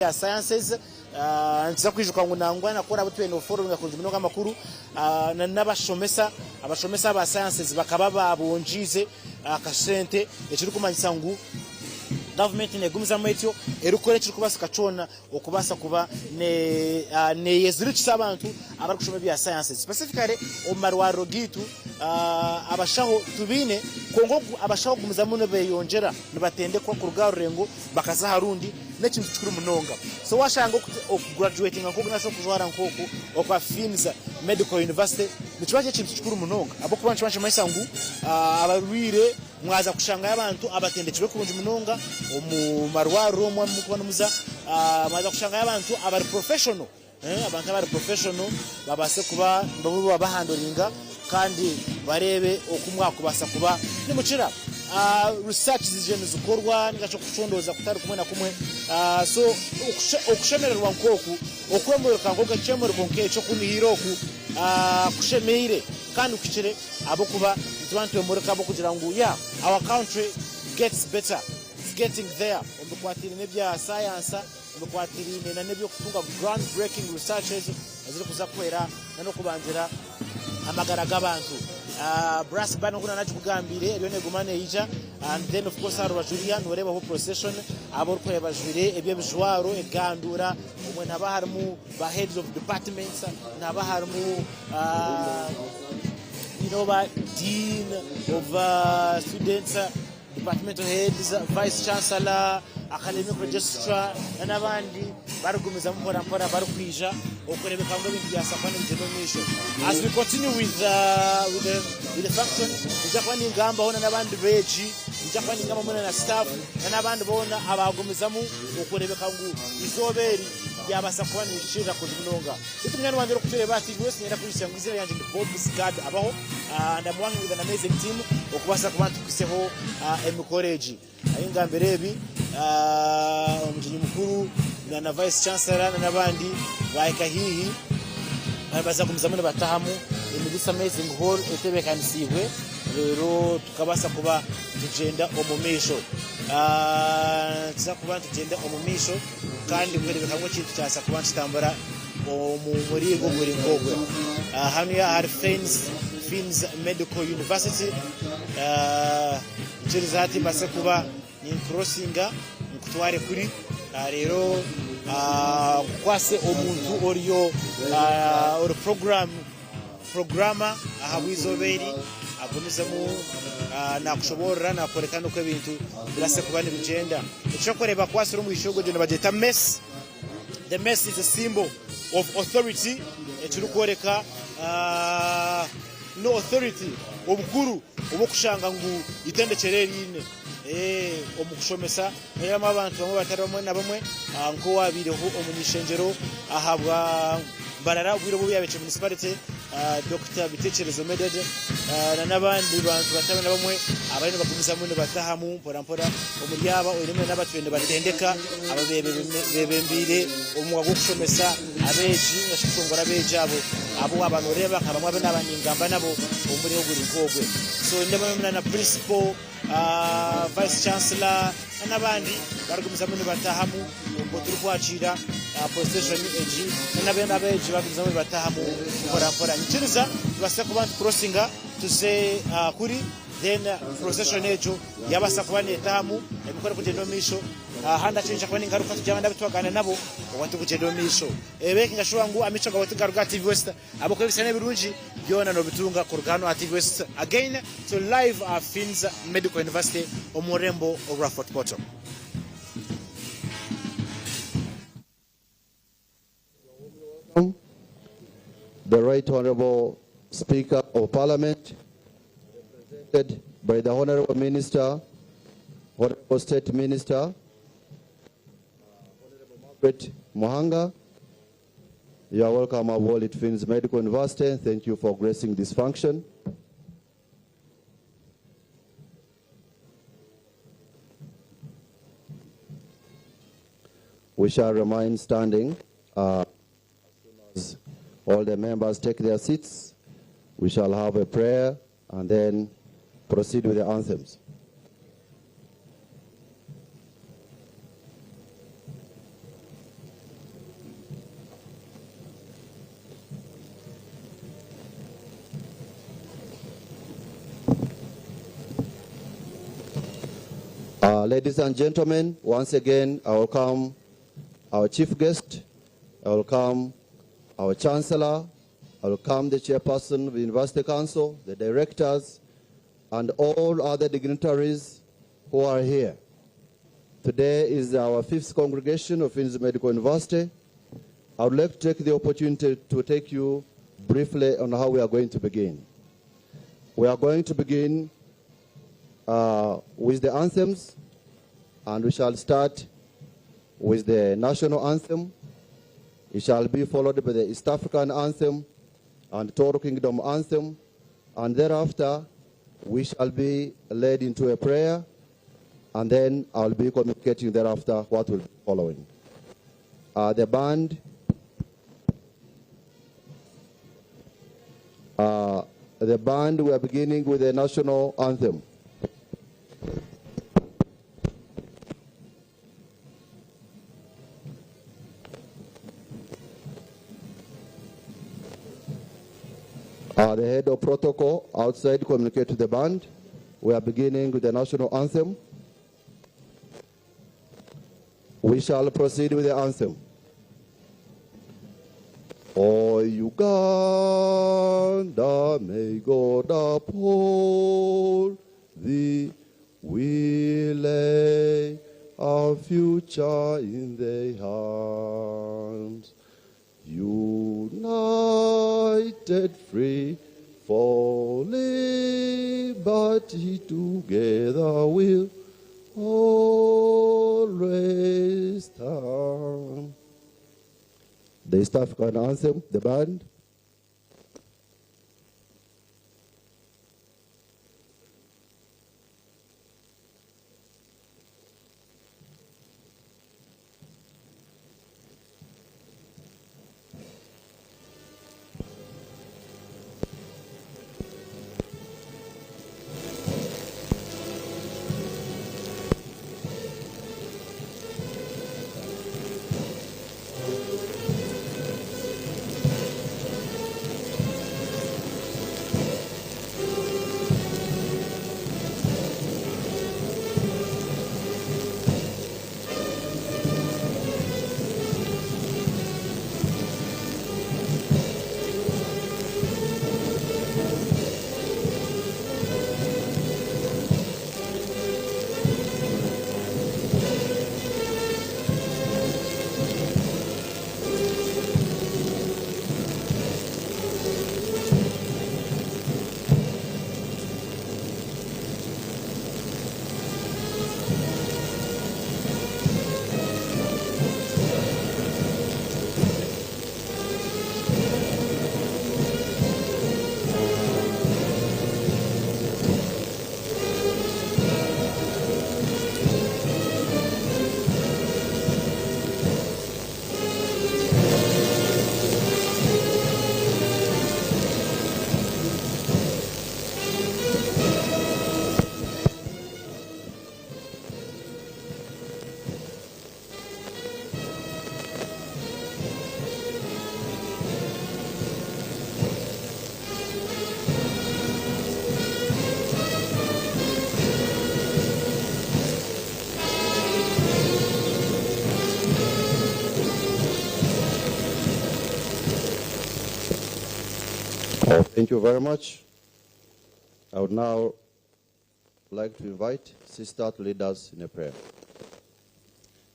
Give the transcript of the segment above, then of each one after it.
ya sciences ntiza kwijuka ngo nangwa nakora abatuye no forum yakunje mino kamakuru n'abashomesa abashomesa ba sciences bakaba babonjize akasente ekiri kumanyisa ngo government negumiza mwetyo erukore kiri kubasa kacona okubasa kuba ne yeziricha abantu abari kushoma bya sciences specifically omarwaro gitu abashaho tubine kongo abashaho gumiza muno beyongera nibatende kwa kurugaro rengo bakaza harundi nekintu kikuru munonga so washanga graduating nkoko nasho kuzwara nkoko okwa Fins Medical University nikibaje kintu kikuru munonga abo kubantu bantu mayisangu abarwire mwaza kushanga abantu abatendekirwe kurunje munonga omumarwaro mwa mukubana muza mwaza kushanga abantu abari professional abantu abari professional babase kuba babuba bahandoringa kandi barebe okumwa kubasa kuba nimuchira research zijene zikorwa ningacho kuchondoza kutari kumwe na kumwe so okushemererwa nkoku okwemurika ngoga chemero konke cyo kunihiroku kushemeire kandi ukicire abo kuba tubantu emurika abo kugira ngo our country gets better, it's getting there omukwatiri nebya science omukwatiri na nebyo kutunga groundbreaking researches aziri kuzakwera no kubanjira amagara gabantu brass band kuna nacho kugambire ebyo negumane ija and then of course aro bajuria noreba ho procession abo ko yabajure ebyo bijwaro egandura umwe nabaharmu ba heads of departments nabaharmu dean of students departmental heads vice chancellor academic registrar n'abandi barugumiza mpora barukwija okorebeka ngo bintu bya safani generation as we continue with the function njakwa ingamba hona n'abandi beji njakwa ingamba mona na staff n'abandi bona abagumizamu okorebeka ngo izoberi yabasa kubana ishira kuzunonga itumwana wanje okutereba ati wese nyera kuri sangizira yanje ndi Bob Scad abaho and I'm working with an amazing team okubasa kubantu kuseho emcourage ayinga mberebi umujinyi mukuru na vice chancellor n'abandi baika hihi baza kumuzamana batahamu in this amazing hall etebekanisiwe rero tukabasa kuba tugenda omumisho tsa kuba tugenda omumisho kandi mwerebeka ngo kintu cyasa kuba kitambara muri go muri ngogwe hano ya har Fins Medical University chirizati base kuba ni crossinga mukutware kuri rero kwase omuntu oriyo or programmer ahabwizoberi agumizamu nakushobora nakorekana ko ibintu birase kuba ni bigenda icyo koreba kwase ro mu ishogo je nabageta mess. The mess is a symbol of authority ekiri koreka no authority obukuru obukushanga ngu itendekere rine omukushomesa era abantu bamwe batari bamwe na bamwe nko wabireho omunyishenjero ahabwa barara ubwiro bubi yabeche municipality Dr. Bitekerezo Meded n'abandi bantu batari na bamwe abari bakumiza mu batahamu porampora umuryaba urimo n'abatwende batendeka ababebembire umwa gukushomesa abeji yashishongora abejabo abo abantu reba kabamwe n'abanyingamba nabo umuri ho guri kogwe so ndabona na principal vice chancellor n'abandi barugumiza mu batahamu ngo turi kwacira procession eji n'abana abeji bagumiza mu batahamu porampora nchiriza basa kuba crossinga to say kuri then procession ejo yabasa kuba netahamu ebikora kugenda misho handa chinja kwa ningaruka tujyabanda bitwagana nabo watu kugenda misho ebeki ngashobora ngo amico gabo tugaruka TV West abako bisane birunji byona no bitunga kurugano at TV West again to live Fins Medical University omurembo of Rafford Bottom. The Right Honorable Speaker of Parliament, represented by the Honorable Minister, Honorable State Minister, Honorable Margaret Mohanga. You are welcome aboard at Fins Medical University. Thank you for gracing this function. We shall remain standing as soon as all the members take their seats. We shall have a prayer and then proceed with the anthems. Ladies and gentlemen, once again, I welcome our chief guest, I welcome our Chancellor, I welcome the chairperson of the University Council, the directors, and all other dignitaries who are here. Today is our 5th congregation of Inns Medical University. I would like to take the opportunity to take you briefly on how we are going to begin. We are going to begin with the anthems, and we shall start with the national anthem. It shall be followed by the East African anthem and Toro Kingdom anthem, and thereafter we shall be led into a prayer, and then I'll be communicating thereafter what will be following. The band we are beginning with the national anthem. The head of protocol outside communicate to the band. We are beginning with the national anthem. We shall proceed with the anthem. O Uganda, may God uphold thee. We lay our future in thy hands. United, free, for liberty, together we'll always stand. The East African anthem, the band. Thank you very much. I would now like to invite Sister to lead us in a prayer.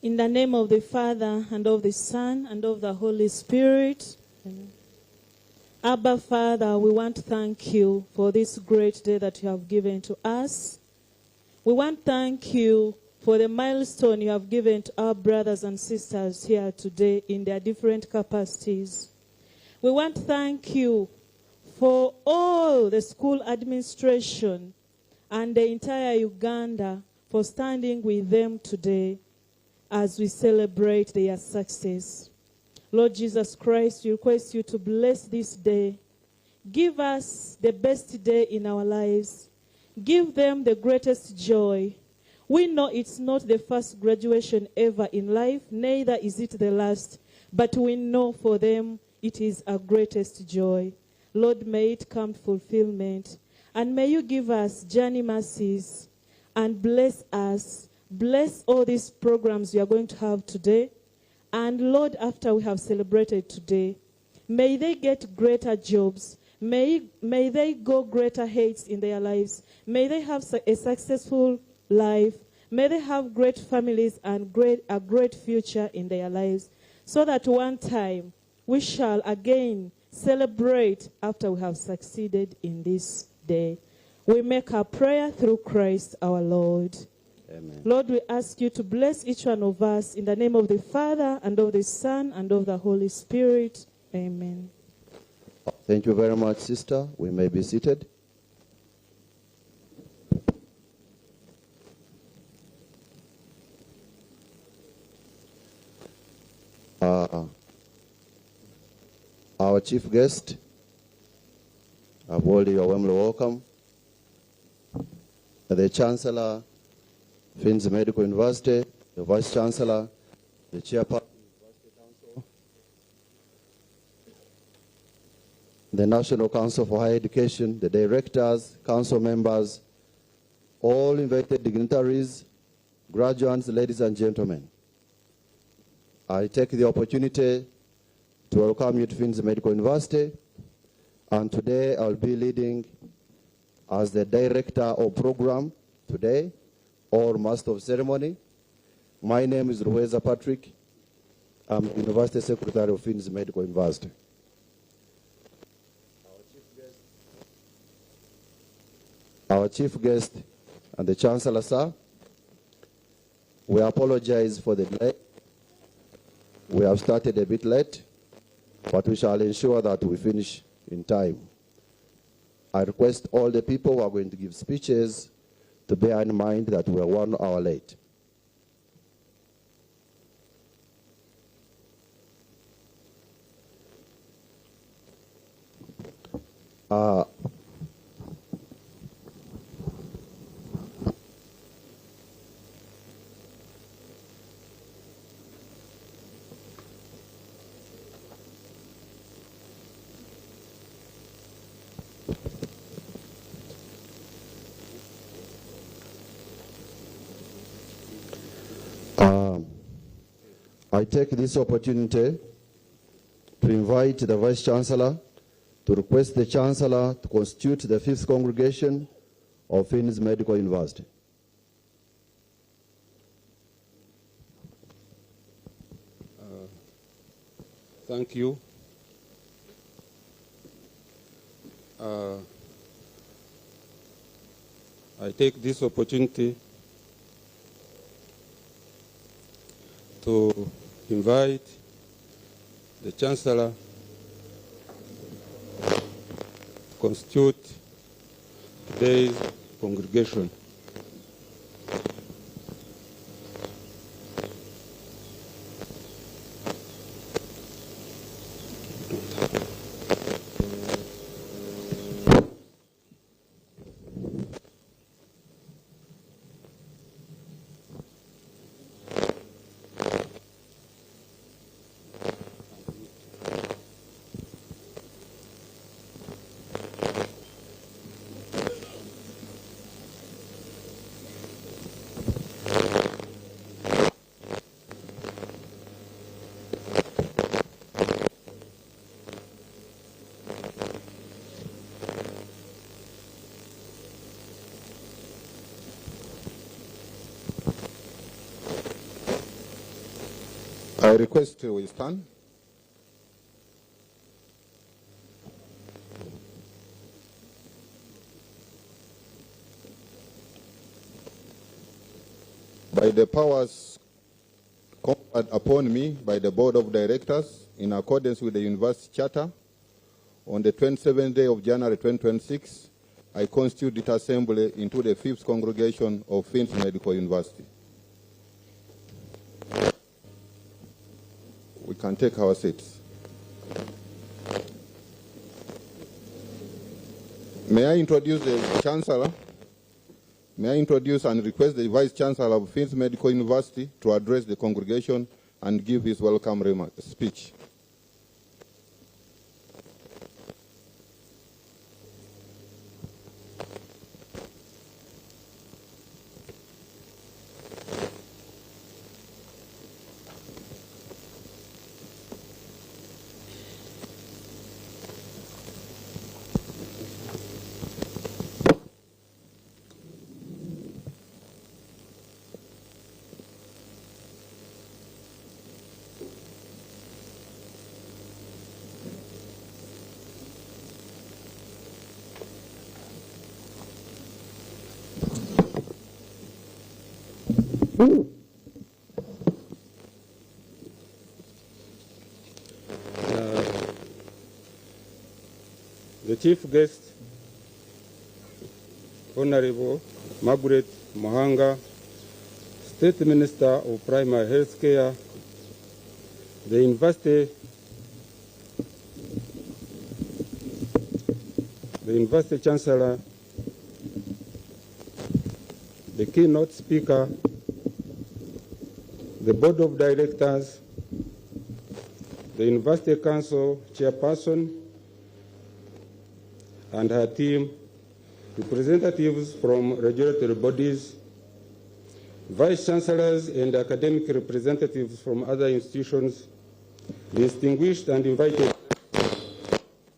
In the name of the Father, and of the Son, and of the Holy Spirit. Amen. Abba, Father, we want to thank you for this great day that you have given to us. We want to thank you for the milestone you have given to our brothers and sisters here today in their different capacities. We want to thank you for all the school administration and the entire Uganda for standing with them today as we celebrate their success. Lord Jesus Christ, we request you to bless this day. Give us the best day in our lives. Give them the greatest joy. We know it's not the first graduation ever in life, neither is it the last, but we know for them it is our greatest joy. Lord, may it come to fulfillment. And may you give us journey mercies and bless us bless all these programs we are going to have today. And Lord, after we have celebrated today, may they get greater jobs. May they go greater heights in their lives. May they have a successful life. May they have great families and a great future in their lives. So that one time we shall again celebrate after we have succeeded in this day. We make our prayer through Christ our Lord. Amen. Lord, we ask you to bless each one of us in the name of the Father, and of the Son, and of the Holy Spirit. Amen. Thank you very much, sister. We may be seated. Our chief guest, Aboli, you're warmly welcome. The Chancellor, Finns Medical University, the Vice Chancellor, the Chairperson, the National Council for Higher Education, the directors, council members, all invited dignitaries, graduates, ladies and gentlemen. I take the opportunity to welcome you to Finns Medical University, and today I'll be leading as the director of program today, or master of ceremony. My name is Ruweza Patrick. I'm University Secretary of Finns Medical University. Our chief guest and the Chancellor, sir, we apologize for the delay. We have started a bit late, but we shall ensure that we finish in time. I request all the people who are going to give speeches to bear in mind that we are 1 hour late. I take this opportunity to invite the Vice Chancellor to request the Chancellor to constitute the 5th congregation of Finns Medical University. Thank you. I take this opportunity to invite the Chancellor to constitute today's congregation. I request we stand. By the powers conferred upon me by the Board of Directors in accordance with the University Charter, on the 27th day of January 2026, I constitute this assembly into the 5th congregation of Finns Medical University. We can take our seats. May I introduce the Chancellor? May I introduce and request the Vice Chancellor of Finns Medical University to address the congregation and give his welcome speech. The chief guest, Honorable Margaret Mohanga, State Minister of Primary Health Care, the University Chancellor, the keynote speaker, the Board of Directors, the University Council Chairperson and her team, representatives from regulatory bodies, Vice Chancellors and academic representatives from other institutions, distinguished and invited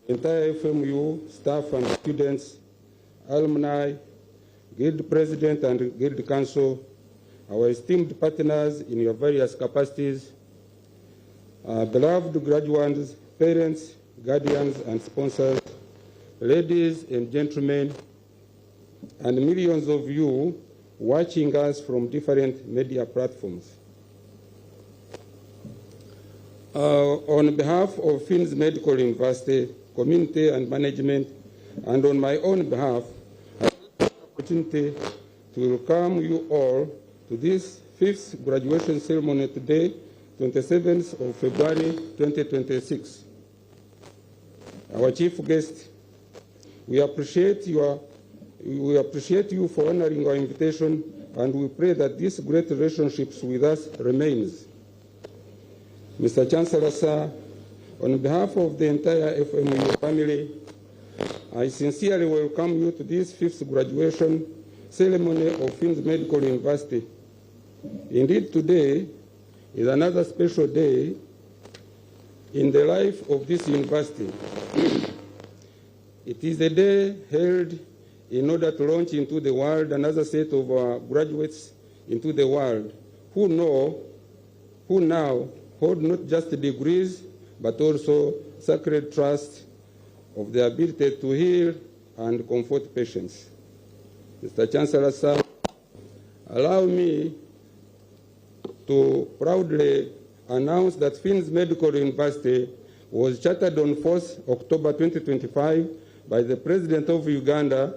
entire FMU staff and students, alumni, Guild President and Guild Council, our esteemed partners in your various capacities, beloved graduates, parents, guardians, and sponsors, ladies and gentlemen, and millions of you watching us from different media platforms. On behalf of Finn's Medical University, community and management, and on my own behalf, I have the opportunity to welcome you all to this 5th graduation ceremony today, 27th of February 2026. Our chief guest, we appreciate you for honoring our invitation, and we pray that this great relationships with us remains. Mr. Chancellor, sir, on behalf of the entire FMU family, I sincerely welcome you to this 5th graduation ceremony of Finn's Medical University. Indeed, today is another special day in the life of this university. It is a day held in order to launch into the world another set of graduates into the world who now hold not just degrees, but also sacred trust of the ability to heal and comfort patients. Mr. Chancellor, sir, allow me to proudly announce that Finn's Medical University was chartered on 4th October 2025 by the President of Uganda,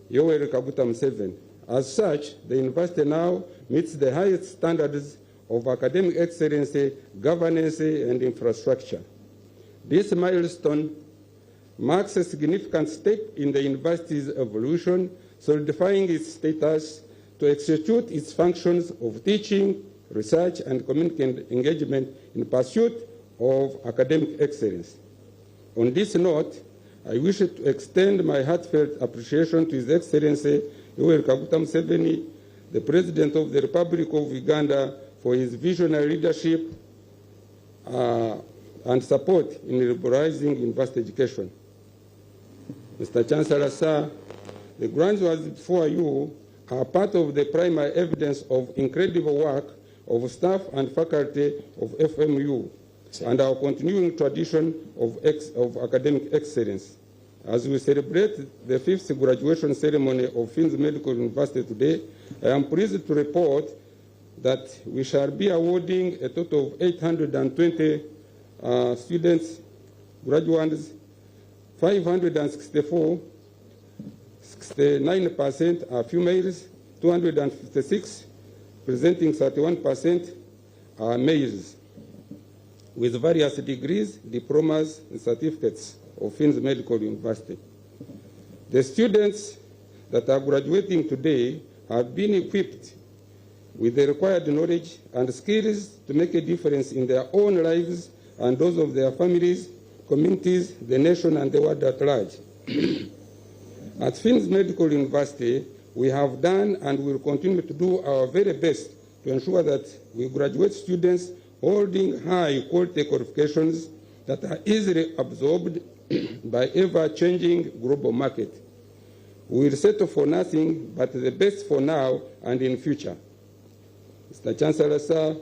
Yoweri Kaguta Museveni. As such, the university now meets the highest standards of academic excellence, governance, and infrastructure. This milestone marks a significant step in the university's evolution, solidifying its status to execute its functions of teaching, research, and community engagement in pursuit of academic excellence. On this note, I wish to extend my heartfelt appreciation to His Excellency Yoweri Kaguta Museveni, the President of the Republic of Uganda, for his visionary leadership and support in liberalizing university education. Mr. Chancellor, sir, the grants before you are part of the primary evidence of incredible work of staff and faculty of FMU and our continuing tradition of academic excellence. As we celebrate the 5th graduation ceremony of Finn's Medical University today, I am pleased to report that we shall be awarding a total of 820 students, graduates, 564, 69% are females, 256, presenting 31% are males, with various degrees, diplomas, and certificates of Finn's Medical University. The students that are graduating today have been equipped with the required knowledge and skills to make a difference in their own lives and those of their families, communities, the nation, and the world at large. At Finn's Medical University, we have done and will continue to do our very best to ensure that we graduate students holding high quality qualifications that are easily absorbed by ever-changing global market. We will settle for nothing but the best for now and in future. Mr. Chancellor, sir,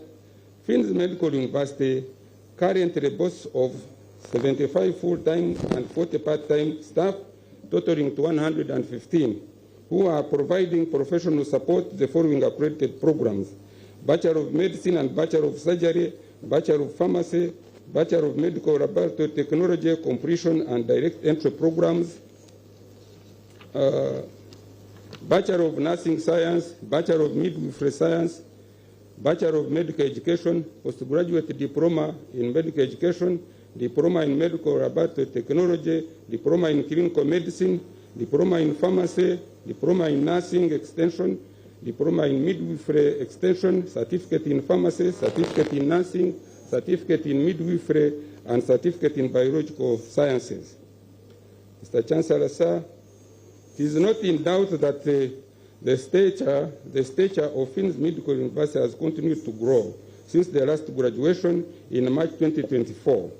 Finn's Medical University currently boasts of 75 full-time and 40 part-time staff, totaling to 115, who are providing professional support to the following accredited programs: Bachelor of Medicine and Bachelor of Surgery, Bachelor of Pharmacy, Bachelor of Medical Laboratory Technology, Completion and Direct Entry programs, Bachelor of Nursing Science, Bachelor of Midwifery Science, Bachelor of Medical Education, Postgraduate Diploma in Medical Education, Diploma in Medical Laboratory Technology, Diploma in Clinical Medicine, Diploma in Pharmacy, Diploma in Nursing Extension, Diploma in Midwifery Extension, Certificate in Pharmacy, Certificate in Nursing, Certificate in Midwifery, and Certificate in Biological Sciences. Mr. Chancellor, sir, it is not in doubt that the stature of Finn's Medical University has continued to grow since the last graduation in March 2024,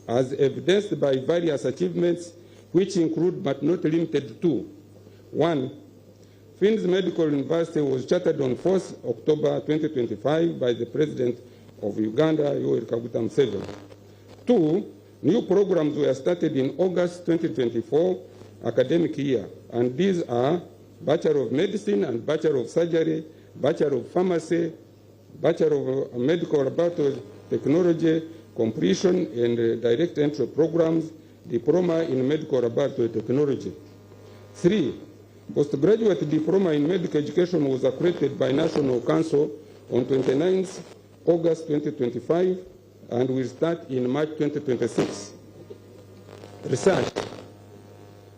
as evidenced by various achievements which include but not limited to: 1. Finn's Medical University was chartered on 4th October 2025 by the President of Uganda, Yoweri Kaguta Museveni. 2. New programs were started in August 2024 academic year, and these are Bachelor of Medicine and Bachelor of Surgery, Bachelor of Pharmacy, Bachelor of Medical Laboratory Technology, Completion and Direct Entry programs, Diploma in Medical Laboratory Technology. 3. Postgraduate Diploma in Medical Education was accredited by National Council on 29th August 2025 and will start in March 2026. Research.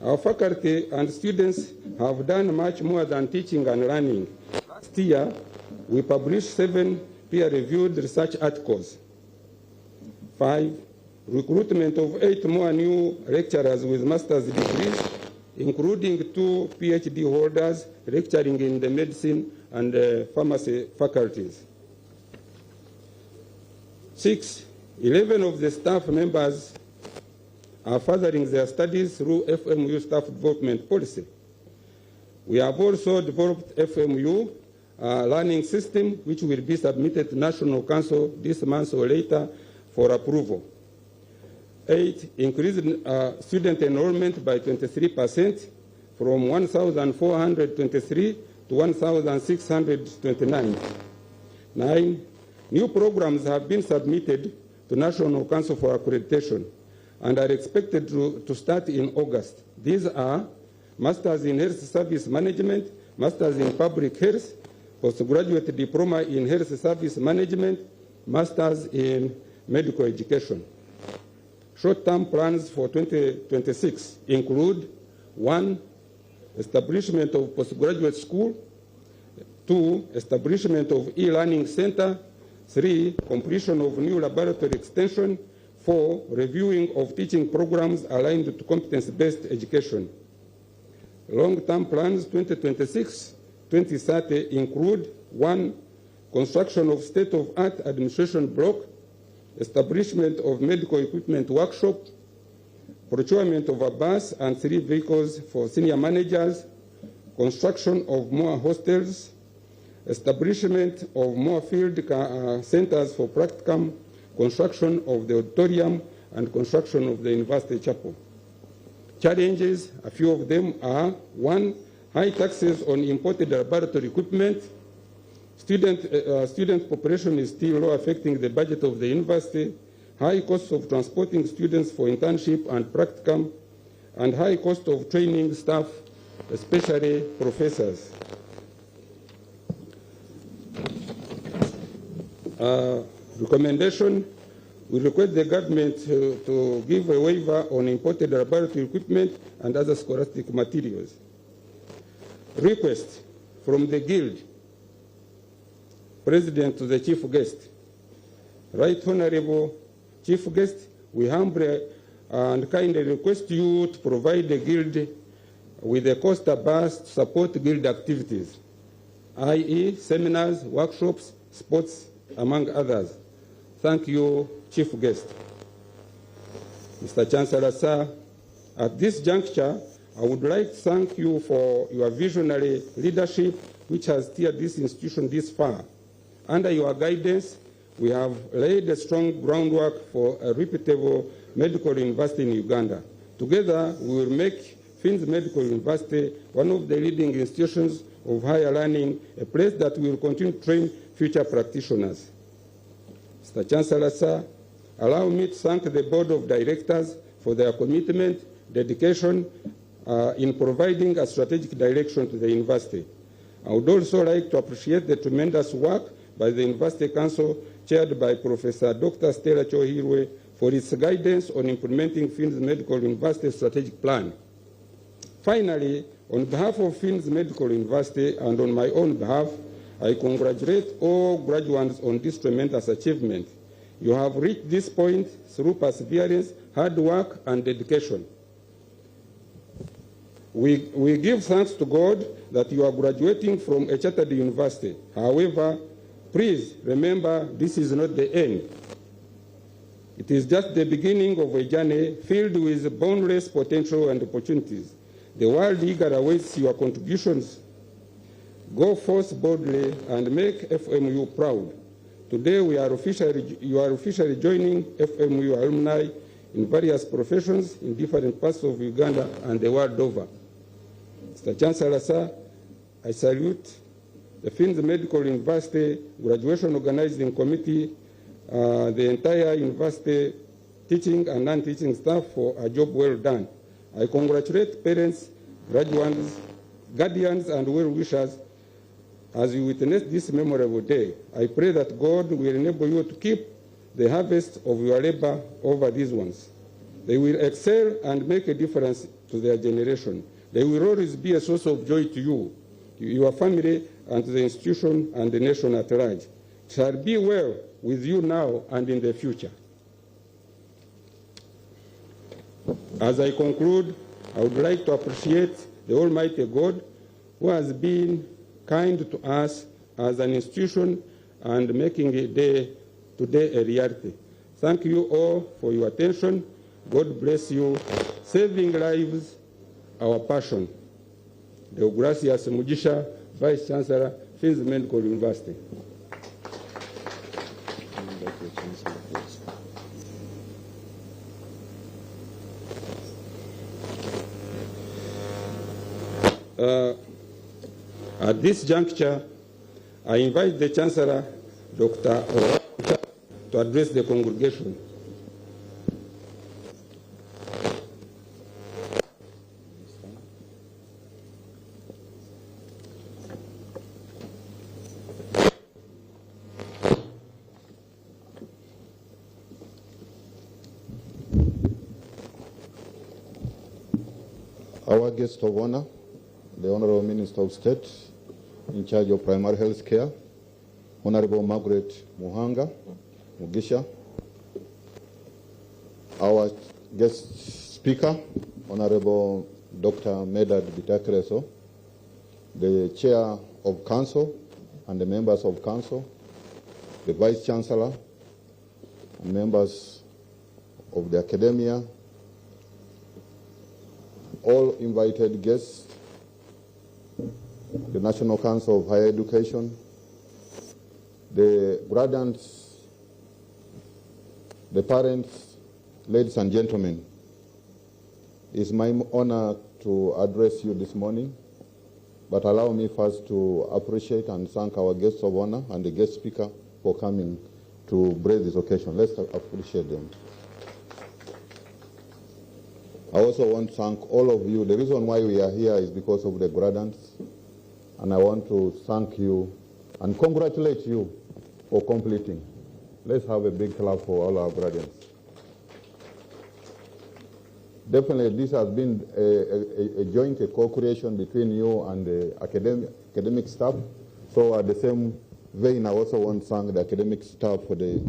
Our faculty and students have done much more than teaching and learning. Last year, we published 7 peer-reviewed research articles. 5. Recruitment of 8 more new lecturers with master's degrees, including 2 PhD holders lecturing in the medicine and pharmacy faculties. 6. 11 of the staff members are furthering their studies through FMU staff development policy. We have also developed FMU learning system, which will be submitted to National Council this month or later for approval. 8. Increased student enrollment by 23% from 1,423 to 1,629. 9. New programs have been submitted to National Council for Accreditation and are expected to start in August. These are Masters in Health Service Management, Masters in Public Health, Postgraduate Diploma in Health Service Management, Masters in Medical Education. Short-term plans for 2026 include: 1. Establishment of postgraduate school, 2. Establishment of e-learning center, 3. Completion of new laboratory extension, 4. Reviewing of teaching programs aligned to competence-based education. Long-term plans 2026-2030 include: 1. Construction of state-of-art administration block, establishment of medical equipment workshop, procurement of a bus and 3 vehicles for senior managers, construction of more hostels, establishment of more field centers for practicum, construction of the auditorium, and construction of the university chapel. Challenges, a few of them are: 1. High taxes on imported laboratory equipment. Student population is still low, affecting the budget of the university. High costs of transporting students for internship and practicum, and high cost of training staff, especially professors. Recommendation: we request the government to give a waiver on imported laboratory equipment and other scholastic materials. Request from the Guild President to the Chief Guest. Right Honorable Chief Guest, we humbly and kindly request you to provide the Guild with a coaster bus to support Guild activities, i.e. seminars, workshops, sports, among others. Thank you, Chief Guest. Mr. Chancellor, sir, at this juncture, I would like to thank you for your visionary leadership, which has steered this institution this far. Under your guidance, we have laid a strong groundwork for a reputable medical university in Uganda. Together, we will make Finn's Medical University, one of the leading institutions of higher learning, a place that will continue to train future practitioners. Mr. Chancellor, sir, allow me to thank the Board of Directors for their commitment, dedication in providing a strategic direction to the university. I would also like to appreciate the tremendous work by the University Council, chaired by Professor Dr. Stella Chohirwe, for its guidance on implementing Finn's Medical University strategic plan. Finally, on behalf of Finn's Medical University and on my own behalf, I congratulate all graduates on this tremendous achievement. You have reached this point through perseverance, hard work, and dedication. We give thanks to God that you are graduating from a chartered university. However, please remember this is not the end. It is just the beginning of a journey filled with boundless potential and opportunities. The world eagerly awaits your contributions. Go forth boldly and make FMU proud. Today you are officially joining FMU alumni in various professions in different parts of Uganda and the world over. Mr. Chancellor, sir, I salute the Finn's Medical University Graduation Organizing Committee, the entire university teaching and non-teaching staff for a job well done. I congratulate parents, graduates, guardians, and well-wishers as you witness this memorable day. I pray that God will enable you to keep the harvest of your labor over these ones. They will excel and make a difference to their generation. They will always be a source of joy to you, your family, and to the institution and the nation at large. It shall be well with you now and in the future. As I conclude, I would like to appreciate the Almighty God who has been kind to us as an institution and making today a reality. Thank you all for your attention. God bless you. Saving lives, our passion. Deogracias Mugisha, Vice Chancellor, Finn's Medical University. At this juncture, I invite the Chancellor, Dr. Okujweka, to address the congregation. Our guest of honor, the Honorable Minister of State in charge of primary health care, Honorable Margaret Mugisha. Our guest speaker, Honorable Dr. Medad Bitakreso, the Chair of Council and the members of Council, the Vice Chancellor, and members of the academia, all invited guests, the National Council of Higher Education, the graduates, the parents, ladies and gentlemen. It's my honor to address you this morning, but allow me first to appreciate and thank our guests of honor and the guest speaker for coming to grace this occasion. Let's appreciate them. I also want to thank all of you. The reason why we are here is because of the graduates, and I want to thank you and congratulate you for completing. Let's have a big clap for all our graduates. Definitely, this has been a joint co-creation between you and the academic staff. So at the same vein, I also want to thank the academic staff for the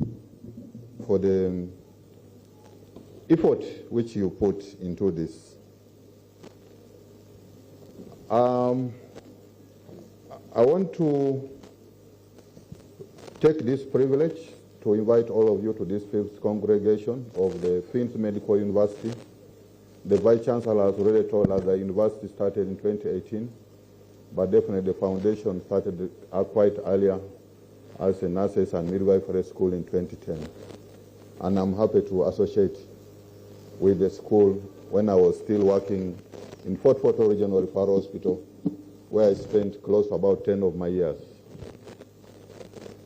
effort which you put into this. I want to take this privilege to invite all of you to this fifth congregation of the Finn's Medical University. The Vice Chancellor has already told us the university started in 2018, but definitely the foundation started quite earlier as a nurses and midwifery school in 2010. And I'm happy to associate with the school when I was still working in Fort Regional Referral Hospital, where I spent close to about 10 of my years.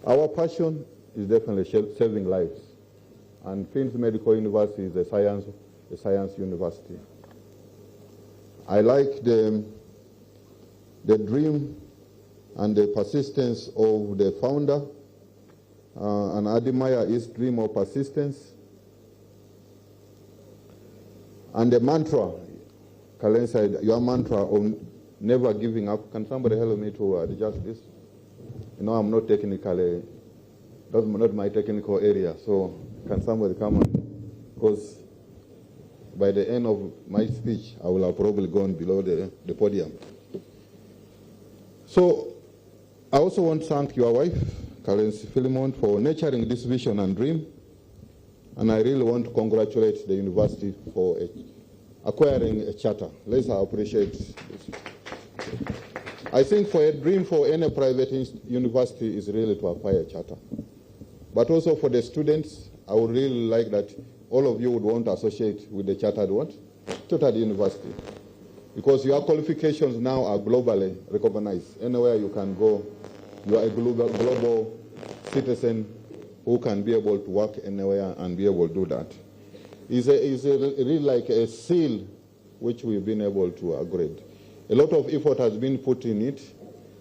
Our passion is definitely saving lives, and Finn's Medical University is a science university. I like the dream and the persistence of the founder, and I admire his dream of persistence. And the mantra, Kalen said, your mantra of never giving up. Can somebody help me to adjust this? You know, I'm not technically, that's not my technical area, so can somebody come on? Because by the end of my speech, I will have probably gone below the podium. So I also want to thank your wife, Karen Philemon, for nurturing this vision and dream. And I really want to congratulate the university for acquiring a charter. Let's appreciate this. I think for a dream for any private university is really to acquire a charter. But also for the students, I would really like that all of you would want to associate with the chartered what? Chartered university. Because your qualifications now are globally recognized. Anywhere you can go, you are a global citizen who can be able to work anywhere and be able to do that. It's really like a seal which we've been able to upgrade. A lot of effort has been put in it,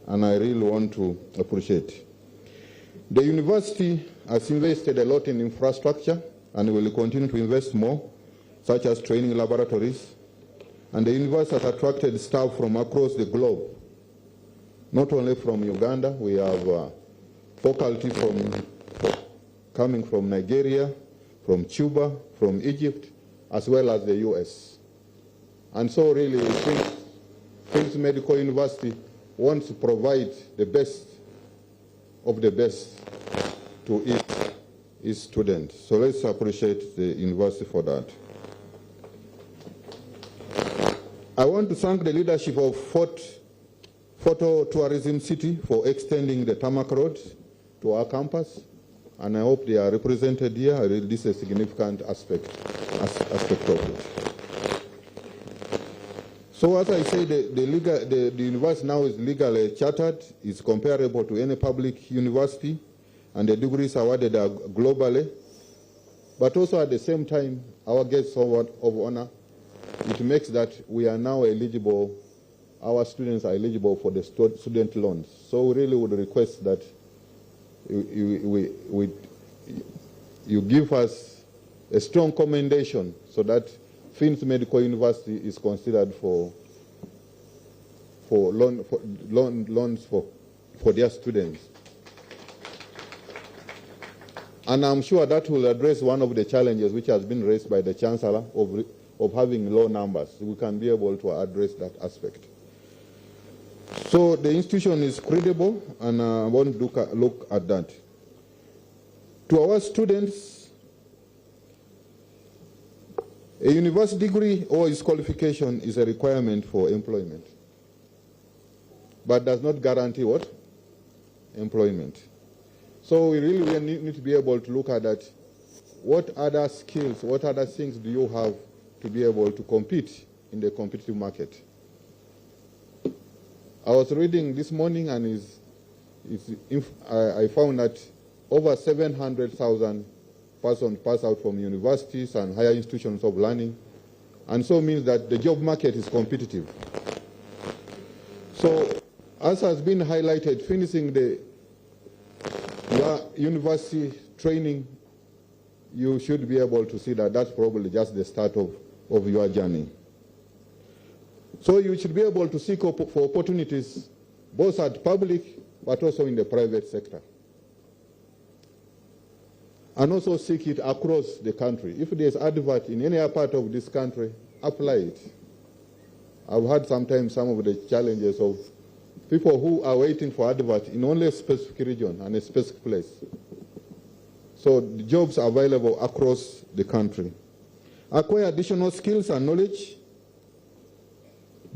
and I really want to appreciate. The university has invested a lot in infrastructure and will continue to invest more, such as training laboratories. And the university has attracted staff from across the globe, not only from Uganda. We have faculty coming from Nigeria, from Cuba, from Egypt, as well as the US. And so really, Finn's Medical University wants to provide the best of the best to its students. So let's appreciate the university for that. I want to thank the leadership of Photo Tourism City for extending the tarmac road to our campus, and I hope they are represented here. This is a significant aspect of it. So as I say, the university now is legally chartered, is comparable to any public university, and the degrees awarded are globally. But also at the same time, our guests of honor, it makes that we are now eligible, our students are eligible for the student loans. So we really would request that you give us a strong commendation so that Finn's Medical University is considered for loans for their students. And I'm sure that will address one of the challenges which has been raised by the Chancellor of having low numbers. We can be able to address that aspect. So the institution is credible, and I want to look at that. To our students, a university degree or its qualification is a requirement for employment, but does not guarantee what? Employment. So we really need to be able to look at that. What other skills, what other things do you have to be able to compete in the competitive market? I was reading this morning, and I found that over 700,000 persons pass out from universities and higher institutions of learning, and so means that the job market is competitive. So, as has been highlighted, finishing your university training, you should be able to see that that's probably just the start of your journey. So you should be able to seek for opportunities both at public but also in the private sector. And also seek it across the country. If there's advert in any part of this country, apply it. I've had sometimes some of the challenges of people who are waiting for advert in only a specific region and a specific place. So the jobs are available across the country. Acquire additional skills and knowledge.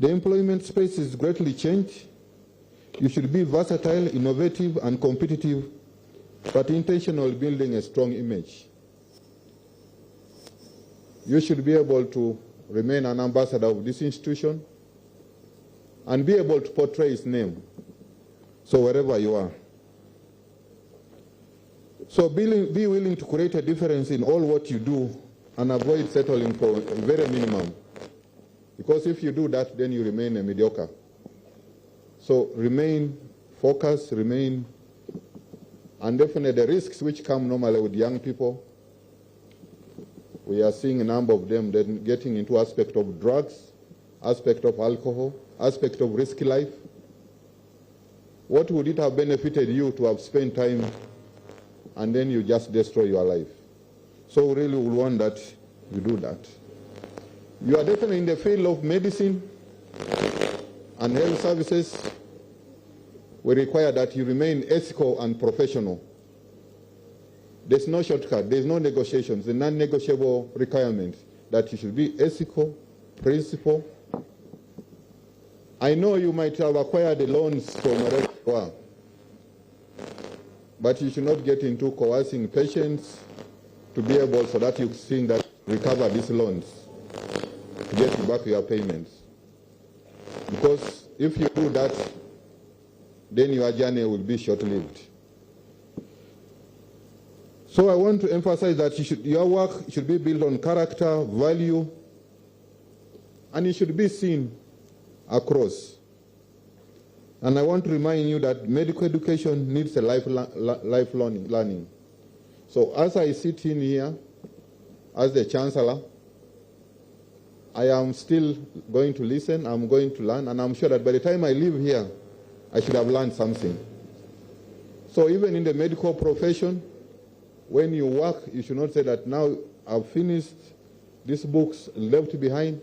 The employment space is greatly changed. You should be versatile, innovative, and competitive, but intentional, building a strong image. You should be able to remain an ambassador of this institution and be able to portray his name. So wherever you are. So be willing to create a difference in all what you do and avoid settling for a very minimum. Because if you do that, then you remain a mediocre. So remain focused, remain, and definitely the risks which come normally with young people, we are seeing a number of them then getting into aspect of drugs, aspect of alcohol, aspect of risky life. What would it have benefited you to have spent time and then you just destroy your life? So we really would want that you do that. You are definitely in the field of medicine and health services. We require that you remain ethical and professional. There's no shortcut, there's no negotiations, the non-negotiable requirement that you should be ethical, principled. I know you might have acquired the loans from a restaurant, but you should not get into coercing patients to be able so that you think that recover these loans to get back your payments. Because if you do that, then your journey will be short-lived. So I want to emphasize that your work should be built on character, value, and it should be seen across. And I want to remind you that medical education needs a lifelong learning. So as I sit in here as the Chancellor, I am still going to listen, I'm going to learn, and I'm sure that by the time I leave here, I should have learned something. So even in the medical profession, when you work, you should not say that now I've finished these books left behind.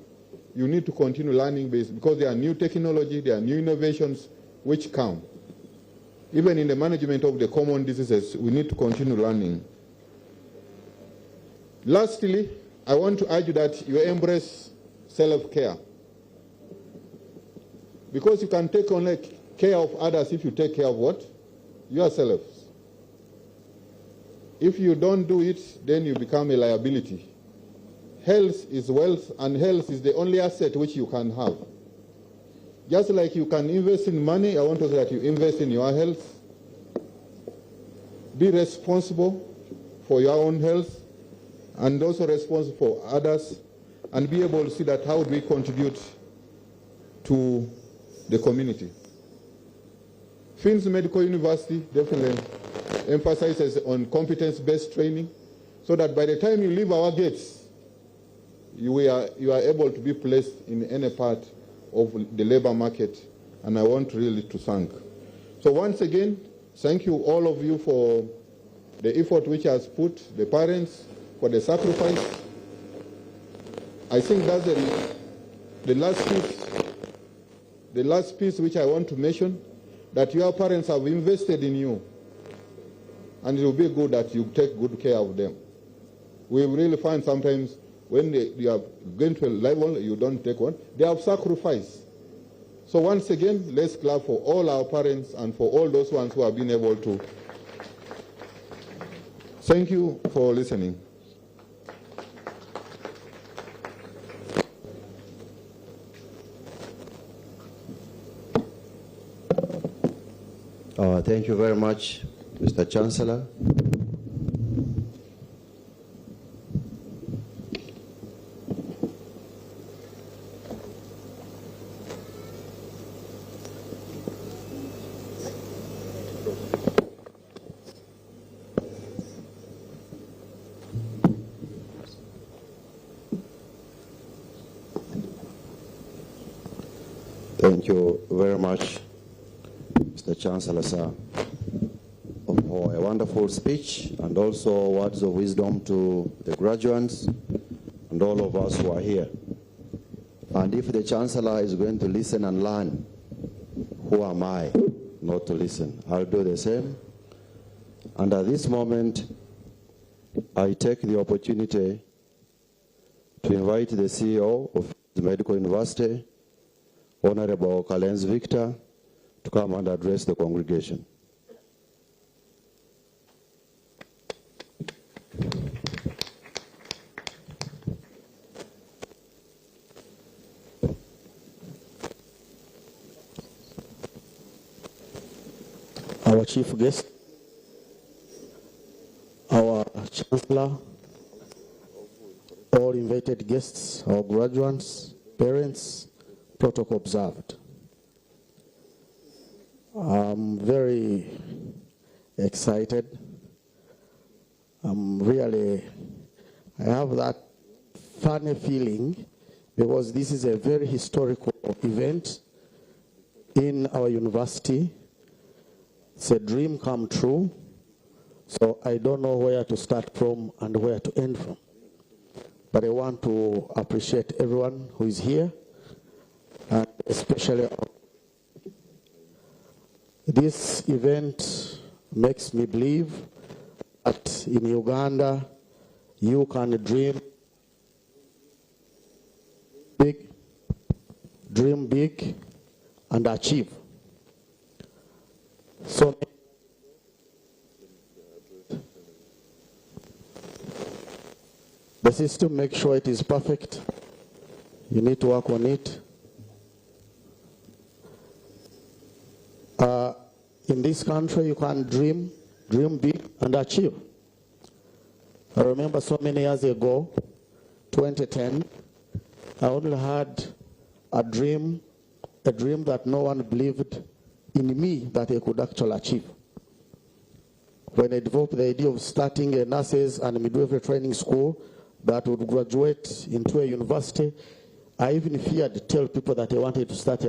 You need to continue learning because there are new technology, there are new innovations which come. Even in the management of the common diseases, we need to continue learning. Lastly, I want to urge that you embrace self-care. Because you can take only care of others if you take care of what? Yourself. If you don't do it, then you become a liability. Health is wealth, and health is the only asset which you can have. Just like you can invest in money, I want to say that you invest in your health. Be responsible for your own health and also responsible for others, and be able to see that how do we contribute to the community. Fields Medical University definitely emphasizes on competence-based training so that by the time you leave our gates, you are able to be placed in any part of the labor market, and I want really to thank. So once again, thank you all of you for the effort which has put, the parents for the sacrifice. I think that's the last piece which I want to mention, that your parents have invested in you, and it will be good that you take good care of them. We really find sometimes when you are going to a level, you don't take one. They have sacrificed. So once again, let's clap for all our parents and for all those ones who have been able to. Thank you for listening. Thank you very much, Mr. Chancellor. Thank you very much, Mr. Chancellor, sir, for a wonderful speech and also words of wisdom to the graduates and all of us who are here. And if the Chancellor is going to listen and learn, who am I not to listen? I'll do the same. And at this moment, I take the opportunity to invite the CEO of the Medical University, Honorable Kalens Victor, to come and address the congregation. our chief guest, our Chancellor, all invited guests, our graduates, parents, protocol observed. I'm very excited. I have that funny feeling because this is a very historical event in our university. It's a dream come true. So I don't know where to start from and where to end from. But I want to appreciate everyone who is here, and especially this event makes me believe that in Uganda you can dream big and achieve. So the system makes sure it is perfect. You need to work on it. In this country, you can dream big and achieve. I remember so many years ago, 2010, I only had a dream that no one believed in me that I could actually achieve. When I developed the idea of starting a nurses and midwifery training school that would graduate into a university, I even feared to tell people that I wanted to start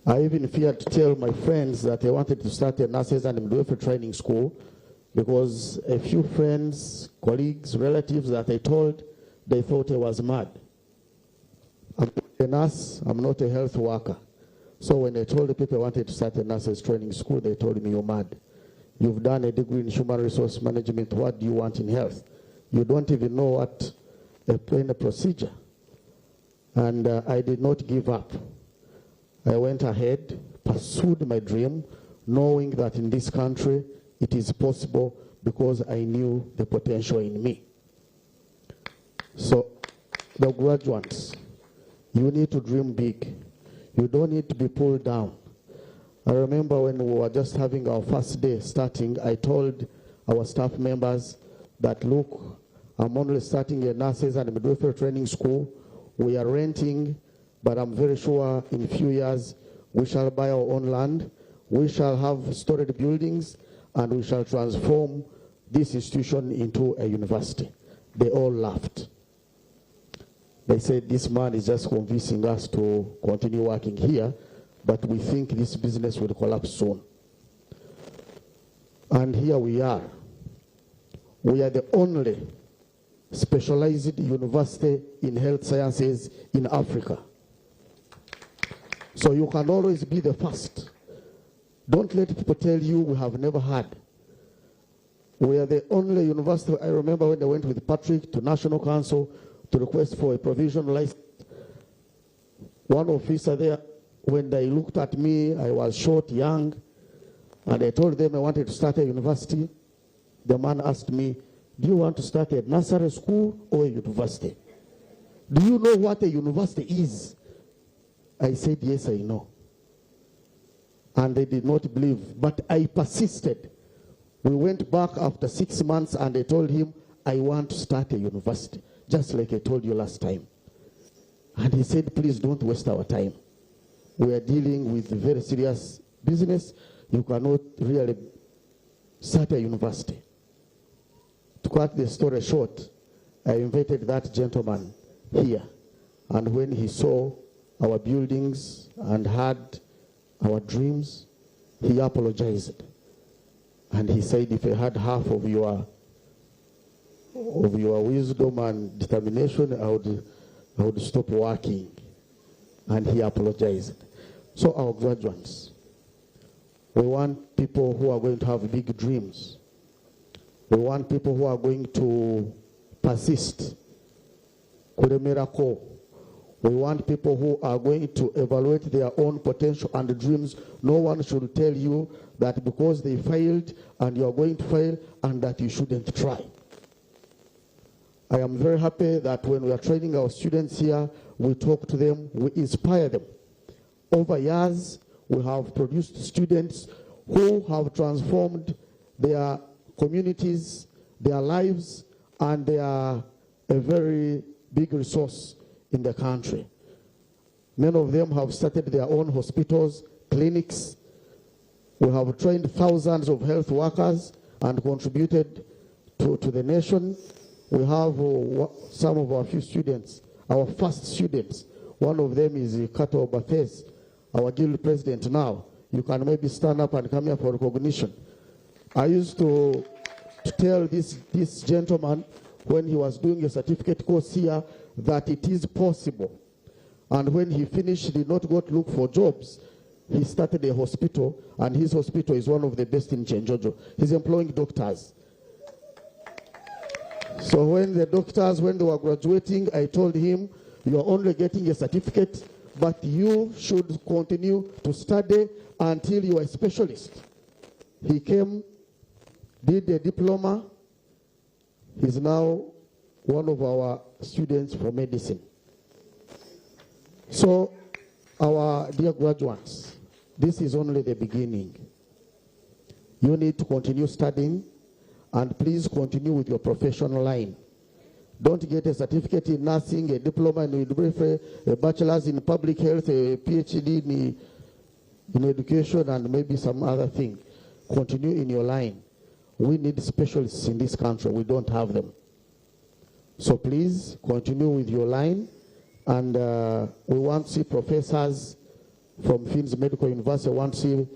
I even feared to tell my friends that I wanted to start a nurses and midwifery training school, because a few friends, colleagues, relatives that I told, they thought I was mad. I'm not a nurse, I'm not a health worker. So when I told the people I wanted to start a nurses training school, they told me, you're mad. You've done a degree in human resource management, what do you want in health? You don't even know what a procedure. And I did not give up. I went ahead, pursued my dream, knowing that in this country it is possible because I knew the potential in me. So, the graduates, you need to dream big. You don't need to be pulled down. I remember when we were just having our first day starting, I told our staff members that, look, I'm only starting a nurses and midwifery training school. We are renting, but I'm very sure in a few years we shall buy our own land, we shall have storage buildings, and we shall transform this institution into a university. They all laughed. They said, this man is just convincing us to continue working here, but we think this business will collapse soon. And here we are. We are the only specialized university in health sciences in Africa. So you can always be the first. Don't let people tell you we have never had. We are the only university. I remember when I went with Patrick to National Council to request for a provisional license. One officer there, when they looked at me, I was short, young, and I told them I wanted to start a university. The man asked me, do you want to start a nursery school or a university? Do you know what a university is? I said, yes, I know. And they did not believe, but I persisted. We went back after 6 months and I told him, I want to start a university, just like I told you last time. And he said, please don't waste our time. We are dealing with very serious business. You cannot really start a university. To cut the story short, I invited that gentleman here. And when he saw our buildings and had our dreams, he apologized. And he said, if I had half of your wisdom and determination, I would stop working. And he apologized. So our graduates, we want people who are going to have big dreams. We want people who are going to persist. We want people who are going to evaluate their own potential and dreams. No one should tell you that because they failed and you are going to fail and that you shouldn't try. I am very happy that when we are training our students here, we talk to them, we inspire them. Over years, We have produced students who have transformed their communities, their lives, and they are a very big resource in the country. Many of them have started their own hospitals, clinics. We have trained thousands of health workers and contributed to the nation. We have some of our few students, our first students. One of them is Kato Bathes, our guild president now. You can maybe stand up and come here for recognition. I used to tell this gentleman when he was doing a certificate course here that it is possible. And when he finished, he did not go to look for jobs. He started a hospital, and his hospital is one of the best in Chenjojo. He's employing doctors. So when the doctors, when they were graduating, I told him, you are only getting a certificate, but you should continue to study until you are a specialist. He came, did a diploma. He's now one of our students for medicine. So, our dear graduates, this is only the beginning. You need to continue studying, and please continue with your professional line. Don't get a certificate in nursing, a diploma in midwifery, a bachelor's in public health, a PhD in education, and maybe some other thing. Continue in your line. We need specialists in this country. We don't have them. So please continue with your line. And we want to see professors from Fields Medical University. We want to see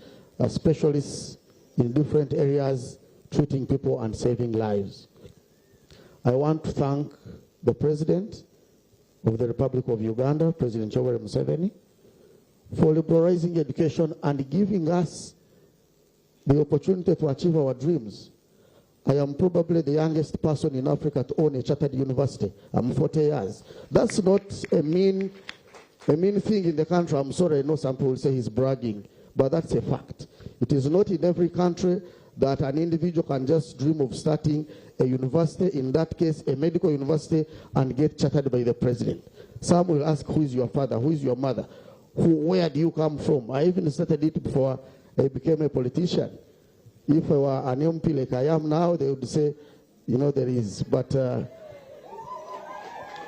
specialists in different areas treating people and saving lives. I want to thank the President of the Republic of Uganda, President Yoweri Museveni, for liberalizing education and giving us the opportunity to achieve our dreams. I am probably the youngest person in Africa to own a chartered university. I'm 40 years. That's not a mean thing in the country. I'm sorry, I know some people will say he's bragging, but that's a fact. It is not in every country that an individual can just dream of starting a university, in that case, a medical university, and get chartered by the president. Some will ask, who is your father? Who is your mother? Where do you come from? I even started it before I became a politician. If I were an MP like I am now, they would say, you know, there is. But,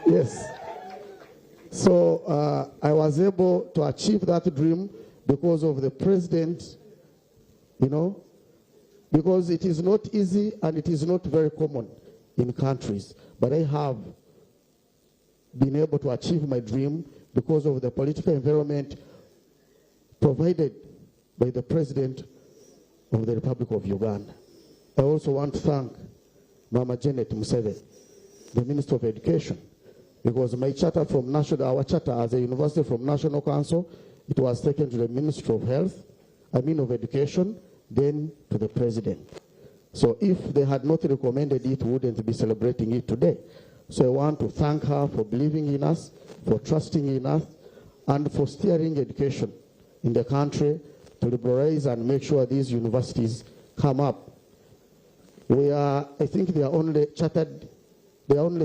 yes. So I was able to achieve that dream because of the president, you know, because it is not easy and it is not very common in countries. But I have been able to achieve my dream because of the political environment provided by the president of the Republic of Uganda. I also want to thank Mama Janet Museveni, the Minister of Education, because my charter from our charter as a university from National Council, it was taken to the Ministry of of Education, then to the President. So if they had not recommended it, we wouldn't be celebrating it today. So I want to thank her for believing in us, for trusting in us, and for steering education in the country to liberalize and make sure these universities come up. I think there are only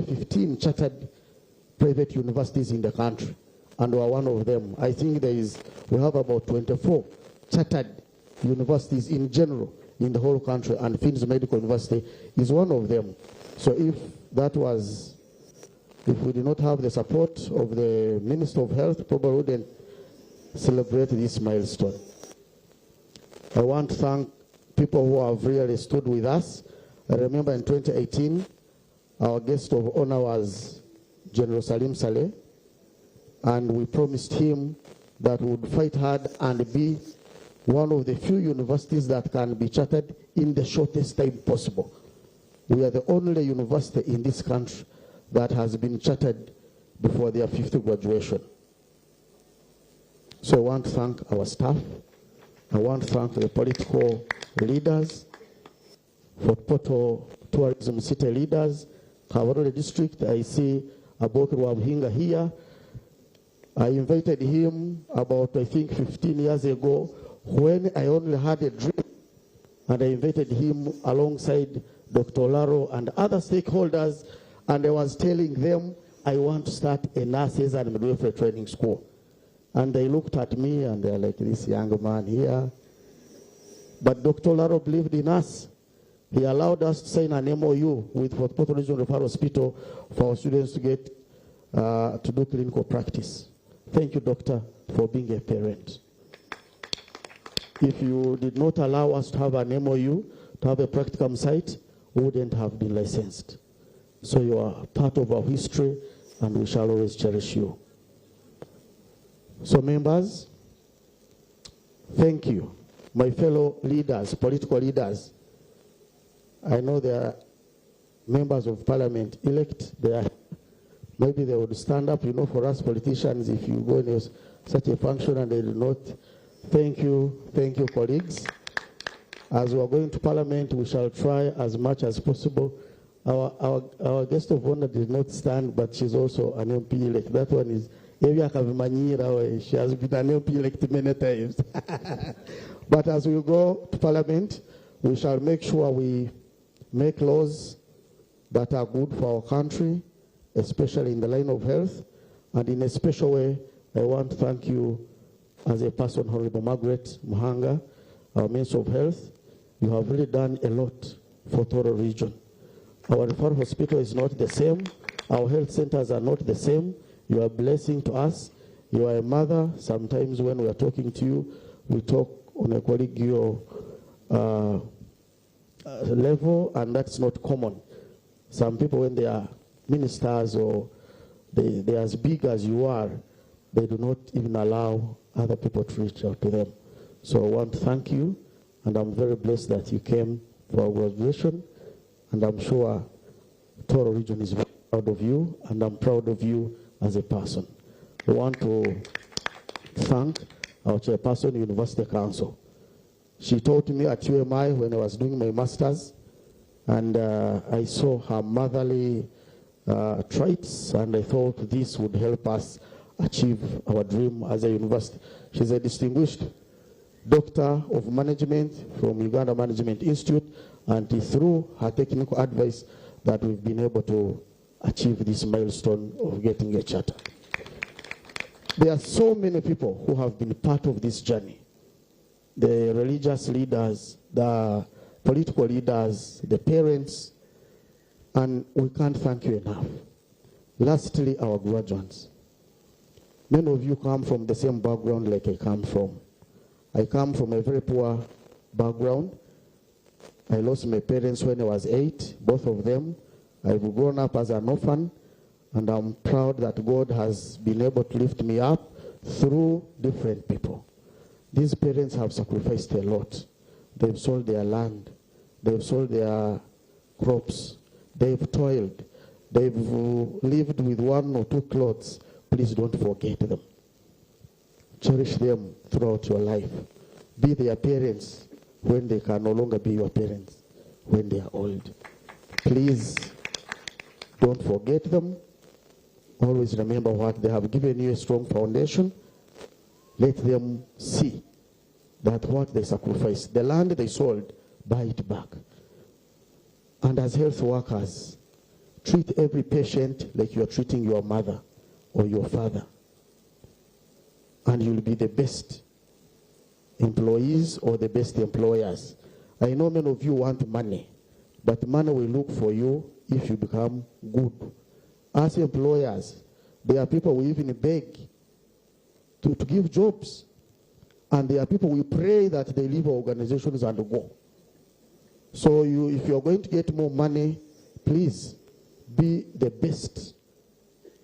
15 chartered private universities in the country, and we are one of them. I think we have about 24 chartered universities in general in the whole country, and Fields Medical University is one of them. So if we did not have the support of the Minister of Health, probably wouldn't celebrate this milestone. I want to thank people who have really stood with us. I remember in 2018, our guest of honor was General Salim Saleh, and we promised him that we would fight hard and be one of the few universities that can be chartered in the shortest time possible. We are the only university in this country that has been chartered before their 50th graduation. So I want to thank our staff. I want to thank the political leaders, Fort Portal Tourism City leaders, Kawarole District. I see Aboki Rwabhinga here. I invited him about, I think, 15 years ago when I only had a dream, and I invited him alongside Dr. Laro and other stakeholders, and I was telling them, I want to start a nurses and midwifery training school. And they looked at me and they're like, this young man here. But Dr. Laro believed in us. He allowed us to sign an MOU with Port Portal Regional Referral Hospital for our students to get to do clinical practice. Thank you, doctor, for being a parent. If you did not allow us to have an MOU, to have a practicum site, we wouldn't have been licensed. So you are part of our history, and we shall always cherish you. So members, thank you. My fellow leaders, political leaders, I know there are members of parliament elect there. Maybe they would stand up, you know, for us politicians, if you go in such a function and they do not. Thank you, colleagues. As we are going to parliament, we shall try as much as possible. Our guest of honor did not stand, but she's also an MP elect. That one is Evia Kavimanyira. She has been an MP elect many times. But as we go to parliament, we shall make sure we make laws that are good for our country, especially in the line of health. And in a special way, I want to thank you as a person, Honorable Margaret Muhanga, our Minister of Health. You have really done a lot for Toro region. Our referral hospital is not the same. Our health centers are not the same. You are a blessing to us. You are a mother. Sometimes when we are talking to you, we talk on a collegial level, and that's not common. Some people, when they are ministers or they're as big as you are, they do not even allow other people to reach out to them. So I want to thank you, and I'm very blessed that you came for our graduation, and I'm sure Toro region is very proud of you, and I'm proud of you as a person. I want to thank our chairperson, University Council. She taught me at UMI when I was doing my master's, and I saw her motherly traits, and I thought this would help us achieve our dream as a university. She's a distinguished doctor of management from Uganda Management Institute, and it's through her technical advice that we've been able to achieve this milestone of getting a charter. There are so many people who have been part of this journey. The religious leaders, the political leaders, the parents, and we can't thank you enough. Lastly, our graduates. Many of you come from the same background like I come from. I come from a very poor background. I lost my parents when I was 8, both of them. I've grown up as an orphan, and I'm proud that God has been able to lift me up through different people. These parents have sacrificed a lot. They've sold their land. They've sold their crops. They've toiled. They've lived with 1 or 2 clothes. Please don't forget them. Cherish them throughout your life. Be their parents when they can no longer be your parents, when they are old. Please don't forget them. Always remember what they have given you, a strong foundation. Let them see that what they sacrificed, the land they sold, buy it back. And as health workers, treat every patient like you're treating your mother or your father. And you'll be the best employees or the best employers. I know many of you want money, but money will look for you if you become good. As employers, there are people we even beg to give jobs. And there are people we pray that they leave our organizations and go. So if you're going to get more money, please be the best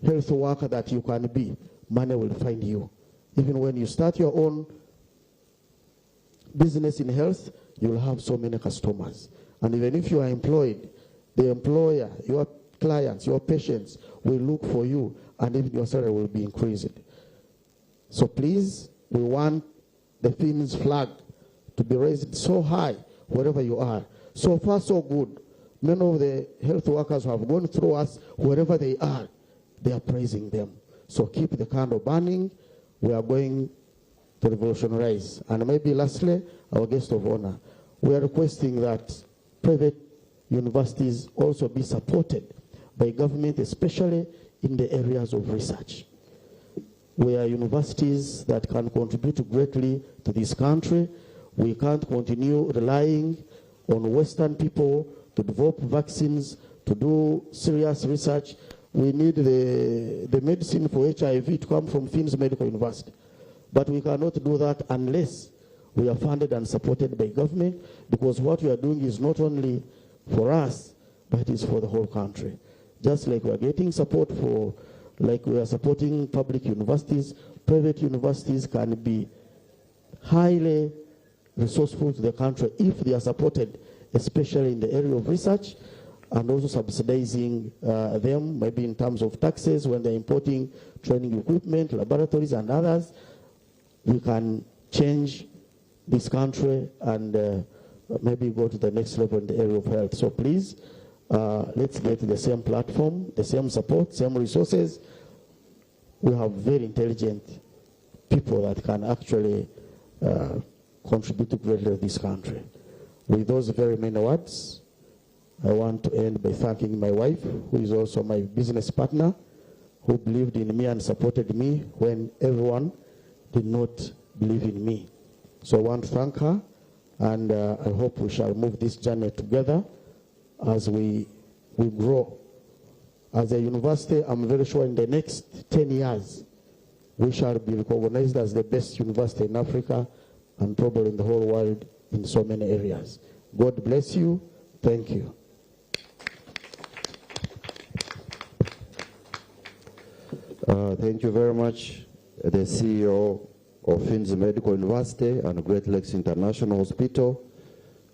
health worker that you can be. Money will find you. Even when you start your own business in health, you will have so many customers. And even if you are employed, the employer, your clients, your patients will look for you, and even your salary will be increased. So please, we want the Finns flag to be raised so high wherever you are. So far, so good. Many of the health workers who have gone through us, wherever they are praising them. So keep the candle burning. We are going to revolutionize. And maybe lastly, our guest of honor, we are requesting that private universities also be supported by government, especially in the areas of research. We are universities that can contribute greatly to this country. We can't continue relying on Western people to develop vaccines, to do serious research. We need the medicine for HIV to come from Finn's Medical University. But we cannot do that unless we are funded and supported by government, because what we are doing is not only for us, but it is for the whole country. Just like we are getting support for, like we are supporting public universities, private universities can be highly resourceful to the country if they are supported, especially in the area of research, and also subsidizing them, maybe in terms of taxes when they're importing training equipment, laboratories, and others. We can change this country and maybe go to the next level in the area of health. So please, let's get the same platform, the same support, same resources. We have very intelligent people that can actually contribute greatly to this country. With those very many words, I want to end by thanking my wife, who is also my business partner, who believed in me and supported me when everyone did not believe in me. So I want to thank her, and I hope we shall move this journey together as we grow. As a university, I'm very sure in the next 10 years, we shall be recognized as the best university in Africa and probably in the whole world in so many areas. God bless you. Thank you. Thank you very much, the CEO of Finn's Medical University and Great Lakes International Hospital,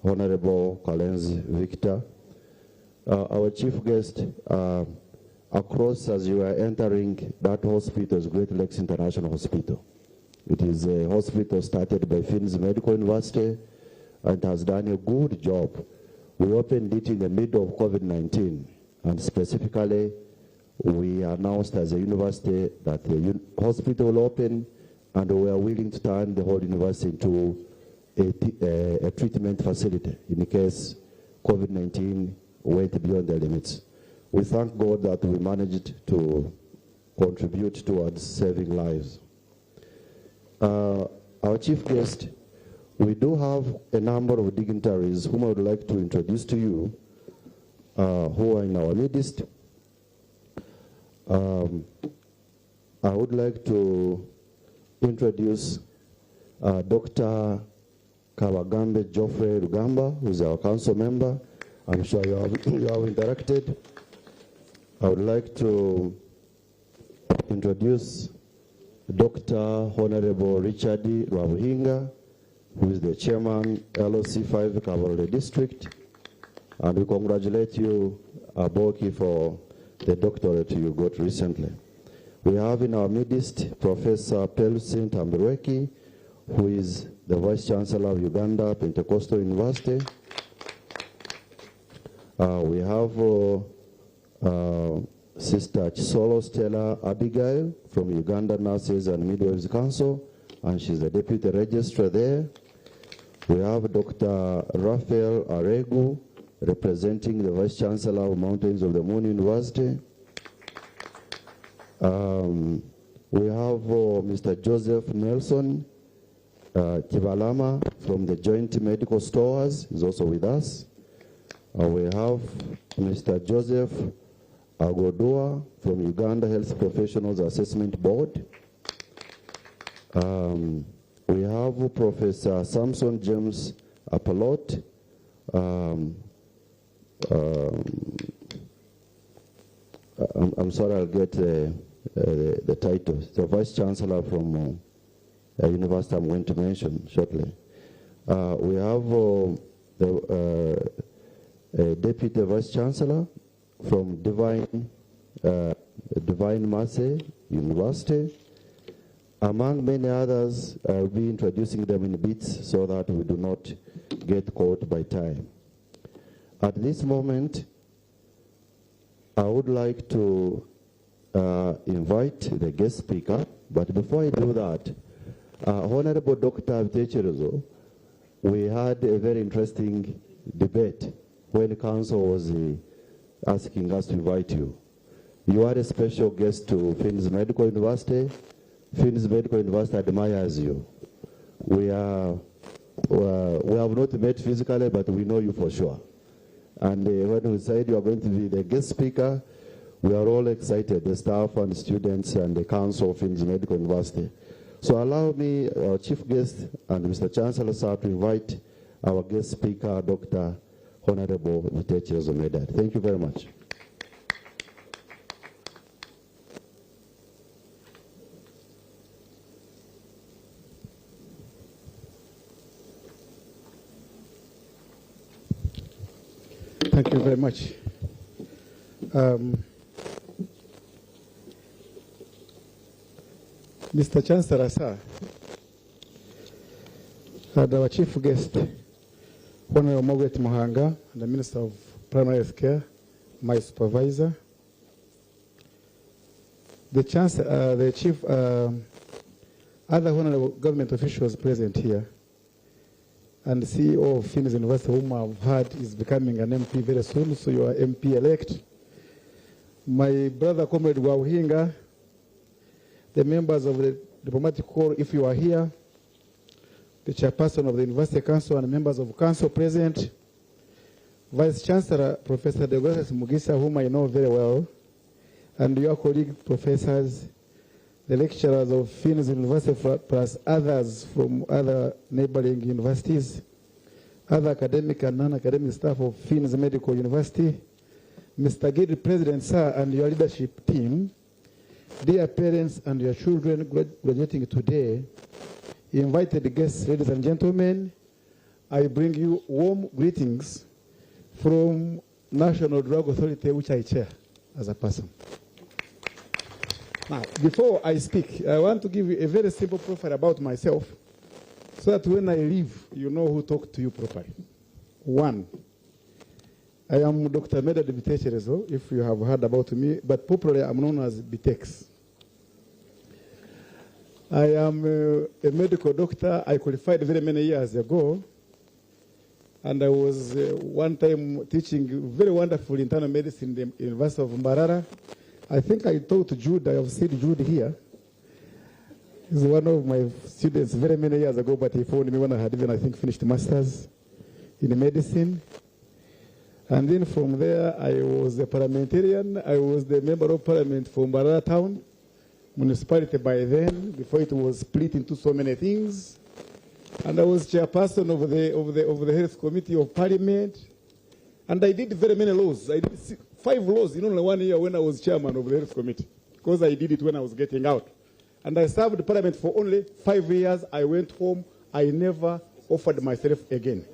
Honorable Kalenzi Victor. Our chief guest, across as you are entering that hospital is Great Lakes International Hospital. It is a hospital started by Finn's Medical University and has done a good job. We opened it in the middle of COVID-19, and specifically we announced as a university that the hospital will open, and we are willing to turn the whole university into a treatment facility in case COVID-19 went beyond the limits. We thank God that we managed to contribute towards saving lives. Our chief guest, we do have a number of dignitaries whom I would like to introduce to you, who are in our midst. I would like to introduce Dr. Kawagambe Geoffrey Rugamba, who is our council member. I'm sure you have interacted. I would like to introduce Dr. Honorable Richard Rwabuhinga, who is the chairman, LOC5 Cavalry District. And we congratulate you, Aboki, for the doctorate you got recently. We have in our midst Professor Pelusin Tambireki, who is the Vice Chancellor of Uganda Pentecostal University. We have Sister Chisolo Stella Abigail from Uganda Nurses and Midwives Council, and she's the Deputy Registrar there. We have Dr. Raphael Aregu, representing the Vice Chancellor of Mountains of the Moon University. We have Mr. Joseph Nelson Kibalama from the Joint Medical Stores, is also with us. We have Mr. Joseph Agodua from Uganda Health Professionals Assessment Board. We have Professor Samson James Apolot, I'm sorry, I'll get the title. The Vice Chancellor from a university I'm going to mention shortly. We have the Deputy Vice Chancellor from Divine Mercy University. Among many others, I'll be introducing them in bits so that we do not get caught by time. At this moment, I would like to invite the guest speaker, but before I do that, Honorable Dr. Vitecherezo, we had a very interesting debate when the council was asking us to invite you. You are a special guest to Finn's Medical University, Finn's Medical University admires you. We have not met physically, but we know you for sure. And when we said you are going to be the guest speaker, we are all excited, the staff and students and the Council of Finn's Medical University. So allow me, our chief guest and Mr. Chancellor, sir, to invite our guest speaker, Dr. Honorable Vitechi Zomedad. Thank you very much. Thank you very much. Mr. Chancellor, sir, and our chief guest, Honorable Margaret Muhanga, the Minister of Primary Health Care, my supervisor, the Chancellor, the chief, other honorable government officials present here, and the CEO of Finn's University, whom I've heard is becoming an MP very soon, so you are MP-elect. My brother, Comrade Wauhinga, the members of the diplomatic corps, if you are here, the chairperson of the University Council and members of council present, Vice Chancellor, Professor Deogratias Mugisa, whom I know very well, and your colleague professors, the lecturers of Finn's University, plus others from other neighboring universities, other academic and non-academic staff of Finn's Medical University, Mr. Gidi, President, sir, and your leadership team, dear parents and your children graduating today, invited guests, ladies and gentlemen, I bring you warm greetings from National Drug Authority, which I chair as a person. Now, before I speak, I want to give you a very simple profile about myself so that when I leave, you know who talked to you properly. One, I am Dr. Medad Vitechi, if you have heard about me, but popularly I'm known as Bitex. I am a medical doctor. I qualified very many years ago, and I was one time teaching very wonderful internal medicine in the University of Mbarara. I think I taught Jude, I have seen Jude here. He's one of my students very many years ago, but he phoned me when I had even, I think, finished master's in medicine. And then from there, I was a parliamentarian. I was the member of parliament for Mbarara Town municipality by then, before it was split into so many things. And I was chairperson of the health committee of parliament. And I did very many laws. I did 5 laws in only 1 year when I was chairman of the health committee, because I did it when I was getting out. And I served the parliament for only 5 years. I went home. I never offered myself again.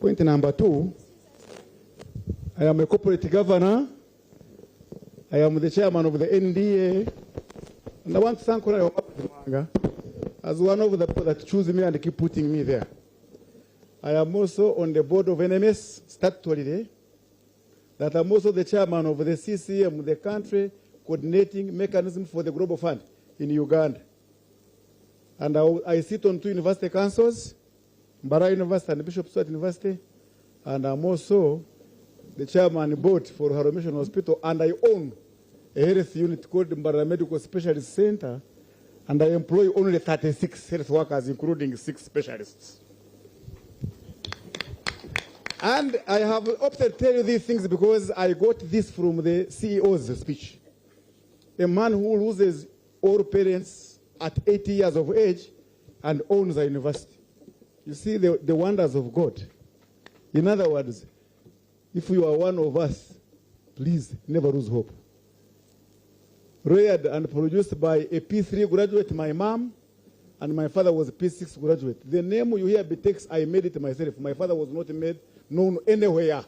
Point number 2, I am a corporate governor. I am the chairman of the NDA. And I want to thank Honorable Manga as one of the people that choose me and keep putting me there. I am also on the board of NMS statutorily. That I'm also the chairman of the CCM, the country coordinating mechanism for the Global Fund in Uganda. And I sit on 2 university councils, Mbarara University and Bishop Stuart University. And I'm also the chairman board for Haro Mission Hospital, and I own a health unit called Mbarara Medical Specialist Center, and I employ only 36 health workers, including 6 specialists. And I have opted to tell you these things because I got this from the CEO's speech. A man who loses all parents at 80 years of age and owns a university. You see the wonders of God. In other words, if you are one of us, please never lose hope. Reared and produced by a P3 graduate, my mom, and my father was a P6 graduate. The name you hear Bitex, I made it myself. My father was not known anywhere.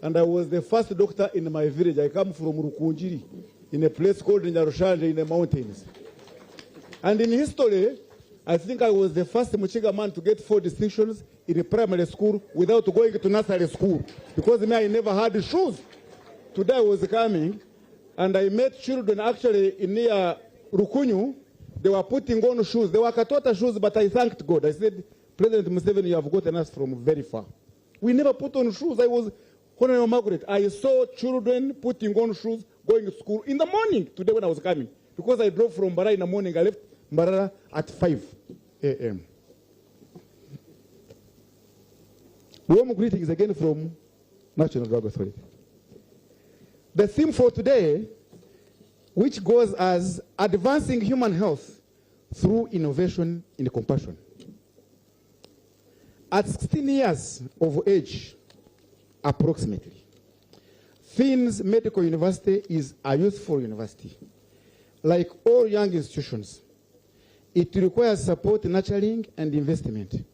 And I was the first doctor in my village. I come from Rukunjiri, in a place called Nyarushanje in the mountains. And in history, I think I was the first Muchiga man to get 4 distinctions in a primary school without going to nursery school. Because me, I never had shoes. Today I was coming, and I met children actually in near Rukunyu. They were putting on shoes. They were Katota shoes, but I thanked God. I said, President Museveni, you have gotten us from very far. We never put on shoes. I was, Honorable Margaret, I saw children putting on shoes, going to school in the morning today when I was coming. because I drove from Mbarara in the morning. I left Mbarara at 5 a.m. Warm greetings again from National Drug Authority. The theme for today, which goes as advancing human health through innovation in compassion. At 16 years of age, approximately, Finn's Medical University is a youthful university. Like all young institutions, it requires support, nurturing, and investment.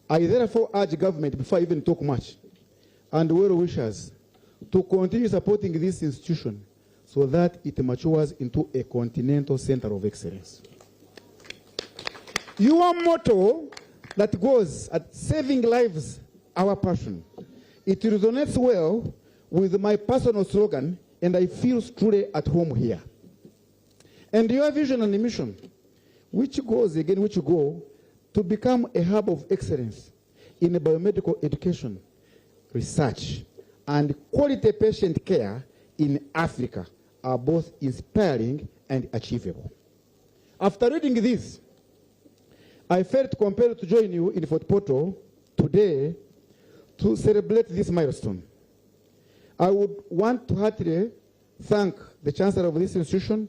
I therefore urge government, before I even talk much, and well wishers, to continue supporting this institution so that it matures into a continental center of excellence. Your motto that goes at saving lives, our passion. It resonates well with my personal slogan, and I feel truly at home here. And your vision and mission, which go to become a hub of excellence in biomedical education, research, and quality patient care in Africa are both inspiring and achievable. After reading this, I felt compelled to join you in Fort Portal today to celebrate this milestone. I would want to heartily thank the Chancellor of this institution,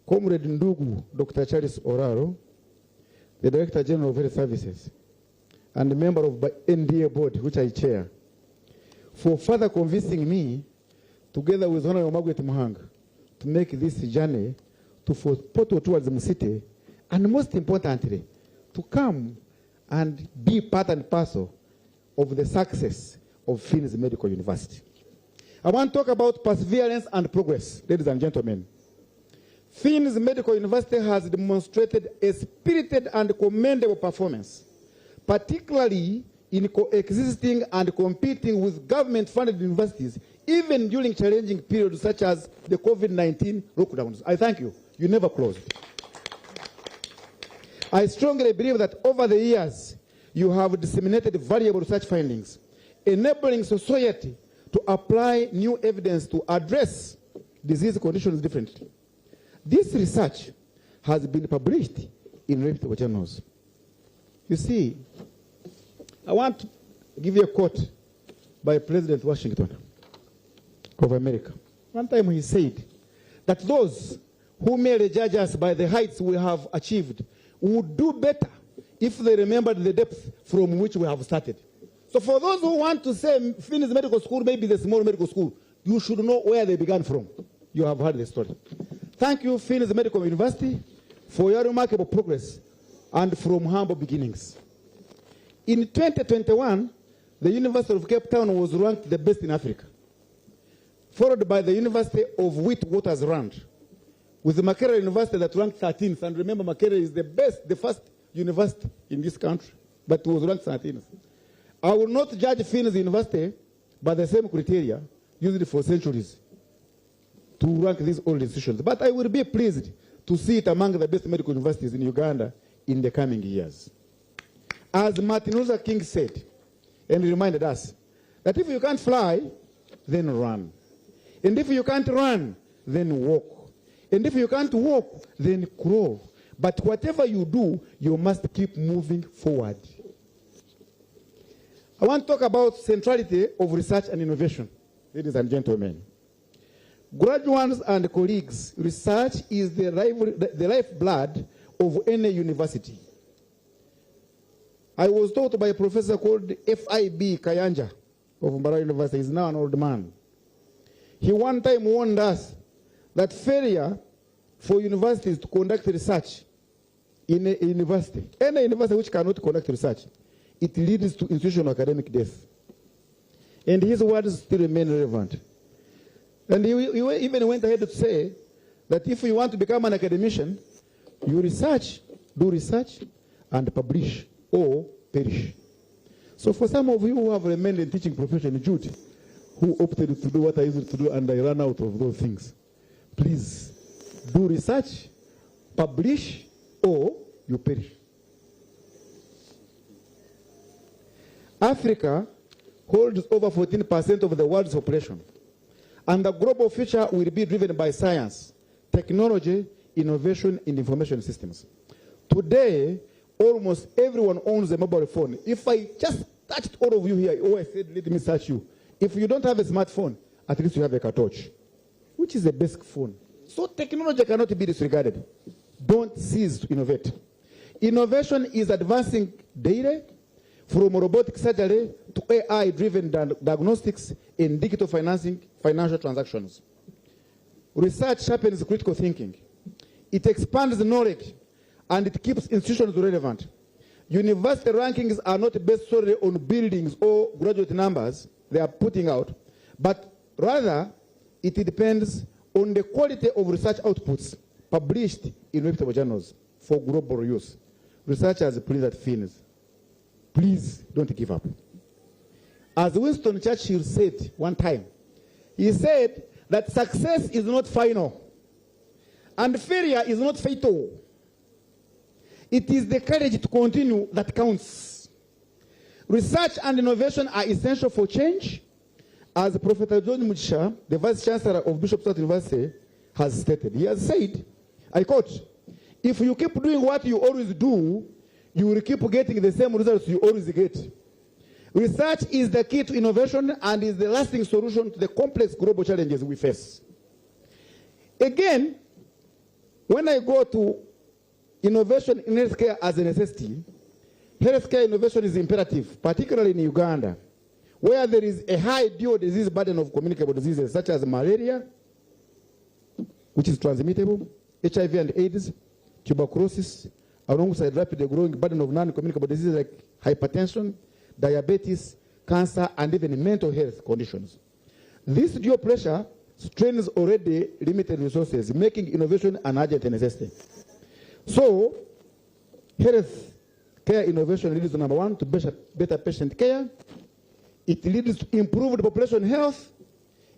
Comrade Ndugu, Dr. Charles Oraro, the Director General of Health Services, and a member of the NDA board, which I chair, for further convincing me, together with Honorable Margaret Muhanga, to make this journey to Fort Portal towards the city, and most importantly, to come and be part and parcel of the success of Finn's Medical University. I want to talk about perseverance and progress, ladies and gentlemen. Finn's Medical University has demonstrated a spirited and commendable performance, particularly in coexisting and competing with government-funded universities, even during challenging periods such as the COVID-19 lockdowns. I thank you. You never closed. I strongly believe that over the years, you have disseminated valuable research findings, enabling society to apply new evidence to address disease conditions differently. This research has been published in reputable journals. You see, I want to give you a quote by President Washington of America. One time he said that those who merely judge us by the heights we have achieved would do better if they remembered the depth from which we have started. So for those who want to say Finn's Medical School, maybe the small medical school, you should know where they began from. You have heard the story. Thank you, Finn's Medical University, for your remarkable progress and from humble beginnings. In 2021, the University of Cape Town was ranked the best in Africa, followed by the University of Witwatersrand, with the Makerere University that ranked 13th. And remember, Makerere is the first university in this country, but it was ranked 13th. I will not judge Finn's University by the same criteria used for centuries to rank these old institutions, but I will be pleased to see it among the best medical universities in Uganda in the coming years. As Martin Luther King said, and reminded us, that if you can't fly, then run. And if you can't run, then walk. And if you can't walk, then crawl. But whatever you do, you must keep moving forward. I want to talk about centrality of research and innovation, ladies and gentlemen. Graduates and colleagues, research is the lifeblood of any university. I was taught by a professor called F.I.B. Kayanja of Mbarara University. He's now an old man. He one time warned us that failure for universities to conduct research in a university, any university which cannot conduct research, it leads to institutional academic death. And his words still remain relevant. And he even went ahead to say that if you want to become an academician, you research, do research, and publish, or perish. So for some of you who have remained in teaching profession, Jude, who opted to do what I used to do and I ran out of those things, please do research, publish, or you perish. Africa holds over 14% of the world's population, and the global future will be driven by science, technology, innovation in information systems. Today, almost everyone owns a mobile phone. If I just touched all of you here, I said, let me search you. If you don't have a smartphone, at least you have a cartouche, which is a basic phone. So technology cannot be disregarded. Don't cease to innovate. Innovation is advancing daily, from robotic surgery to AI-driven diagnostics in digital financial transactions. Research sharpens critical thinking. It expands knowledge, and it keeps institutions relevant. University rankings are not based solely on buildings or graduate numbers they are putting out, but rather it depends on the quality of research outputs published in reputable journals for global use. Researchers, please, at Fins, please don't give up. As Winston Churchill said one time, he said that success is not final and failure is not fatal. It is the courage to continue that counts. Research and innovation are essential for change, as Professor John Mugisha, the Vice Chancellor of Bishop Sturt University, has stated. He has said, I quote, if you keep doing what you always do, you will keep getting the same results you always get. Research is the key to innovation and is the lasting solution to the complex global challenges we face. Again, when I go to innovation in healthcare as a necessity, healthcare innovation is imperative, particularly in Uganda, where there is a high dual disease burden of communicable diseases such as malaria, which is transmittable, HIV and AIDS, tuberculosis, alongside rapidly growing burden of non-communicable diseases like hypertension, diabetes, cancer, and even mental health conditions. This dual pressure strains already limited resources, making innovation an urgent necessity. So, health care innovation leads to number one, to better patient care. It leads to improved population health.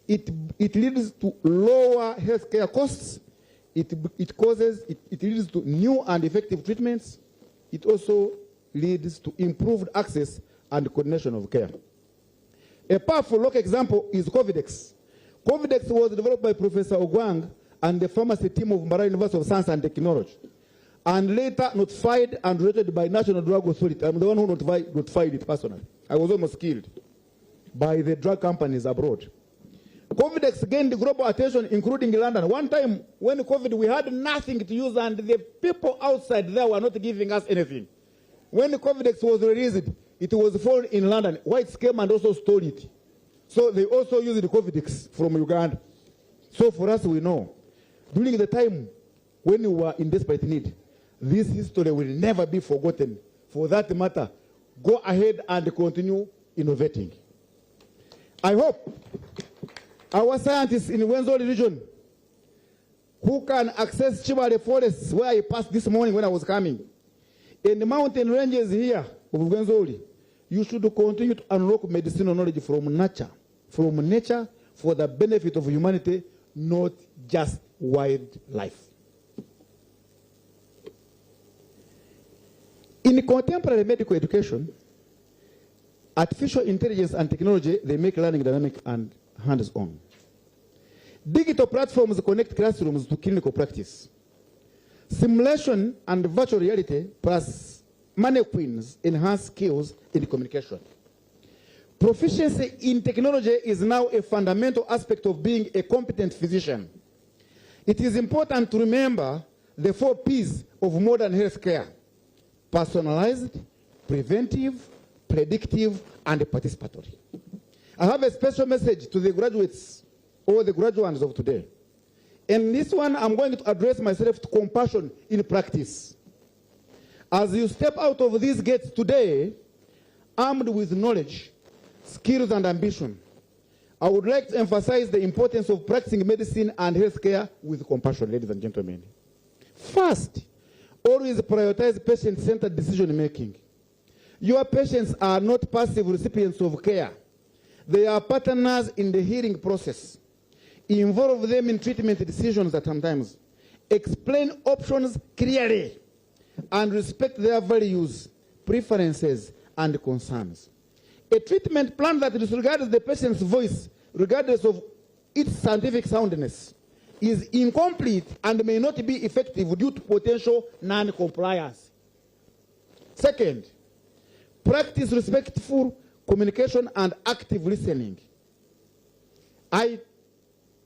It leads to lower healthcare costs. It leads to new and effective treatments. It also leads to improved access and coordination of care. A powerful local example is Covidex. Covidex was developed by Professor Ogwang and the pharmacy team of Mbarara University of Science and Technology, and later notified and rated by National Drug Authority. I'm the one who notified it personally. I was almost killed by the drug companies abroad. Covidex gained global attention, including London. One time, when COVID, we had nothing to use, and the people outside there were not giving us anything. When Covidex was released, it was found in London. Whites came and also stole it. So they also used the Covidex from Uganda. So for us, we know, during the time when we were in desperate need, this history will never be forgotten. For that matter, go ahead and continue innovating. I hope our scientists in Wenzori region who can access Chibale forests, where I passed this morning when I was coming, in the mountain ranges here of Wenzori, you should continue to unlock medicinal knowledge from nature for the benefit of humanity, not just wildlife. In contemporary medical education, artificial intelligence and technology, they make learning dynamic and hands-on. Digital platforms connect classrooms to clinical practice. Simulation and virtual reality plus mannequins enhance skills in communication. Proficiency in technology is now a fundamental aspect of being a competent physician. It is important to remember the 4 P's of modern healthcare: personalized, preventive, predictive, and participatory. I have a special message to the graduates or the graduates of today. In this one, I'm going to address myself to compassion in practice. As you step out of these gates today, armed with knowledge, skills, and ambition, I would like to emphasize the importance of practicing medicine and healthcare with compassion, ladies and gentlemen. First, always prioritize patient-centered decision-making. Your patients are not passive recipients of care. They are partners in the healing process. Involve them in treatment decisions at times. Explain options clearly and respect their values, preferences, and concerns. A treatment plan that disregards the patient's voice, regardless of its scientific soundness, is incomplete and may not be effective due to potential non-compliance. Second, practice respectful communication and active listening. I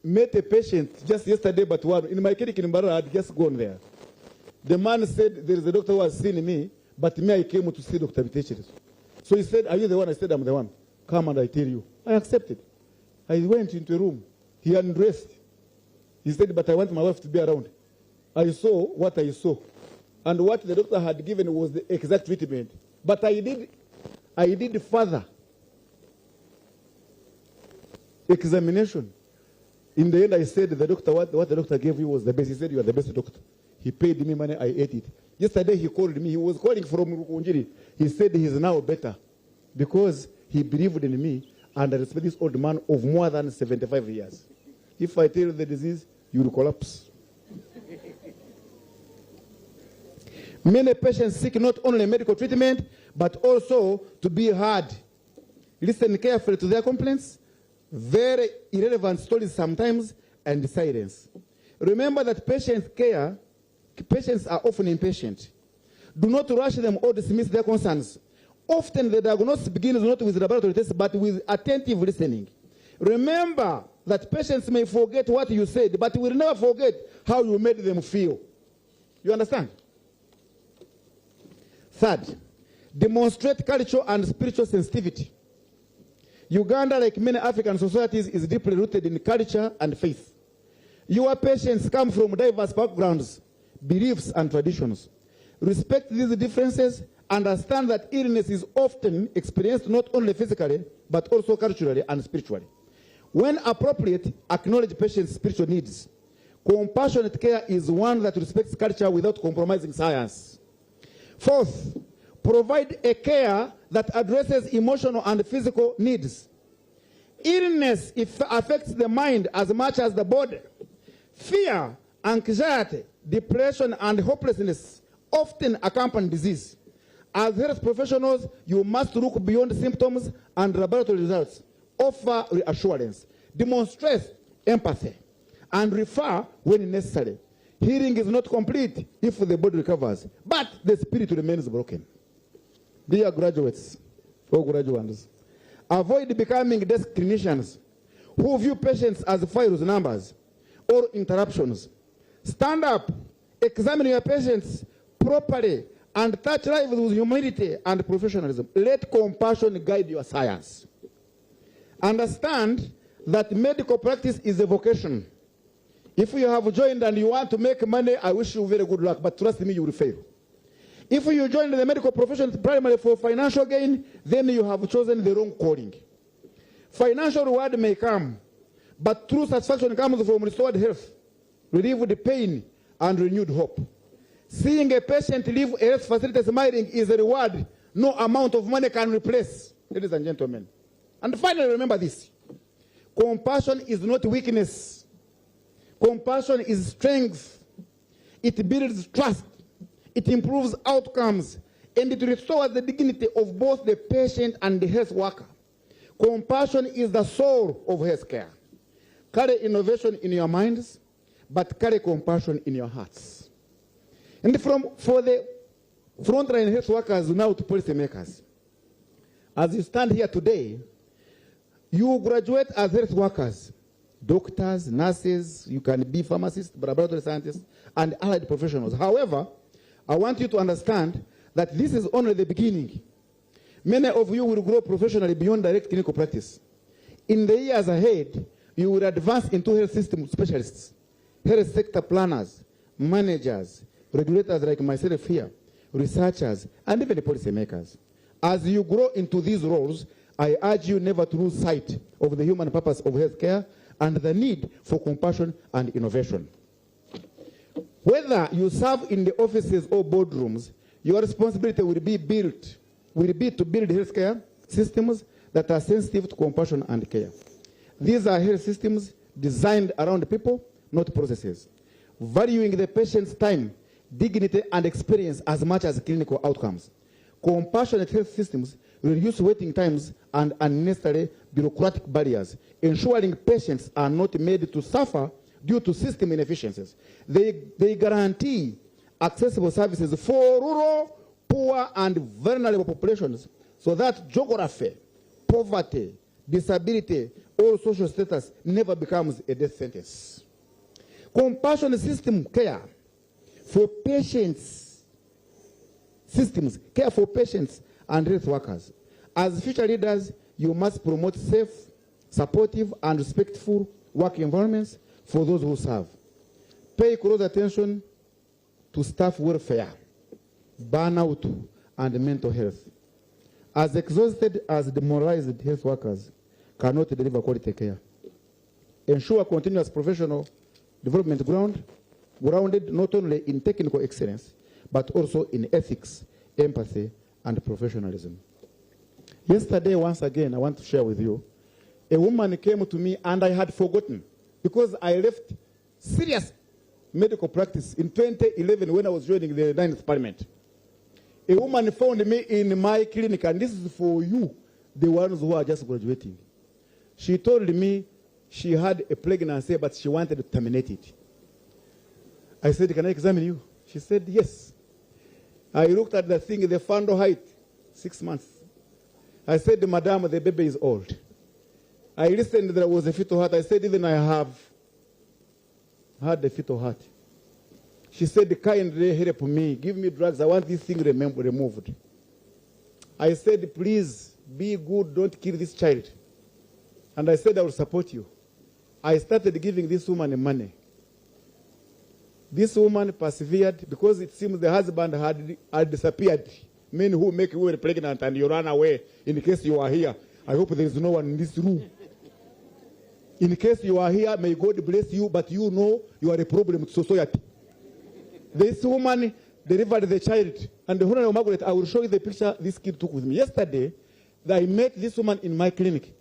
met a patient just yesterday, but one in my clinic in Mbarara, I had just gone there. The man said, there is a doctor who has seen me, but me, I came to see Dr. Bitechiri. So he said, are you the one? I said, I'm the one. Come and I tell you. I accepted. I went into a room. He undressed. He said, but I want my wife to be around. I saw what I saw. And what the doctor had given was the exact treatment. But I did further examination. In the end, I said, the doctor, what the doctor gave you was the best. He said, you are the best doctor. He paid me money, I ate it. Yesterday, he called me. He was calling from Rukunjiri. He said he is now better because he believed in me and I respect this old man of more than 75 years. If I tell you the disease, you will collapse. Many patients seek not only medical treatment, but also to be heard. Listen carefully to their complaints, very irrelevant stories sometimes, and silence. Remember that patients are often impatient. Do not rush them or dismiss their concerns. Often the diagnosis begins not with laboratory tests, but with attentive listening. Remember that patients may forget what you said, but will never forget how you made them feel. You understand? Third, demonstrate cultural and spiritual sensitivity. Uganda, like many African societies, is deeply rooted in culture and faith. Your patients come from diverse backgrounds, beliefs, and traditions. Respect these differences. Understand that illness is often experienced not only physically, but also culturally and spiritually. When appropriate, acknowledge patients' spiritual needs. Compassionate care is one that respects culture without compromising science. Fourth, provide a care that addresses emotional and physical needs. Illness affects the mind as much as the body. Fear, anxiety, depression, and hopelessness often accompany disease. As health professionals, you must look beyond symptoms and laboratory results. Offer reassurance, demonstrate empathy, and refer when necessary. Healing is not complete if the body recovers, but the spirit remains broken. Dear graduates, or graduates, avoid becoming desk clinicians who view patients as files, numbers, or interruptions. Stand up, examine your patients properly, and touch lives with humility and professionalism. Let compassion guide your science. Understand that medical practice is a vocation. If you have joined and you want to make money, I wish you very good luck, but trust me, you will fail. If you join the medical profession primarily for financial gain, then you have chosen the wrong calling. Financial reward may come, but true satisfaction comes from restored health, relieved pain, and renewed hope. Seeing a patient leave a health facility smiling is a reward no amount of money can replace, ladies and gentlemen. And finally, remember this. Compassion is not weakness. Compassion is strength. It builds trust. It improves outcomes. And it restores the dignity of both the patient and the health worker. Compassion is the soul of healthcare. Carry innovation in your minds, but carry compassion in your hearts. And for the frontline health workers now to policymakers, as you stand here today, you graduate as health workers, doctors, nurses, you can be pharmacists, laboratory scientists, and allied professionals. However, I want you to understand that this is only the beginning. Many of you will grow professionally beyond direct clinical practice. In the years ahead, you will advance into health system specialists, health sector planners, managers, regulators like myself here, researchers, and even policymakers. As you grow into these roles, I urge you never to lose sight of the human purpose of healthcare and the need for compassion and innovation. Whether you serve in the offices or boardrooms, your responsibility will be to build healthcare systems that are sensitive to compassion and care. These are health systems designed around people, not processes, valuing the patient's time, dignity, and experience as much as clinical outcomes. Compassionate health systems reduce waiting times and unnecessary bureaucratic barriers, ensuring patients are not made to suffer due to system inefficiencies. They guarantee accessible services for rural, poor, and vulnerable populations so that geography, poverty, disability, or social status never becomes a death sentence. Compassionate system care for patients, systems, care for patients and health workers. As future leaders, you must promote safe, supportive, and respectful work environments for those who serve. Pay close attention to staff welfare, burnout, and mental health. As exhausted as demoralized health workers cannot deliver quality care. Ensure continuous professional development grounded not only in technical excellence, but also in ethics, empathy, and professionalism. Yesterday, once again, I want to share with you, a woman came to me and I had forgotten because I left serious medical practice in 2011 when I was joining the 9th Parliament. A woman found me in my clinic, and this is for you, the ones who are just graduating. She told me she had a pregnancy, but she wanted to terminate it. I said, can I examine you? She said, yes. I looked at the thing, the fundal height, 6 months. I said, madam, the baby is old. I listened, there was a fetal heart. I said, even I have had a fetal heart. She said, kindly help me, give me drugs. I want this thing removed. I said, please, be good, don't kill this child. And I said, I will support you. I started giving this woman money. This woman persevered because it seems the husband had disappeared. Men who make women pregnant and you run away in case you are here. I hope there is no one in this room. In case you are here, may God bless you, but you know you are a problem to society. This woman delivered the child. And the Honorable Margaret, I will show you the picture this kid took with me. Yesterday, I met this woman in my clinic.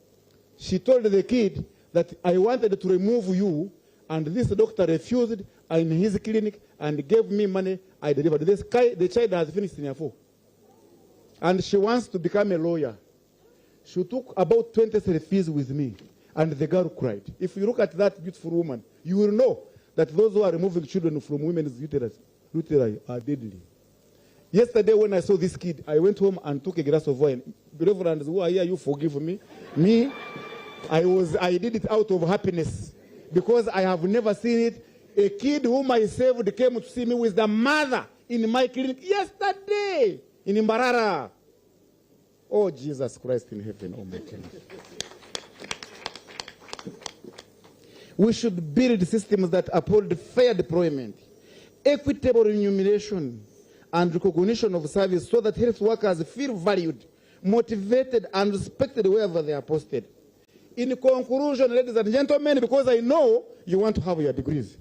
She told the kid that I wanted to remove you, and this doctor refused in his clinic and gave me money. I delivered. The child has finished in year 4. And she wants to become a lawyer. She took about 20 fees with me, and the girl cried. If you look at that beautiful woman, you will know that those who are removing children from women's uterus are deadly. Yesterday when I saw this kid, I went home and took a glass of wine. Reverends who are here, you forgive me. Me, I did it out of happiness because I have never seen it. A kid whom I saved came to see me with the mother in my clinic yesterday in Mbarara. Oh, Jesus Christ in heaven, oh my God. We should build systems that uphold fair deployment, equitable remuneration, and recognition of service so that health workers feel valued, motivated, and respected wherever they are posted. In conclusion, ladies and gentlemen, because I know you want to have your degrees,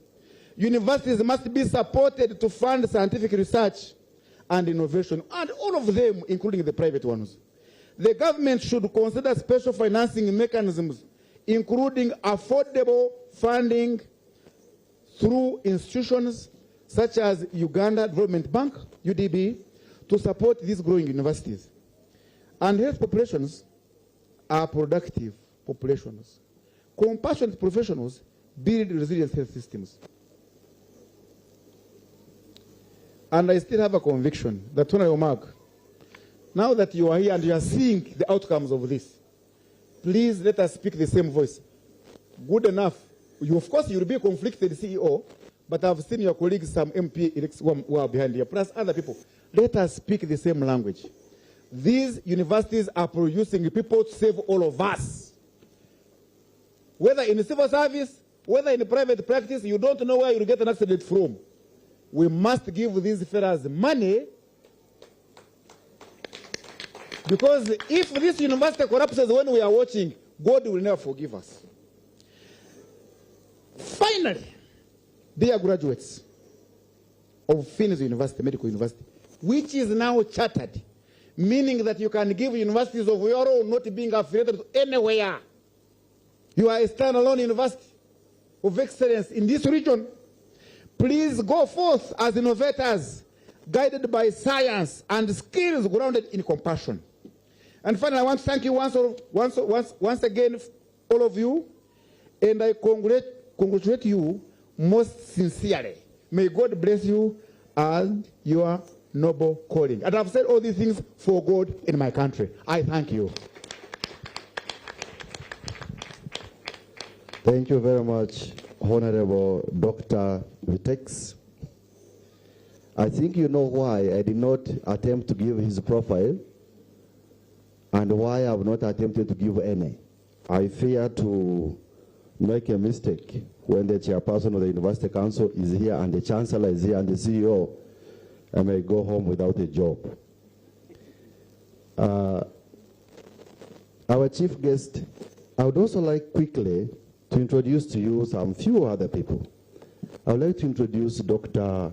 universities must be supported to fund scientific research and innovation, and all of them, including the private ones. The government should consider special financing mechanisms, including affordable funding through institutions such as Uganda Development Bank, UDB, to support these growing universities. And health populations are productive populations. Compassionate professionals build resilient health systems. And I still have a conviction that, Honorable Mark, now that you are here and you are seeing the outcomes of this, please let us speak the same voice. Good enough. Of course, you will be a conflicted CEO, but I've seen your colleagues, some MP who are behind here, plus other people. Let us speak the same language. These universities are producing people to save all of us. Whether in civil service, whether in private practice, you don't know where you'll get an accident from. We must give these fellas money, because if this university collapses when we are watching, God will never forgive us. Finally, dear graduates of Finis University, Medical University, which is now chartered, meaning that you can give universities of your own not being affiliated to anywhere. You are a standalone university of excellence in this region. Please go forth as innovators, guided by science and skills grounded in compassion. And finally, I want to thank you once again, all of you, and I congratulate you most sincerely. May God bless you and your noble calling. And I've said all these things for God in my country. I thank you. Thank you very much, Honorable Dr. Vitex. I think you know why I did not attempt to give his profile and why I have not attempted to give any. I fear to make a mistake when the chairperson of the University Council is here and the Chancellor is here and the CEO, I may go home without a job. Our chief guest, I would also like quickly to introduce to you some few other people. I would like to introduce Dr.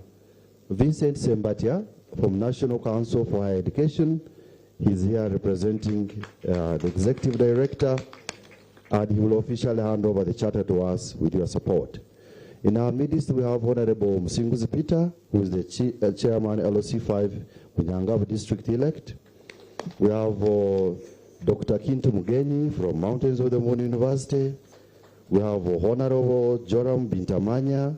Vincent Sembatia from National Council for Higher Education. He's here representing the Executive Director, and he will officially hand over the charter to us with your support. In our midst, we have Honorable Msinguzi Peter, who is the Chairman, LOC5, Munyangabo District Elect. We have Dr. Kintu Mugeni from Mountains of the Moon University. We have Honorable Joram Bintamanya,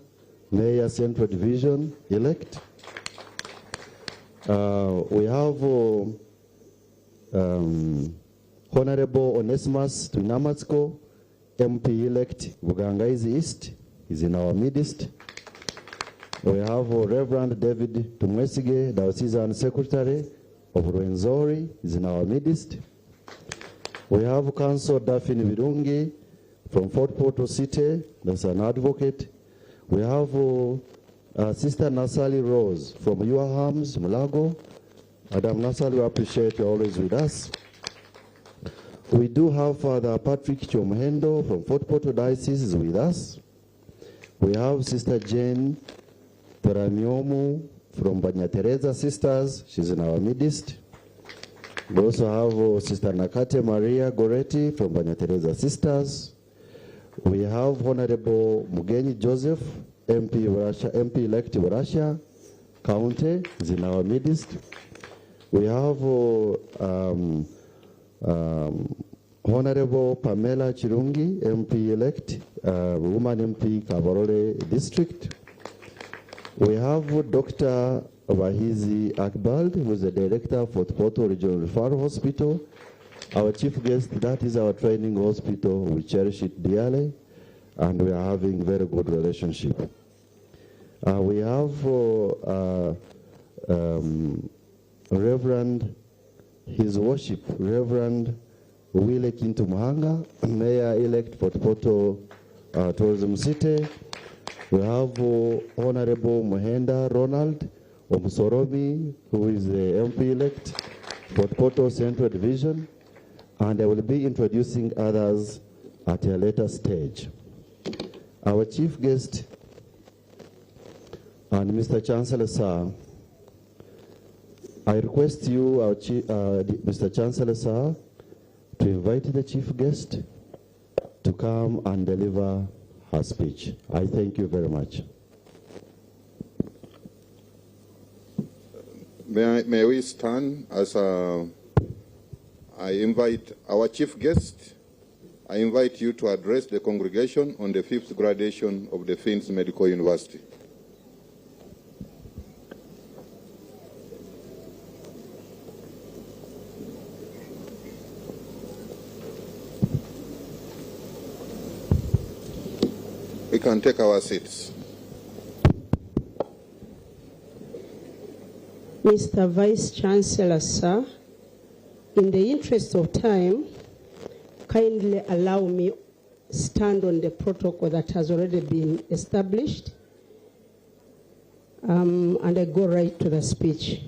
Mayor Central Division Elect. We have Honorable Onesimus Tunamatsko, MP elect Bugangaizi East, is in our midst. We have Reverend David Tumwesige, Diocesan Secretary of Rwenzori, is in our midst. We have Councillor Daphne Virungi from Fort Portal City, that's an advocate. We have Sister Nasali Rose from Uahams, Mulago. Madam Nasali, we appreciate you always with us. We do have Father Patrick Chomhendo from Fort Portal Diocese is with us. We have Sister Jane Toramiomu from Banya Teresa Sisters, she's in our midst. We also have Sister Nakate Maria Goretti from Banya Teresa Sisters. We have Honorable Mugeni Joseph, MP elect Russia County, is in our midst. We have Honorable Pamela Chirungi, MP elect, woman MP Kabarole District. We have Dr. Wahizi Akbald, who is the Director for Porto Regional Referral Hospital. Our chief guest, that is our training hospital. We cherish it dearly, and we are having very good relationship. We have Reverend, His Worship, Reverend Wile Kintu Muhanga, Mayor-elect for Porto Tourism City. We have Honorable Mohenda Ronald Omsoromi, who is the MP-elect for Porto Central Division. And I will be introducing others at a later stage. Our chief guest and Mr. Chancellor, sir, I request you, Mr. Chancellor, sir, to invite the chief guest to come and deliver her speech. I thank you very much. May we stand as I invite our chief guest. I invite you to address the congregation on the 5th graduation of the Finns Medical University. We can take our seats. Mr. Vice Chancellor, sir, in the interest of time, kindly allow me stand on the protocol that has already been established, and I go right to the speech.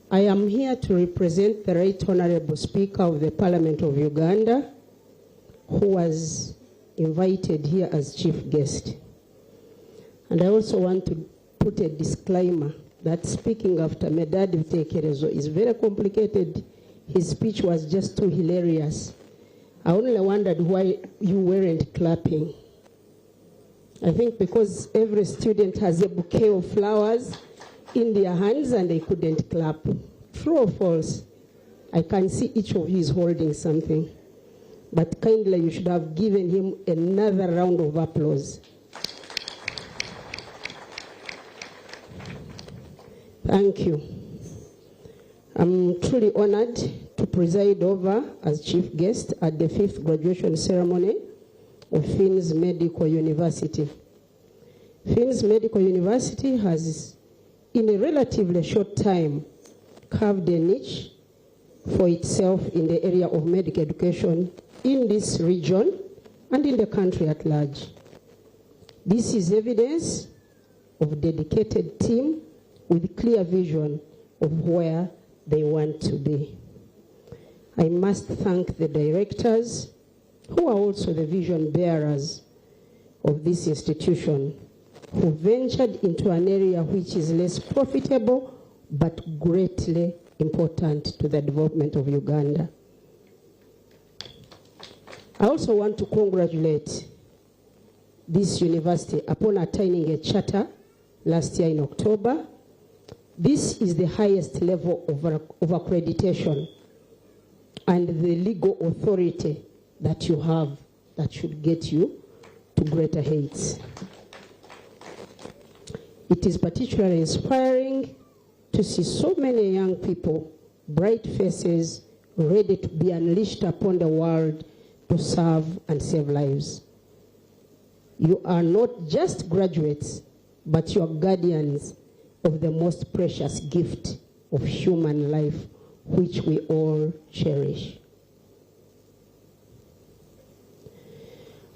I am here to represent the Right Honorable Speaker of the Parliament of Uganda, who was invited here as chief guest. And I also want to put a disclaimer that speaking after Medad Vitekerezo is very complicated. His speech was just too hilarious. I only wondered why you weren't clapping. I think because every student has a bouquet of flowers in their hands and they couldn't clap. True or false? I can see each of you is holding something. But kindly, you should have given him another round of applause. Thank you. I'm truly honored to preside over as chief guest at the 5th graduation ceremony of Finn's Medical University. Finn's Medical University has, in a relatively short time, carved a niche for itself in the area of medical education in this region and in the country at large. This is evidence of a dedicated team with clear vision of where they want to be. I must thank the directors, who are also the vision bearers of this institution, who ventured into an area which is less profitable but greatly important to the development of Uganda. I also want to congratulate this university upon attaining a charter last year in October. This is the highest level of accreditation and the legal authority that you have that should get you to greater heights. It is particularly inspiring to see so many young people, bright faces, ready to be unleashed upon the world to serve and save lives. You are not just graduates, but you are guardians of the most precious gift of human life, which we all cherish.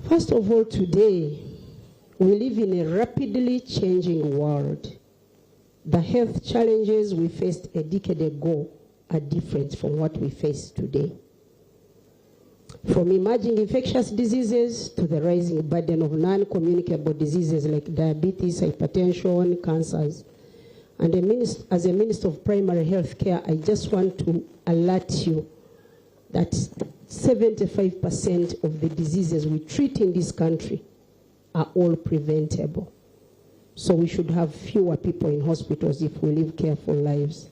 First of all, today, we live in a rapidly changing world. The health challenges we faced a decade ago are different from what we face today. From emerging infectious diseases to the rising burden of non-communicable diseases like diabetes, hypertension, cancers. And as a Minister of Primary Health Care, I just want to alert you that 75% of the diseases we treat in this country are all preventable. So we should have fewer people in hospitals if we live careful lives.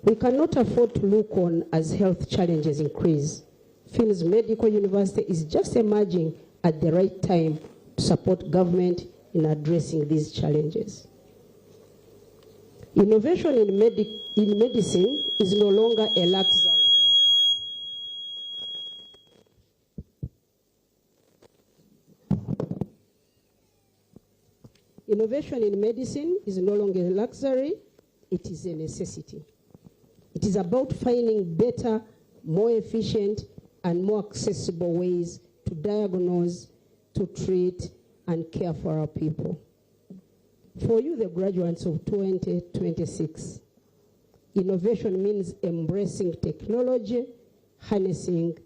We cannot afford to look on as health challenges increase. Finn's Medical University is just emerging at the right time to support government in addressing these challenges. Innovation in medicine is no longer a luxury. Innovation in medicine is no longer a luxury, it is a necessity. It is about finding better, more efficient, and more accessible ways to diagnose, to treat, and care for our people. For you, the graduates of 2026, innovation means embracing technology, harnessing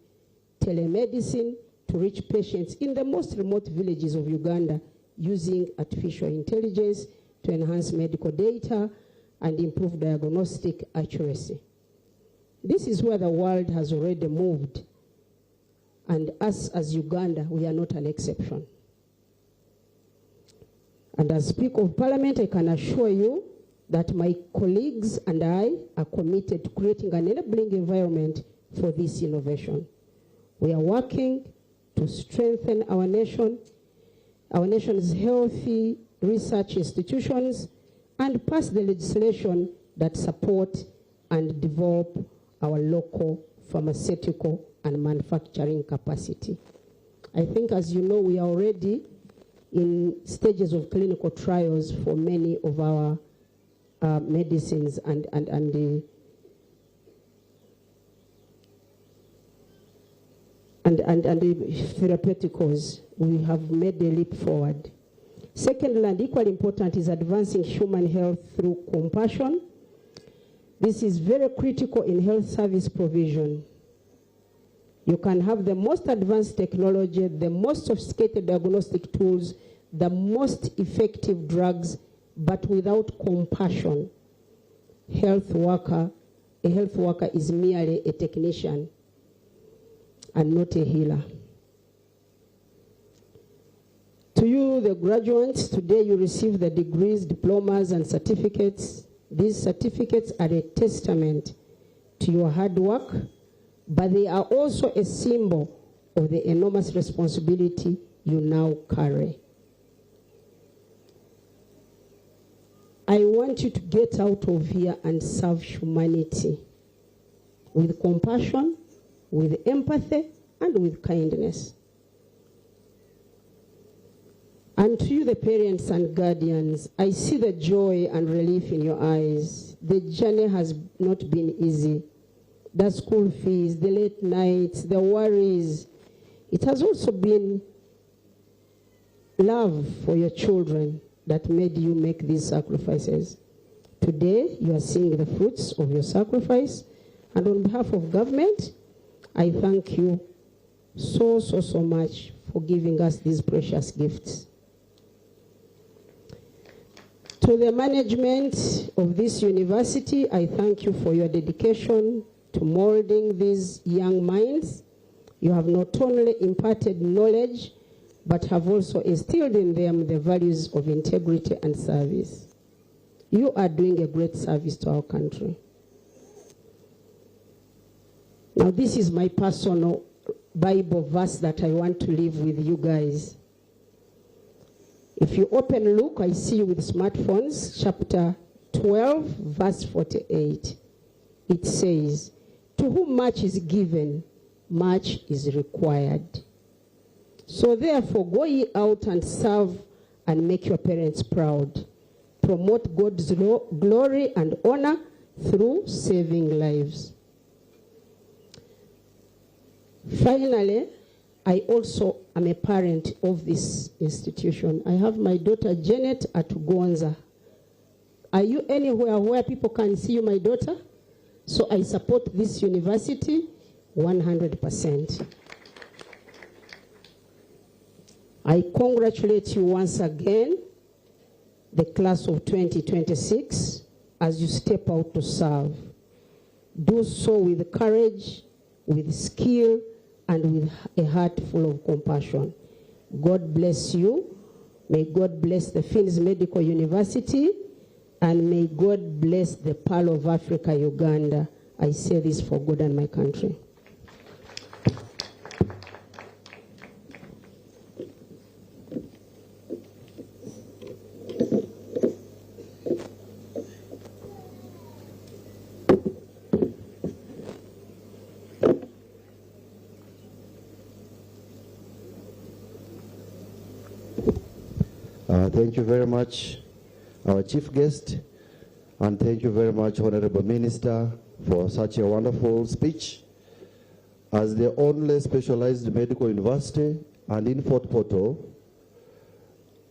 telemedicine to reach patients in the most remote villages of Uganda, using artificial intelligence to enhance medical data and improve diagnostic accuracy. This is where the world has already moved, and us as Uganda, we are not an exception. And as Speaker of Parliament, I can assure you that my colleagues and I are committed to creating an enabling environment for this innovation. We are working to strengthen our nation's healthy research institutions and pass the legislation that support and develop our local pharmaceutical and manufacturing capacity. I think, as you know, we are already in stages of clinical trials for many of our medicines and the therapeuticals. We have made a leap forward. Secondly, and equally important, is advancing human health through compassion. This is very critical in health service provision. You can have the most advanced technology, the most sophisticated diagnostic tools, the most effective drugs, but without compassion, a health worker is merely a technician and not a healer. To you, the graduates, today you receive the degrees, diplomas, and certificates. These certificates are a testament to your hard work, but they are also a symbol of the enormous responsibility you now carry. I want you to get out of here and serve humanity with compassion, with empathy, and with kindness. And to you, the parents and guardians, I see the joy and relief in your eyes. The journey has not been easy. The school fees, the late nights, the worries. It has also been love for your children that made you make these sacrifices. Today, you are seeing the fruits of your sacrifice. And on behalf of government, I thank you so much for giving us these precious gifts. To the management of this university, I thank you for your dedication to molding these young minds. You have not only imparted knowledge, but have also instilled in them the values of integrity and service. You are doing a great service to our country. Now, this is my personal Bible verse that I want to leave with you guys. If you open Luke, I see you with smartphones, chapter 12, verse 48. It says, "To whom much is given, much is required. So therefore, go ye out and serve and make your parents proud. Promote God's glory and honor through saving lives." Finally, I also am a parent of this institution. I have my daughter Janet at Gonza. Are you anywhere where people can see you, my daughter? So I support this university 100%. I congratulate you once again, the class of 2026, as you step out to serve. Do so with courage, with skill, and with a heart full of compassion. God bless you. May God bless the Finns Medical University, and may God bless the Pearl of Africa, Uganda. I say this for God and my country. Thank you very much, our chief guest, and thank you very much, Honorable Minister, for such a wonderful speech. As the only specialized medical university and in Fort Portal,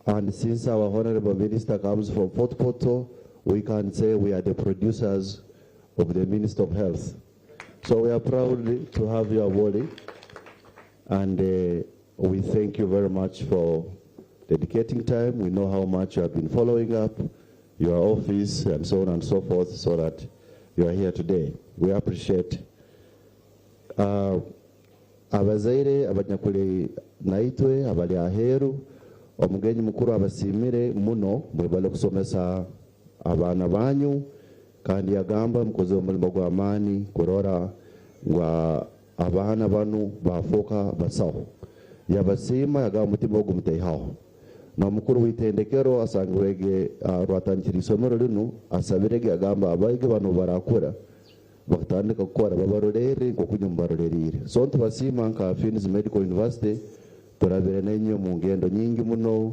and since our Honorable Minister comes from Fort Portal, we can say we are the producers of the Minister of Health. So we are proud to have you aboard, and we thank you very much for dedicating time. We know how much you have been following up your office and so on and so forth, so that you are here today. We appreciate. Abazaire abanyakuri naitwe abali aheru omugenyi mukuru abasimire muno mwebale kusomesa abana banyu kandi yagamba mukoze omulimo gw'amaani kurora ngwa abana banu bafoka basaho yabasima yagamba mutima ogumuteihaho na mukuru w'itendekero asangwege rwatangira isomero rino asabirege agamba abaige bano barakora bakatandika gukora babarorere ngo kunyumbarorerire so ntubasima nka Finns Medical University turabere nenyo mu ngendo nyingi muno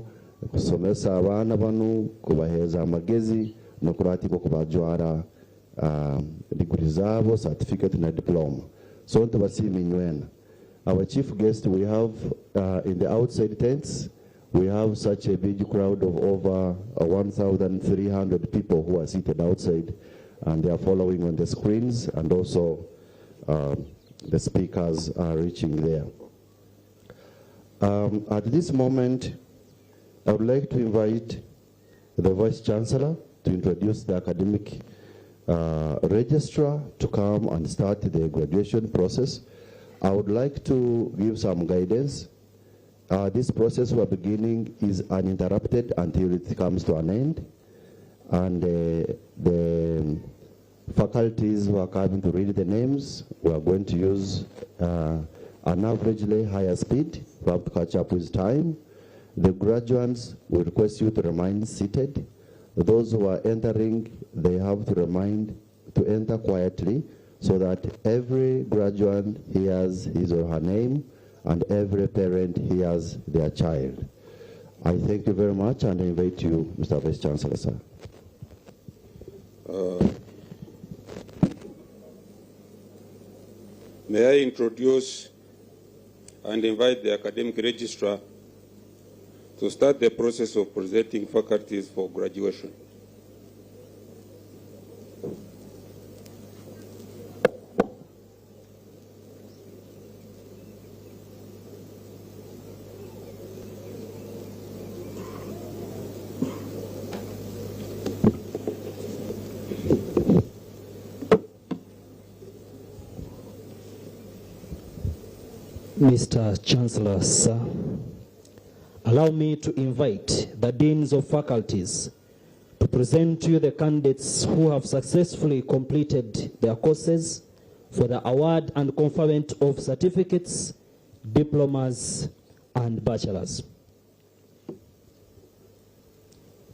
kusomesa abana bano kubaheza amagezi no kurati ko kubajwara degree zabo certificate na diploma so ntubasima inywena. Our chief guest we have in the outside tents. We have such a big crowd of over 1,300 people who are seated outside, and they are following on the screens, and also the speakers are reaching there. At this moment, I would like to invite the Vice Chancellor to introduce the academic registrar to come and start the graduation process. I would like to give some guidance. This process we're beginning is uninterrupted until it comes to an end. And the faculties who are coming to read the names, we are going to use an averagely higher speed. We have to catch up with time. The graduates, we request you to remain seated. Those who are entering, they have to enter quietly so that every graduate hears his or her name and every parent hears their child. I thank you very much and I invite you, Mr. Vice Chancellor, sir. May I introduce and invite the academic registrar to start the process of presenting faculties for graduation. Mr. Chancellor, sir, allow me to invite the deans of faculties to present to you the candidates who have successfully completed their courses for the award and conferment of certificates, diplomas, and bachelors.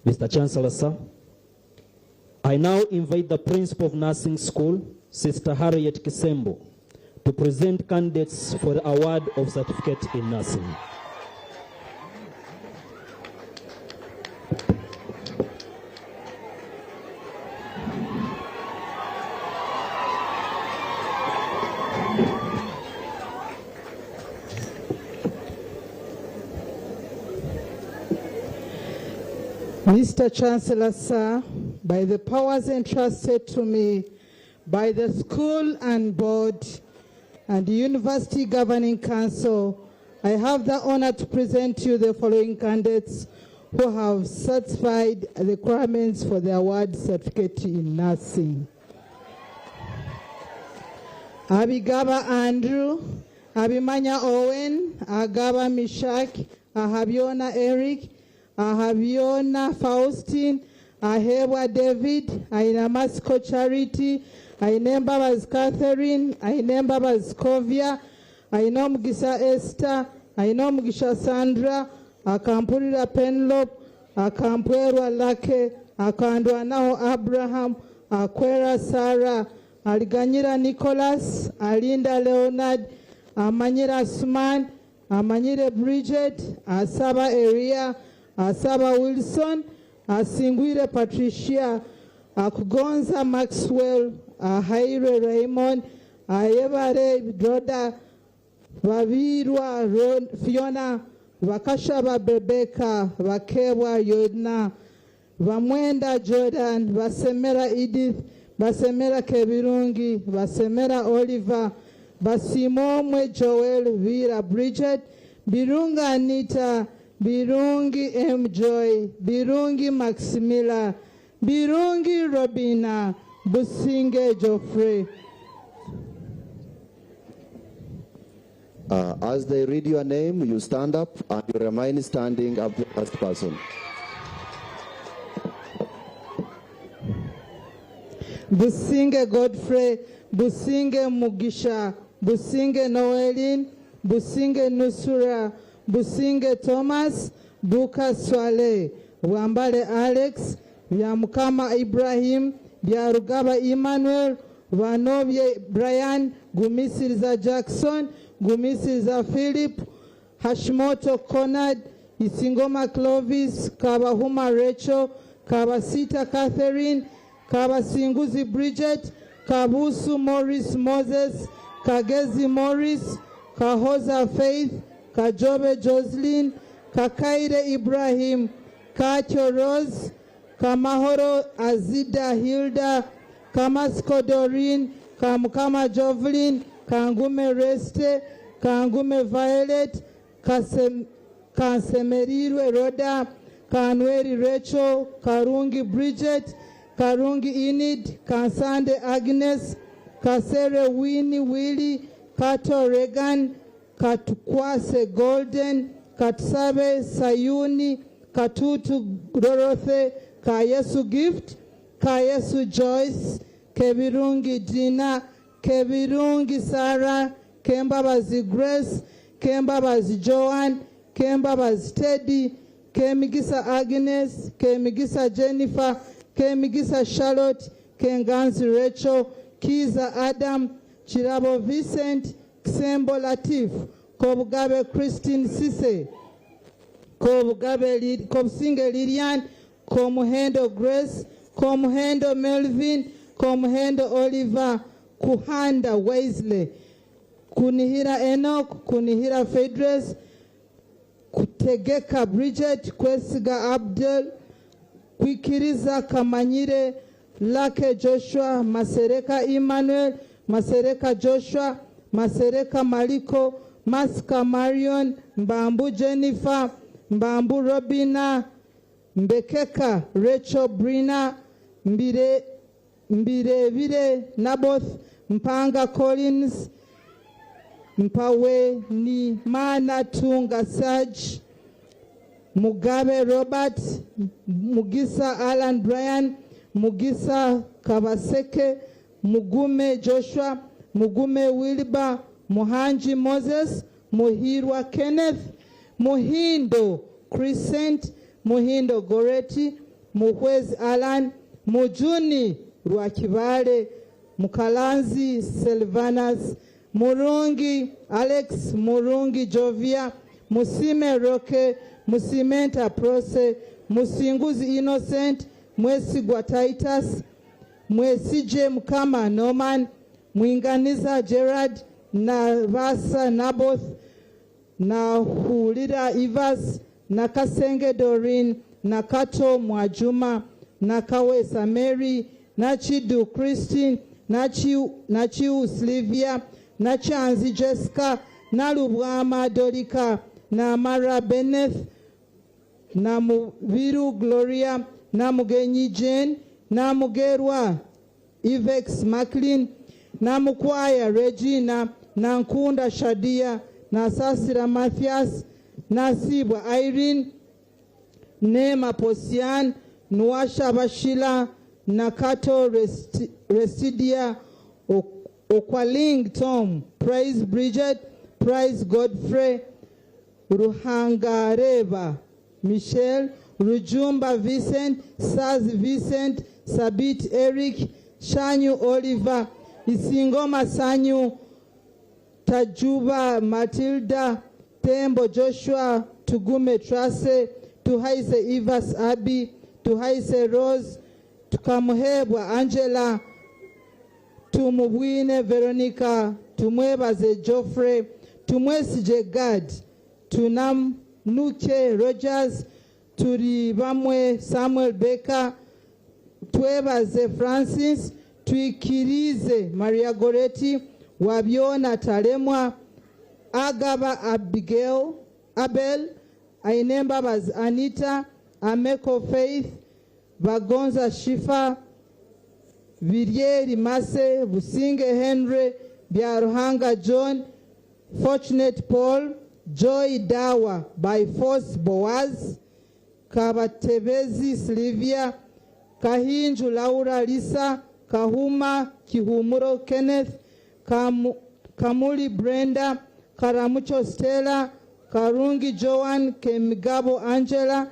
Mr. Chancellor, sir, I now invite the Principal of Nursing School, Sister Harriet Kisembo, to present candidates for the award of certificate in nursing. Mr. Chancellor, sir, by the powers entrusted to me by the school and board and the University Governing Council, I have the honor to present to you the following candidates who have satisfied the requirements for the award certificate in nursing. Abigaba Andrew, Abimanya Owen, Agaba Mishak, Ahabiona Eric, Ahabiona Faustine, Ahewa David, Ainamasko Charity, Ainembabas Catherine, Ainembabas Kovia, Ainomgisa Esther, Ainomgisha Sandra, Akampurira Penlop, Akampwerwa Lake, Akandwa Naho Abraham, Akwera Sarah, Aliganyira Nicholas, Alinda Leonard, Amanyira Suman, Amanyire Bridget, Asaba Area, Asaba Wilson, Asingwire Patricia, Akugonza Maxwell, Ahaire Raymond, Ayebare Droda, Vavirwa Fiona, Vakashaba Rebecca, Vakewa Yodna, Vamwenda Jordan, Vasemera Edith, Vasemera Kebirungi, Vasemera Oliver, Basimomwe Joel, Vira Bridget, Birunga Anita, Birungi M. Joy, Birungi Maximila, Birungi Robina, Businge Geoffrey. As they read your name, you stand up and you remain standing up to the first person. Businge Godfrey, Businge Mugisha, Businge Noelin, Businge Nusura, Businge Thomas, Buka Swale, Wambale Alex, Yamukama Ibrahim, Yarugaba Emmanuel, Wanovye Brian, Gumisiriza Jackson, Gumisiriza Philip, Hashimoto Conrad, Isingoma Clovis, Kabahuma Rachel, Kabasita Catherine, Kabasinguzi Bridget, Kabusu Morris Moses, Kagezi Morris, Kahoza Faith, Kajobe Jocelyn, Kakaire Ibrahim, Kacho Rose, Kamahoro Azida Hilda, Kamasko Doreen, Kamukama Jovelyn, Kangume Reste, Kangume Violet, Kansemerirwe Roda, Kanweri Rachel, Karungi Bridget, Karungi Enid, Kansande Agnes, Kasere Winnie Willie, Kato Regan, Katukwase Golden, Katsabe Sayuni, Katutu Dorothy, Kayesu Gift, Kayesu Joyce, Kebirungi Dina, Kebirungi Sarah, Kembabazi Grace, Kembabazi Joanne, Kembabazi Teddy, Kemigisa Agnes, Kemigisa Jennifer, Kemigisa Charlotte, Kenganzi Rachel, Kiza Adam, Chirabo Vincent, Ksembo Latif, Kobugabe Christine Sise, Kobsinge Lilian, Komuhendo Grace, Komuhendo Melvin, Komuhendo Oliver, Kuhanda Wesley, Kunihira Enoch, Kunihira Fedres, Kutegeka Bridget, Kwesiga Abdel, Kwikiriza Kamanyire, Lake Joshua, Masereka Emmanuel, Masereka Joshua, Masereka Maliko, Maska Marion, Mbambu Jennifer, Mbambu Robina, Mbekeka Rachel Brina, Mbirevire Naboth, Mpanga Collins, Mpawe ni Mana Tunga Saj, Mugabe Robert, Mugisa Alan Brian, Mugisa Kabaseke, Mugume Joshua, Mugume Wilba, Muhanji Moses, Muhirwa Kenneth, Muhindo Crescent, Muhindo Goreti, Muhwezi Alan, Mujuni Rwakibale, Mukalanzi Silvanas, Murungi Alex, Murungi Jovia, Musime Roke, Musimenta Prose, Musinguzi Innocent, Mwesigwa Titus, Mwesije Mkama Norman, Mwinganiza Gerard, na Vasa Naboth, na Hulida Ivas, na Kasenge Doreen, na Kato Mwajuma, na Kawesa Mary, na Chidu Christine, na Chiu Slivia, na Chanzi Jessica, na Lubwama Dorika, na Mara Benneth, na Muviru Gloria, na Mugenyi Jane, na Mugerwa Ivex Maclean, na Mukwaya Regina, na Nkunda Shadia, na Sasira Mathias, na Sibwa Irene, Nema Posian, Nuasha Bashila, na Kato Residia, Okwaling Tom, Praise Bridget, Praise Godfrey, Ruhangareva Michelle, Rujumba Vincent, Saz Vincent, Sabit Eric, Shanyu Oliver, Isingoma Sanyu, Tajuba Matilda, Tembo Joshua, Tugume Trase, Tuhaise Ivas Abi, Tuhaise Rose, Tukamuhebwa Angela, Tumubwine Veronica, Tumwebaze Geoffrey, Tumwesije Gad, Tunamnuke Rogers, Turibamwe Samuel Baker, Twebaze Francis, Tuikirize Maria Goretti, Wabiona Talemwa, Agaba Abigail, Abel, Ainemba Anita, Ameko Faith, Vagonza Shifa, Virieri Mase, Businge Henry, Biaruhanga John, Fortunate Paul, Joy Dawa, By Force Boaz, Kabatebezi Sylvia, Kahinju Laura Lisa, Kahuma Kihumuro Kenneth, Kamuli Brenda, Karamucho Stella, Karungi Joan, Kemigabo Angela,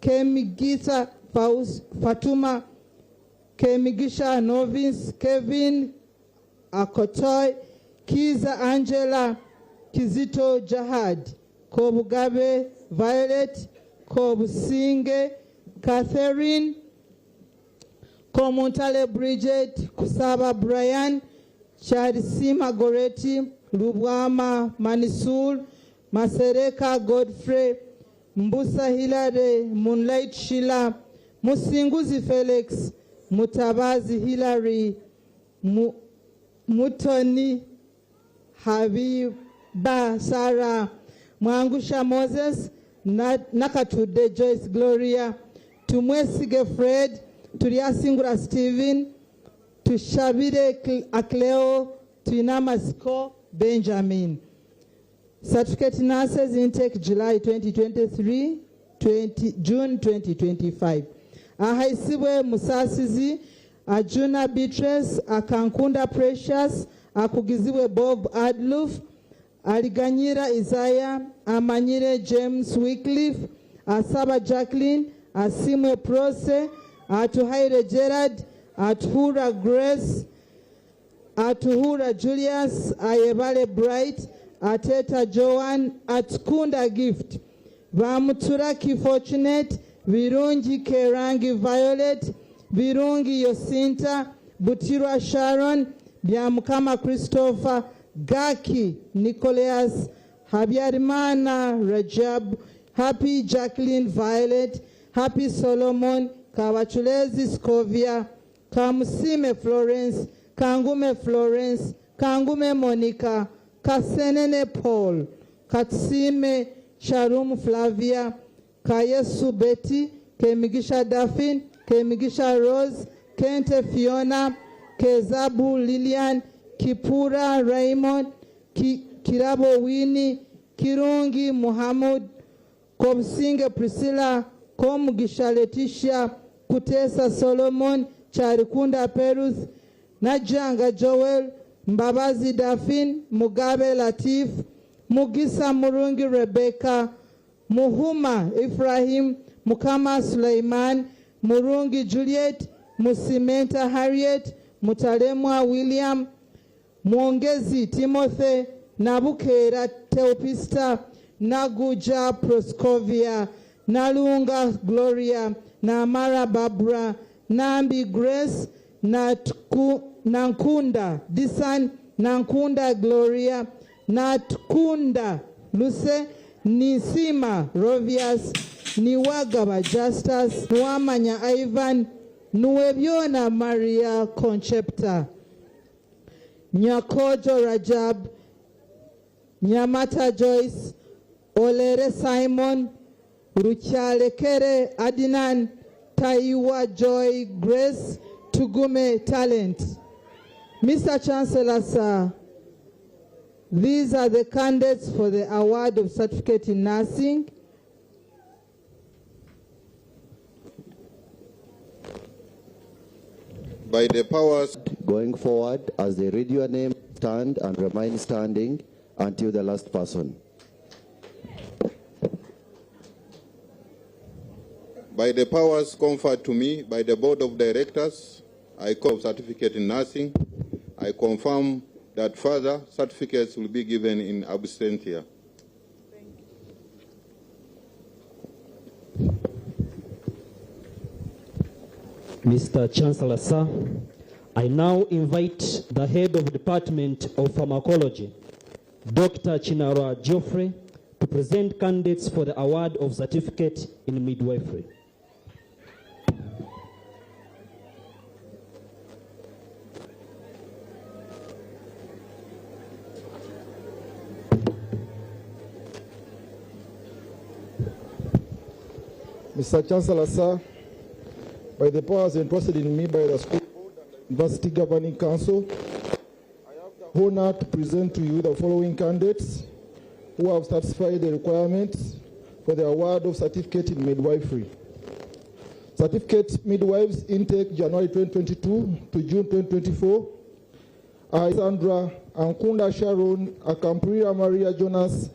Kemigisa Fatuma, Kemigisha Novice, Kevin Akotoy, Kiza Angela, Kizito Jahad, Kobugabe Violet, Kobusinge, Catherine, Komuntale Bridget, Kusaba Brian, Charisima Goretti, Lubwama Manisul, Masereka Godfrey, Mbusa Hilary, Moonlight Sheila, Musinguzi Felix, Mutabazi Hilary, Mutoni Habiba Sarah, Mwangusha Moses, Nakatude Joyce Gloria, Tumwesige Fred, Turiasingura Stephen, Tushabire Akleo, Tuinamasko Benjamin. Certificate nurses intake July 2023, June 2025. Ahaisiwe Musasizi, Ajuna Beatrice, Akankunda Precious, Akugizibwe Bob Adluf, Aliganyira Isaiah, Amanyire James Wycliffe, Asaba Jacqueline, Asimwe Prose, Atuhaire Gerard, Atuhura Grace, Atuhura Julius, Ayebale Bright, Ateta Joan, Atkunda Gift, Vamuturaki Fortunate, Virungi Kerangi Violet, Virungi Yosinta, Butirwa Sharon, Byamukama Christopher, Gaki Nicholas, Habyarimana Rajab, Happy Jacqueline Violet, Happy Solomon, Kawachulezi Scovia, Kamusime Florence, Kangume Florence, Kangume Monica, Kasenene Paul, Katsime Sharum Flavia, Kayesu Betty, Kemigisha Daphne, Kemigisha Rose, Kente Fiona, Kezabu Lilian, Kipura Raymond, Kirabo Winnie, Kirungi Muhammad, Komsinge Priscilla, Komugisha Letitia, Kutesa Solomon, Charikunda Perus, Najanga Joel, Mbabazi Daphne, Mugabe Latif, Mugisa Murungi Rebecca, Muhuma Ephraim, Mukama Suleiman, Murungi Juliet, Musimenta Harriet, Mutalemwa William, Mwongezi Timothy, Nabukera Teopista, Naguja Proscovia, Nalunga Gloria, Namara Barbara, Nambi Grace, Nankunda Disan, Nankunda Gloria, Natkunda Luce, Nisima Rovias, Niwagaba Justus, Nwamanya Ivan, Nuebiona Maria Concepta, Nyakojo Rajab, Nyamata Joyce, Olere Simon, Ruchalekere Adinan, Taiwa Joy Grace, Tugume Talent. Mr. Chancellor, sir, these are the candidates for the award of certificate in nursing. By the powers going forward, as they read your name, stand and remain standing until the last person. By the powers conferred to me by the Board of Directors, I call certificate in nursing. I confirm that further certificates will be given in absentia. Mr. Chancellor, sir, I now invite the head of the Department of Pharmacology, Dr. Chinara Geoffrey, to present candidates for the award of certificate in midwifery. Mr. Chancellor, sir, by the powers entrusted in me by the School Board and the University Governing Council, I have the honor to present to you the following candidates who have satisfied the requirements for the award of certificate in midwifery. Certificate midwives intake January 2022 to June 2024. Sandra, Ankunda Sharon, Akamprira Maria Jonas,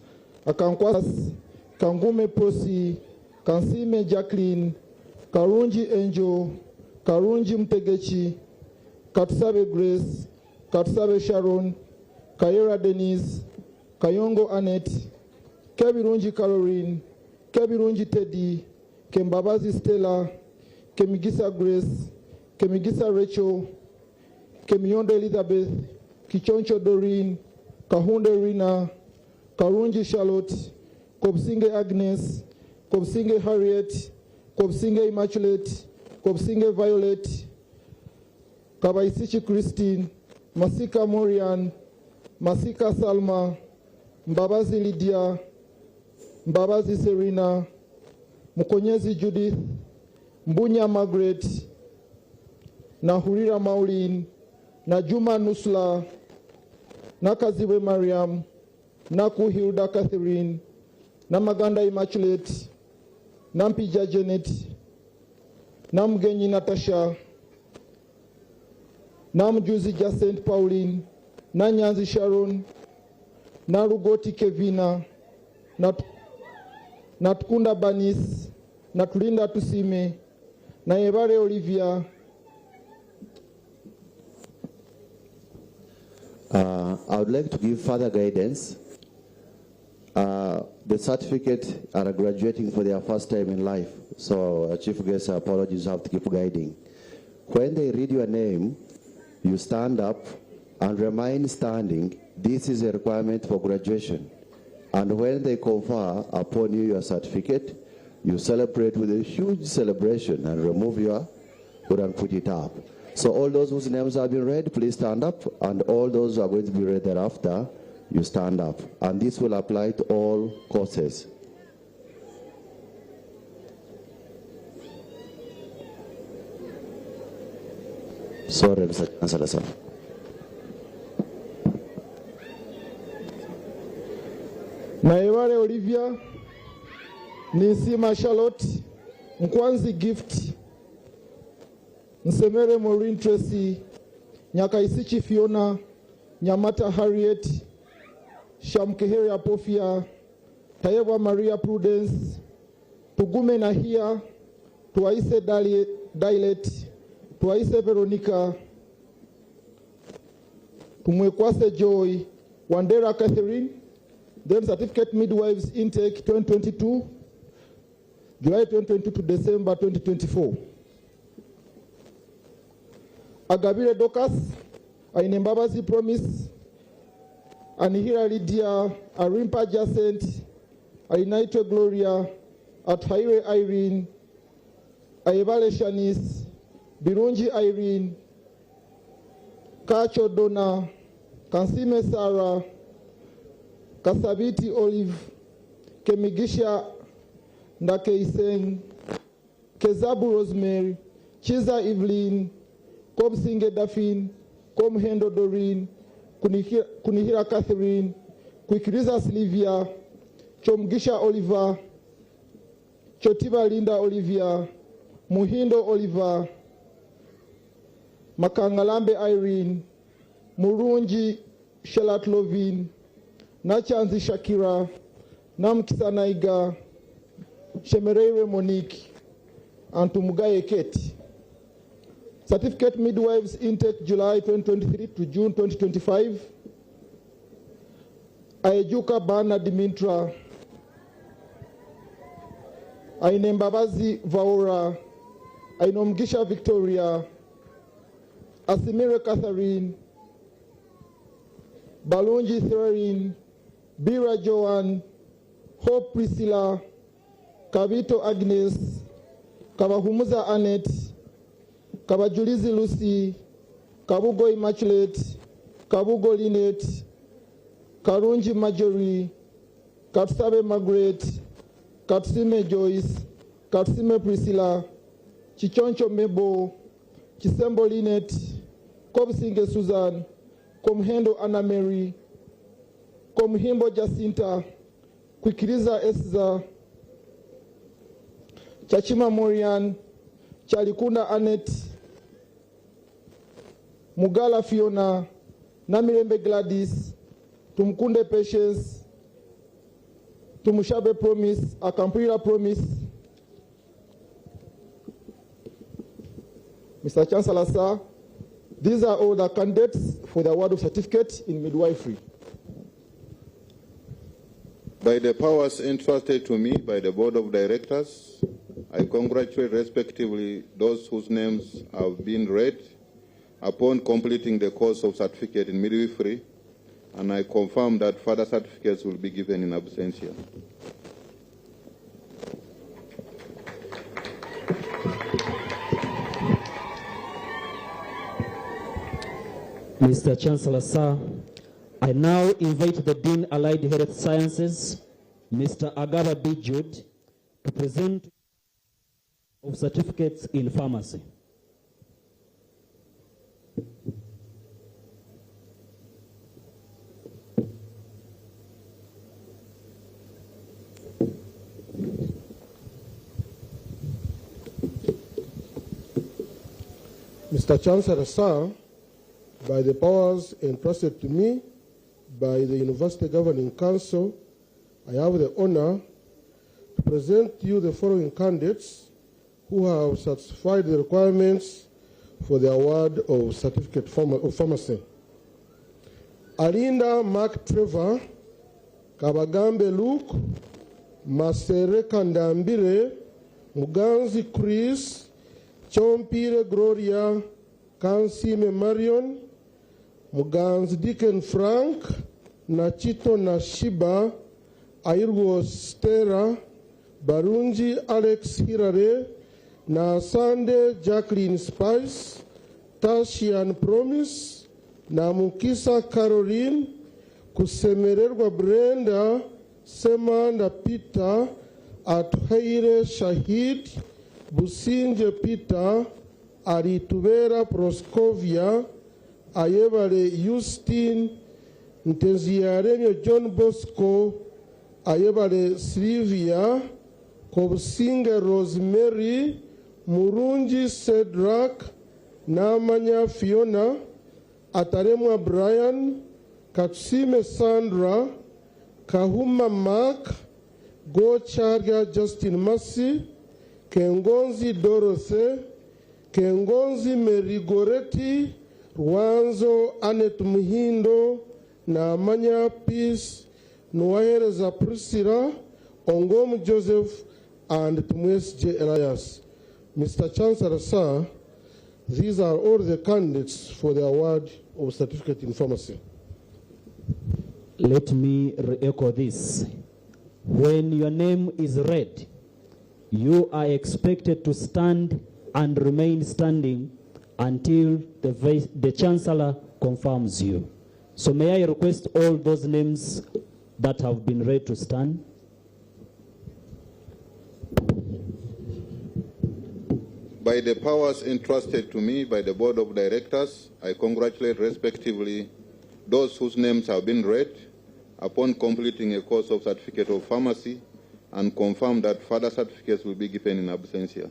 Akankwas, Kangume Prosi, Kansime Jacqueline, Karunji Angel, Karunji Mtegechi, Katsabe Grace, Katsabe Sharon, Kayera Denise, Kayongo Annette, Kebirunji Caroline, Kebirunji Teddy, Kembabazi Stella, Kemigisa Grace, Kemigisa Rachel, Kemionde Elizabeth, Kichoncho Doreen, Kahunde Rina, Karunji Charlotte, Kobsinge Agnes, Kobsinge Harriet, Kobsinge Immaculate, Kobsinge Violet, Kabaisichi Christine, Masika Morian, Masika Salma, Mbabazi Lydia, Mbabazi Serena, Mukonyezi Judith, Mbunya Margaret, Nahurira Maureen, Najuma Nusla, Nakaziwe Mariam, Naku Hilda Catherine, Namaganda Immaculate, Nampija Janet, Namgenyi Natasha, Namjuzi Jacent Pauline, na Nyanzi Sharon, na Rugoti Kevina, na Tukunda Banis, na Tulinda Tusime, na Evare Olivia. I would like to give further guidance. The certificate are graduating for their first time in life, so Chief Guest, apologies, have to keep guiding. When they read your name, you stand up and remain standing. This is a requirement for graduation. And when they confer upon you your certificate, you celebrate with a huge celebration and remove your hood and put it up. So all those whose names have been read, please stand up, and all those who are going to be read thereafter, you stand up. And this will apply to all courses. Sorry, Mr. Chancellor, sir. Naewale Olivia, Nisima Charlotte, Nkwanzi Gift, Nsemere Maureen Tracy, Nyakaisichi Fiona, Nyamata Harriet, Shamkehere Apofia, Tayewa Maria Prudence, Tugume Nahia, Tuaise Dilet, Tuaise Veronica, Tumwekwase Joy, Wandera Catherine. Then certificate midwives intake 2022, July 2022 to December 2024. Agabire Dokas, Ainembabazi Promise, Anihira Lydia, Arimpa Jacent, Ainaito Gloria, Athaire Irene, Aevale Shanice, Birunji Irene, Kacho Donna, Kansime Sarah, Kasabiti Olive, Kemigisha Ndakeiseng, Kezabu Rosemary, Chiza Evelyn, Komsinge Daphne, Komhendo Doreen, Kunihira Catherine, Kwikiriza Sylvia, Chomgisha Oliver, Chotiba Linda Olivia, Muhindo Oliver, Makangalambe Irene, Murunji Shelat Lovin, Nachanzi Shakira, Namkisa Naiga, Shemereire Monique, and Tumugaye Kate. Certificate midwives intake July 2023 to June 2025. Aejuka Bana Dimitra, Ainembabazi Vaora, Ainomgisha Victoria, Asimire Catherine, Balunji Therin, Bira Joan, Hope Priscilla, Kavito Agnes, Kabahumuza Annette, Kabajulizi Lucy, Kabugo Immaculate, Kabugo Lynette, Karunji Marjorie, Katsabe Margaret, Katsime Joyce, Katsime Priscilla, Chichoncho Mebo, Chisembo Lynette, Komsinge Susan, Komhendo Anna Mary, Komhimbo Jacinta, Kwikiriza Esza, Chachima Morian, Chalikunda Annette, Mugala Fiona, Namirembe Gladys, Tumkunde Patience, Tumushabe Promise, Akampira Promise. Mr. Chancellor, sir, these are all the candidates for the award of certificate in midwifery. By the powers entrusted to me by the Board of Directors, I congratulate respectively those whose names have been read upon completing the course of certificate in midwifery, and I confirm that further certificates will be given in absentia. Mr. Chancellor, sir, I now invite the Dean Allied Health Sciences, Mr. Agaba B. Jude, to present of certificates in pharmacy. Mr. Chancellor, sir, by the powers entrusted to me by the University Governing Council, I have the honor to present to you the following candidates who have satisfied the requirements for the award of Certificate of Pharmacy. Alinda Mark Trevor, Kabagambe Luke, Masere Kandambire, Muganzi Chris, Chompire Gloria, Kansime Marion, Muganzi Deacon Frank, Nachito Nashiba, Airwo Stera, Barunji Alex Hirare, Nasande Jacqueline Spice, Tashian Promise, Namukisa Caroline, Kusemererwa Brenda, Semanda Peter, Atuheire Shahid, Businje Peter, Arituvera Proskovia, Ayebale Justin, Nteziarenyo John Bosco, Ayebale Sylvia, Kobusinge Rosemary, Murunji Cedric, Namanya Fiona, Ataremwa Brian, Katsime Sandra, Kahuma Mark, Gocharga Justin Masi, Kengonzi Dorothy, Kengonzi Merigoretti, Rwanzo Anet Muhindo, Namanya Peace, Noahereza Priscilla, Ongom Joseph, and Tumwes J. Elias. Mr. Chancellor, sir, these are all the candidates for the award of Certificate in Pharmacy. Let me re-echo this. When your name is read, you are expected to stand and remain standing until the Chancellor confirms you. So may I request all those names that have been read to stand? By the powers entrusted to me by the Board of Directors, I congratulate respectively those whose names have been read upon completing a course of Certificate of Pharmacy and confirm that further certificates will be given in absentia.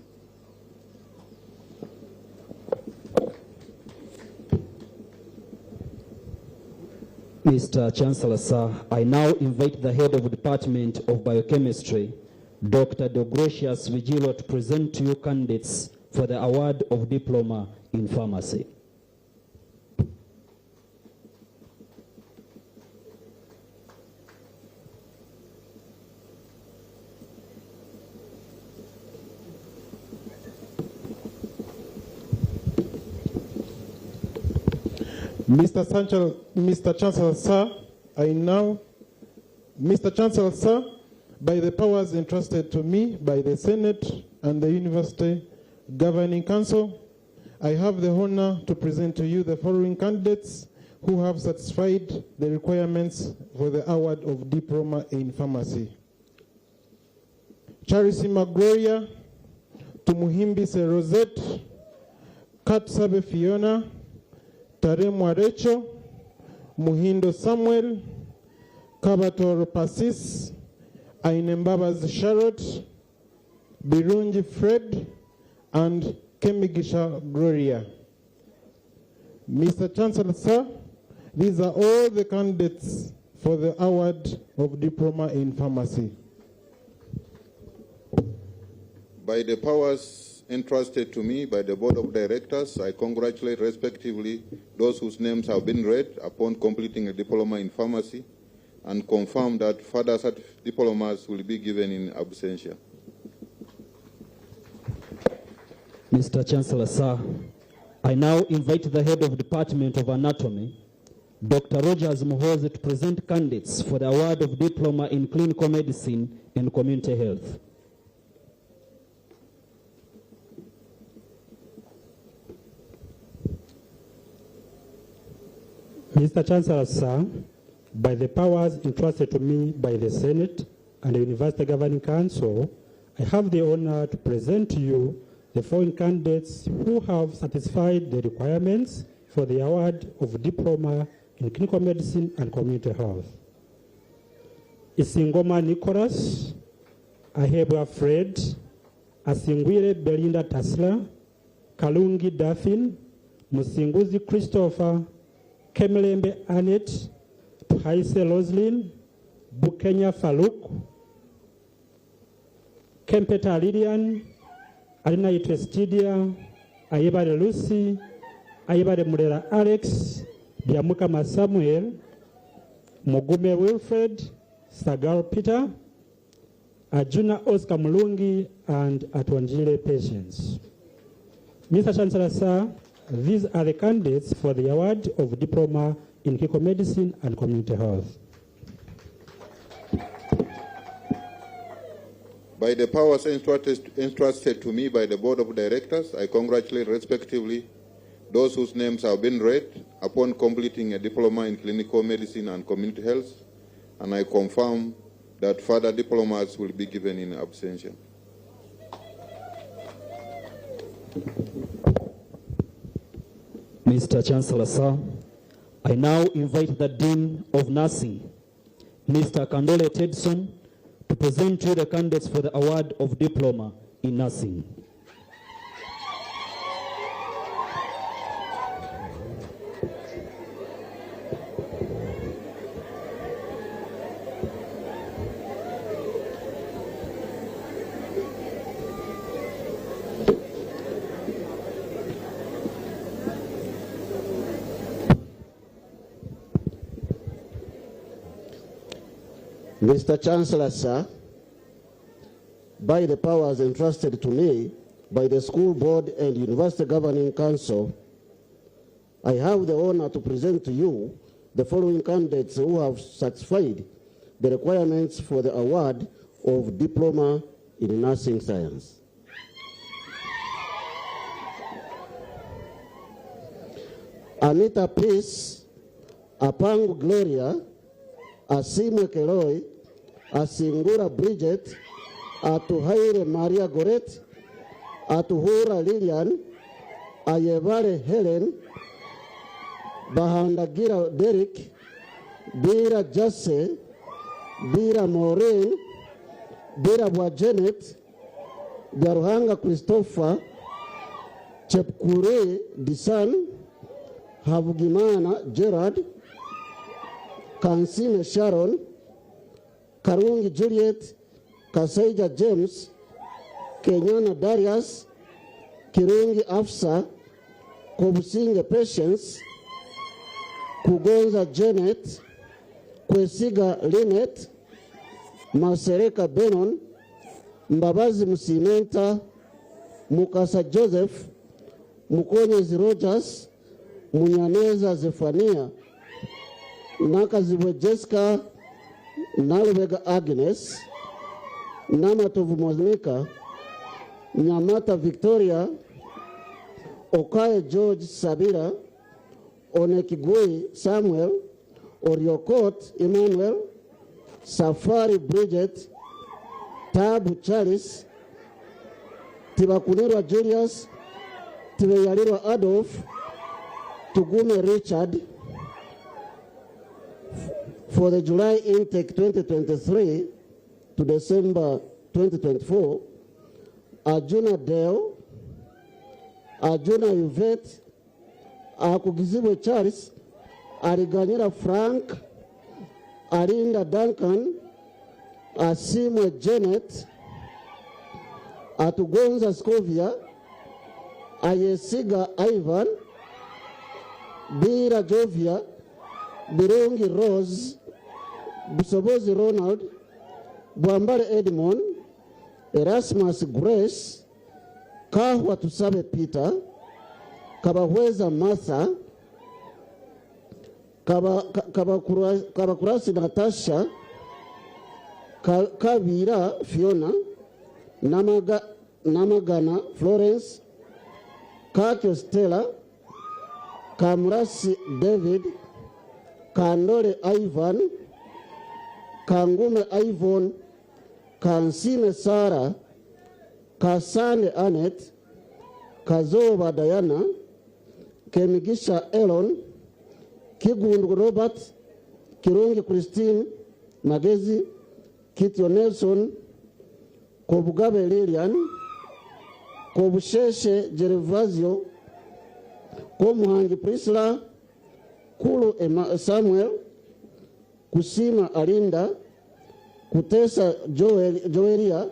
Mr. Chancellor, sir, I now invite the head of the Department of Biochemistry, Dr. Deogratius Vigilo, to present to you candidates for the award of Diploma in Pharmacy. Mr. Chancellor, sir, Mr. Chancellor, sir, by the powers entrusted to me by the Senate and the University Governing Council, I have the honor to present to you the following candidates who have satisfied the requirements for the award of Diploma in Pharmacy. Charisima Gloria, Tumuhimbise Rosette, Katsabe Fiona, Taremwa Rachel, Muhindo Samuel, Kabator Pasis, Ainembabas Charlotte, Birunji Fred, and Kemigisha Gloria. Mr. Chancellor, sir, these are all the candidates for the award of Diploma in Pharmacy. By the powers entrusted to me by the Board of Directors, I congratulate respectively those whose names have been read upon completing a Diploma in Pharmacy and confirm that further diplomas will be given in absentia. Mr. Chancellor, sir, I now invite the head of Department of Anatomy, Dr. Rogers Muhozi, to present candidates for the award of Diploma in Clinical Medicine and Community Health. Mr. Chancellor, sir, by the powers entrusted to me by the Senate and the University Governing Council, I have the honor to present to you the following candidates who have satisfied the requirements for the award of Diploma in Clinical Medicine and Community Health. Isingoma Nicholas, Ahebwa Fred, Asingwire Belinda Tasla, Kalungi Daphne, Musinguzi Christopher, Kemelembe Annette, Haise Roslyn, Bukenya Farouk, Kempeta Lilian, Alina Itwestidia, Ayebare Lucy, Ayebare Murera Alex, Biamukama Samuel, Mugume Wilfred, Sagar Peter, Ajuna Oscar Mulungi, and Atwanjile Patience. Mr. Chancellor, sir, these are the candidates for the award of Diploma in Clinical Medicine and Community Health. By the powers entrusted to me by the Board of Directors, I congratulate respectively those whose names have been read upon completing a diploma in clinical medicine and community health, and I confirm that further diplomas will be given in absentia. Mr. Chancellor, sir, I now invite the Dean of Nursing, Mr. Kandole Tedson, to present to you the candidates for the award of Diploma in Nursing. Mr. Chancellor, sir, by the powers entrusted to me by the School Board and University Governing Council, I have the honor to present to you the following candidates who have satisfied the requirements for the award of Diploma in Nursing Science. Anita Peace, Apangu Gloria, Asimwe Keloi, Asingura Bridget, Atuhaire Maria Goret, Atuhura Lilian, Ayevare Helen, Bahandagira Derek, Bira Jesse, Bira Maureen, Bira Janet, Daruhanga Christopher, Chepkure Disan, Havugimana Gerard, Kansine Sharon, Karungi Juliet, Kaseja James, Kenyana Darius, Kirungi Afsa, Kobusinge Patience, Kugonza Janet, Kwesiga Lynette, Masereka Benon, Mbabazi Musimenta, Mukasa Joseph, Mukonyezi Rogers, Munyaneza Zefania, Nakaziwe Jessica, Nalubega Agnes, Namatovu Monika, Nyamata Victoria, Okaye George Sabira, Onekigui Samuel, Oriokot Emmanuel, Safari Bridget, Tabu Charles, Tibakunirwa Julius, Tibeyalirwa Adolf, Tugume Richard. For the July intake 2023 to December 2024, Arjuna Dale, Arjuna Yvette, Akugiziwe Charles, Ariganyira Frank, Arinda Duncan, Asimwe Janet, Atugonza Scovia, Ayesiga Ivan, Bira Jovia, Birungi Rose, Busobozi Ronald, Bwambale Edmond, Erasmus Grace, Kahwa Tusabe Peter, Kabahweza Martha, Kabakurasi Natasha, Kavira Fiona, Namagana Florence, Kakyo Stella, Kamrasi David, Kandole Ivan, Kangume Ivan, Kansine Sarah, Kasane Annette, Kazoba Diana, Kemigisha Elon, Kigundu Robert, Kirungi Christine, Magezi, Kitio Nelson, Kobugabe Lilian, Kobusheshe Gervasio, Komuhangi Priscilla, Kulu Samuel, Kusima Alinda, Kutesa Joelia,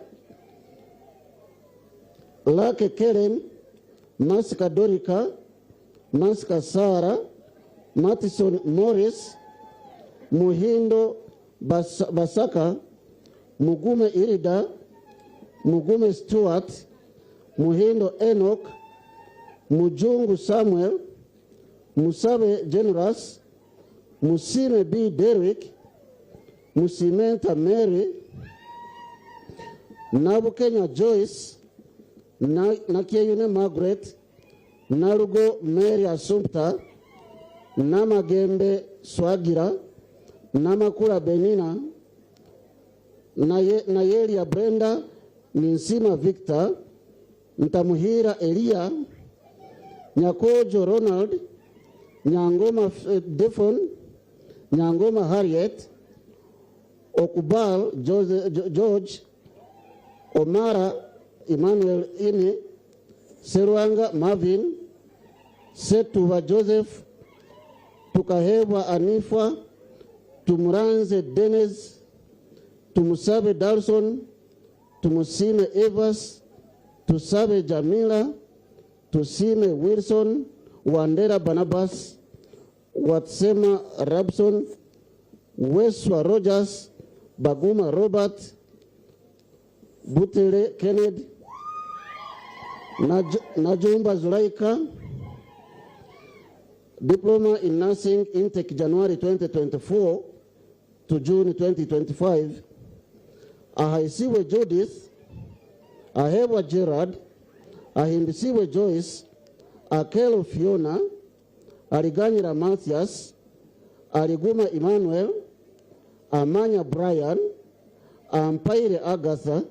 Lake Keren, Masika Dorika, Masika Sara, Mattison Morris, Muhindo Basaka, Mugume Irida, Mugume Stewart, Muhindo Enoch, Mujungu Samuel, Musabe Generous, Musime B. Derrick, Musimenta Mary, Nabukenya Joyce, Nakieyune Margaret, Narugo Mary Assumpta, Namagembe Swagira, Namakula Benina, Nayelia Brenda, Ninsima Victor, Ntamuhira Elia, Nyakojo Ronald, Nyangoma Defon, Nyangoma Harriet, Okubal George, Omara Emmanuel Ini, Serwanga Marvin, Setuva Joseph, Tukahebwa Anifa, Tumuranze Dennis, Tumusabe Darson, Tumusime Evers, Tusabe Jamila, Tusime Wilson, Wandera Barnabas, Watsema Rabson, Weswa Rogers, Baguma Robert, Butere Kennedy, Najumba Zulaika, Diploma in Nursing intake January 2024 to June 2025. Ahaisiwe Judith, Ahewa Gerard, Ahimbisiwe Joyce, Akelo Fiona, Aliganyira Mathias, Aliguma Emmanuel, Amanya Brian, Ampaire Agatha,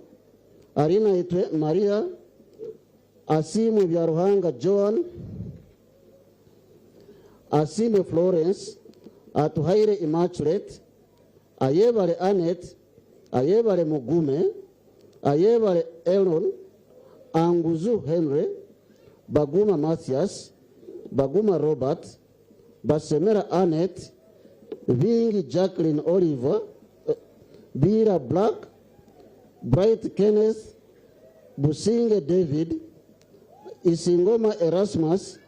Arina Itwe Maria, Asimu Vyaruhanga Joan, Asime Florence, Atuhaire Immaculate, Ayebare Annette, Ayebare Mugume, Ayebare Elon, Anguzu Henry, Baguma Mathias, Baguma Robert, Basemera Annette, Vingi Jacqueline Oliver, Bira Black, Bright Kenneth, Businge David, Isingoma Erasmus,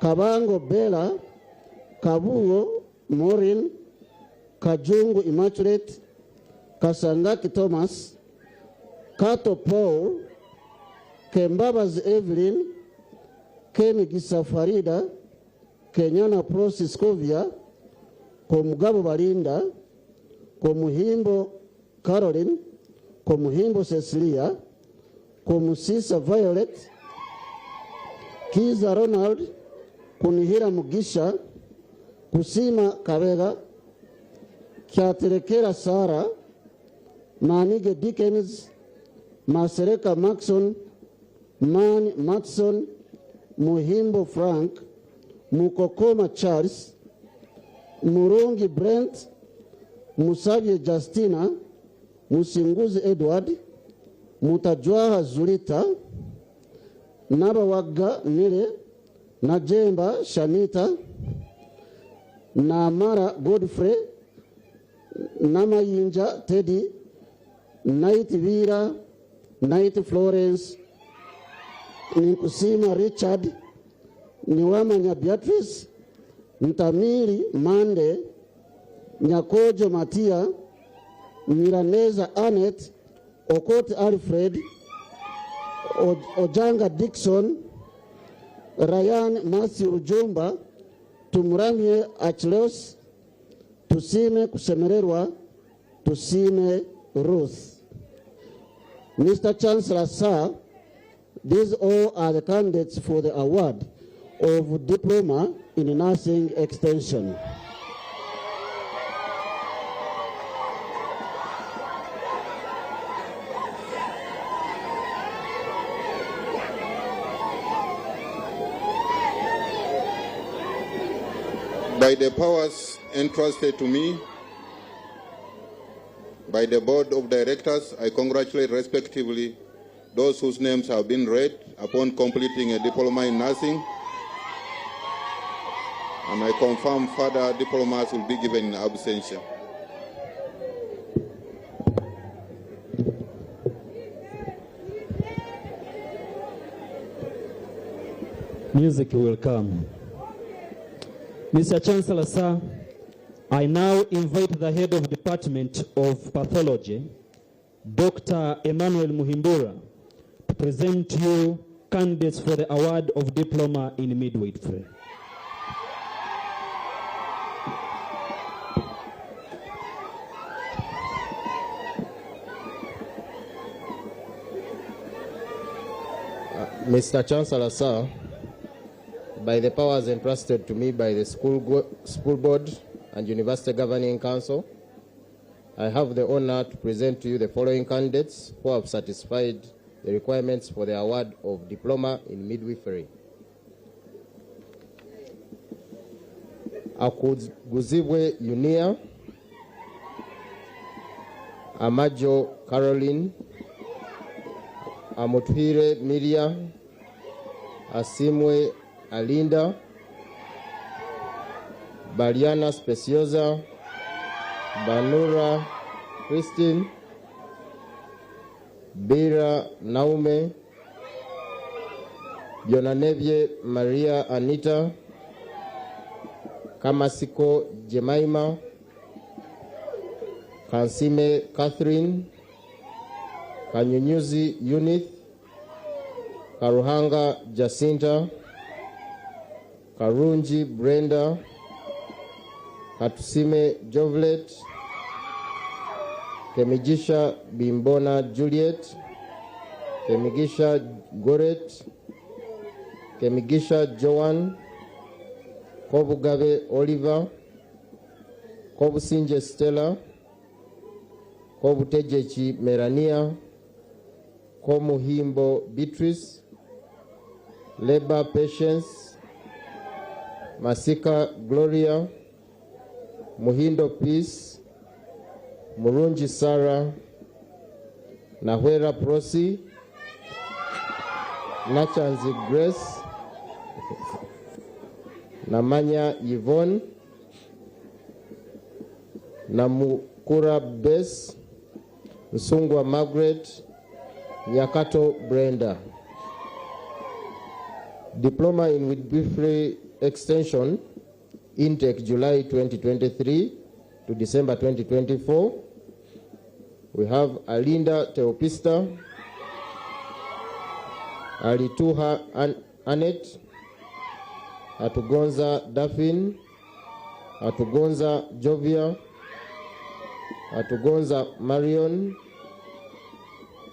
Kabango Bella, Kabugo Maureen, Kajungu Immaculate, Kasangaki Thomas, Kato Paul, Kembabas Evelyn, Kemi Gisafarida, Kenyana Prosiscovia, Komugabo Balinda, Komuhimbo Caroline, Komuhimbo Cecilia, Komusisa Violet, Kiza Ronald, Kunihira Mugisha, Kusima Kabega, Kyaterekera Sara, Manige Dickens, Masereka Maxon, Man Matson, Muhimbo Frank, Mukokoma Charles, Murungi Brent, Musabye Justina, Musinguzi Edward, Mutajwaha Zulita, Nabawaga Nile, Najemba Shanita, Namara Godfrey, Namayinja Teddy, Night Vera, Night Florence, Nikusima Richard, Niwamanya Beatrice, Ntamiri Mande, Nyakojo Matia, Miraneza Annette, Okot Alfred, Ojanga Dixon, Ryan Matthew Jumba, Tumuramye Achleos, Tusime Kusemererwa, Tusime Ruth. Mr. Chancellor, sir, these all are the candidates for the award of Diploma in Nursing Extension. By the powers entrusted to me by the Board of Directors, I congratulate respectively those whose names have been read upon completing a diploma in nursing And I confirm further diplomats will be given in absentia. Music will come. Mr. Chancellor, sir, I now invite the head of Department of Pathology, Dr. Emmanuel Muhimbura, to present to you candidates for the award of Diploma in Midwifery. Mr. Chancellor, sir, by the powers entrusted to me by the school board and University Governing Council, I have the honor to present to you the following candidates who have satisfied the requirements for the award of Diploma in Midwifery. Okujweka Unia, Amajo Caroline, Amotuhire Miria, Asimwe Alinda, Bariana Speciosa, Banura Christine, Bira Naume, Bionanevye Maria Anita, Kamasiko Jemaima, Kansime Catherine, Kanyunyuzi Unith, Karuhanga Jacinta, Karunji Brenda, Katusime Jovlet, Kemigisha Bimbona Juliet, Kemigisha Goret, Kemigisha Joan, Kobugabe Oliver, Kobusinje Stella, Kobutejechi Merania, Komuhimbo Beatrice, Leba Patience, Masika Gloria, Muhindo Peace, Murunji Sarah, Nahwera Prosi, Nachanzi Grace, Namanya Yvonne, Namukura Bess, Nsungwa Margaret, Nyakato Brenda. Diploma in Midwifery Extension, intake July 2023 to December 2024. We have Alinda Teopista, Alituha Annette, Atugonza Daphne, Atugonza Jovia, Atugonza Marion,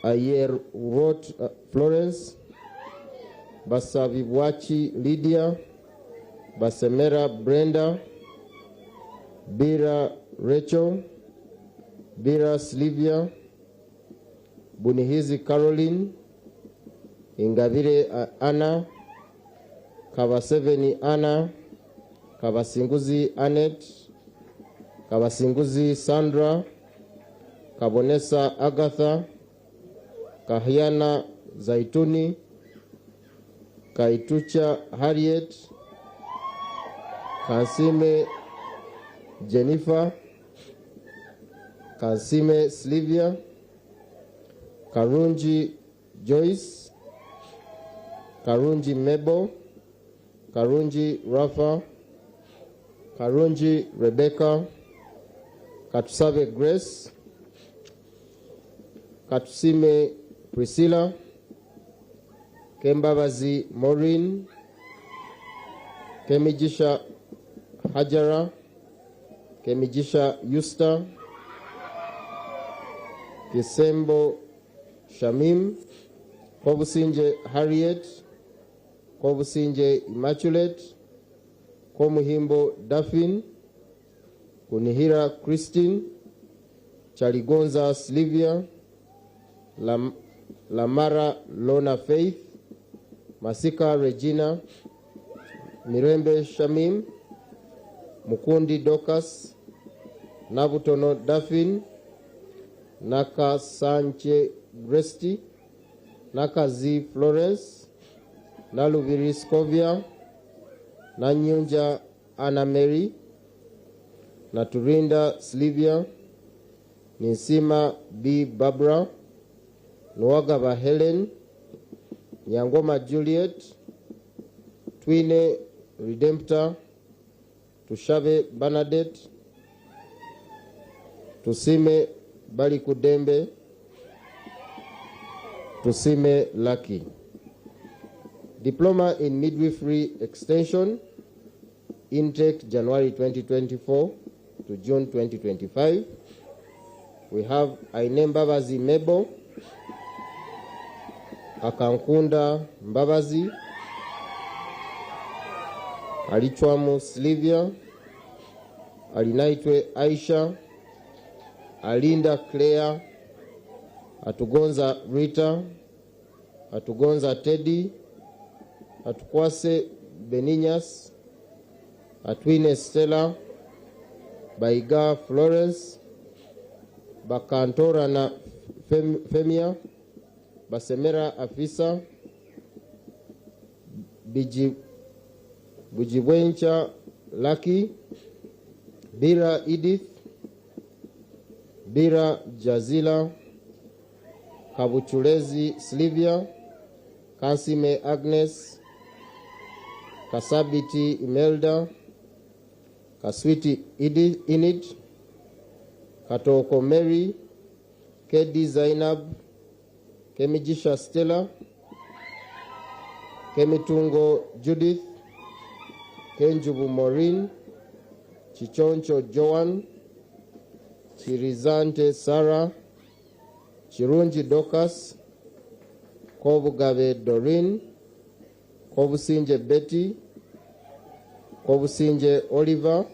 Ayer Wrote Florence, Basavibwachi Lydia, Basemera Brenda, Bira Rachel, Bira Sylvia, Bunihizi Caroline, Ingavire Anna, Kavaseveni Anna, Kavasinguzi Annette, Kavasinguzi Sandra, Kabonesa Agatha, Kahiana Zaituni, Kaitucha Harriet, Kansime Jennifer, Kansime Sylvia, Karunji Joyce, Karunji Mabel, Karunji Rafa, Karunji Rebecca, Katusave Grace, Katusime Priscilla, Kembabazi Maureen, Kemijisha Hajara, Kemijisha Yusta, Kisembo Shamim, Kobusinje Harriet, Kobusinje Immaculate, Komuhimbo Daphne, Kunihira Christine, Chaligonza Sylvia, Lamara Lona Faith, Masika Regina, Mirembe Shamim, Mukundi Docas, Nabutono Daphne, Naka Sanche Gresti, Nakazi Florence, Naluviri Scovia, Nanyunja Anna Mary, Naturinda Sylvia, Ninsima B. Barbara, Nwagaba Helen, Nyangoma Juliet, Twine Redemptor, Tushabe Bernadette, Tusime Balikudembe, Tusime Lucky. Diploma in Midwifery Extension, intake January 2024 to June 2025. We have Aine Mbabazi Mebo, Akankunda Mbabazi, Alichwamu Sylvia, Alinaitwe Aisha, Alinda Claire, Atugonza Rita, Atugonza Teddy, Atukwase Benignas, Atwine Stella, Baiga Florence, Bakantora na Femia, Basemera Afisa, Bujibwencha Lucky, Bira Edith, Bira Jazila, Kabuchulezi Sylvia, Kansime Agnes, Kasabiti Imelda, Kaswiti Inid, Katoko Mary, Kedi Zainab, Kemijisha Stella, Kemitungo Judith, Kenjubu Maureen, Chichoncho Joan, Chirizante Sarah, Chirunji Docas, Kobugabe Doreen, Kobusinje Betty, Kobusinje Oliver,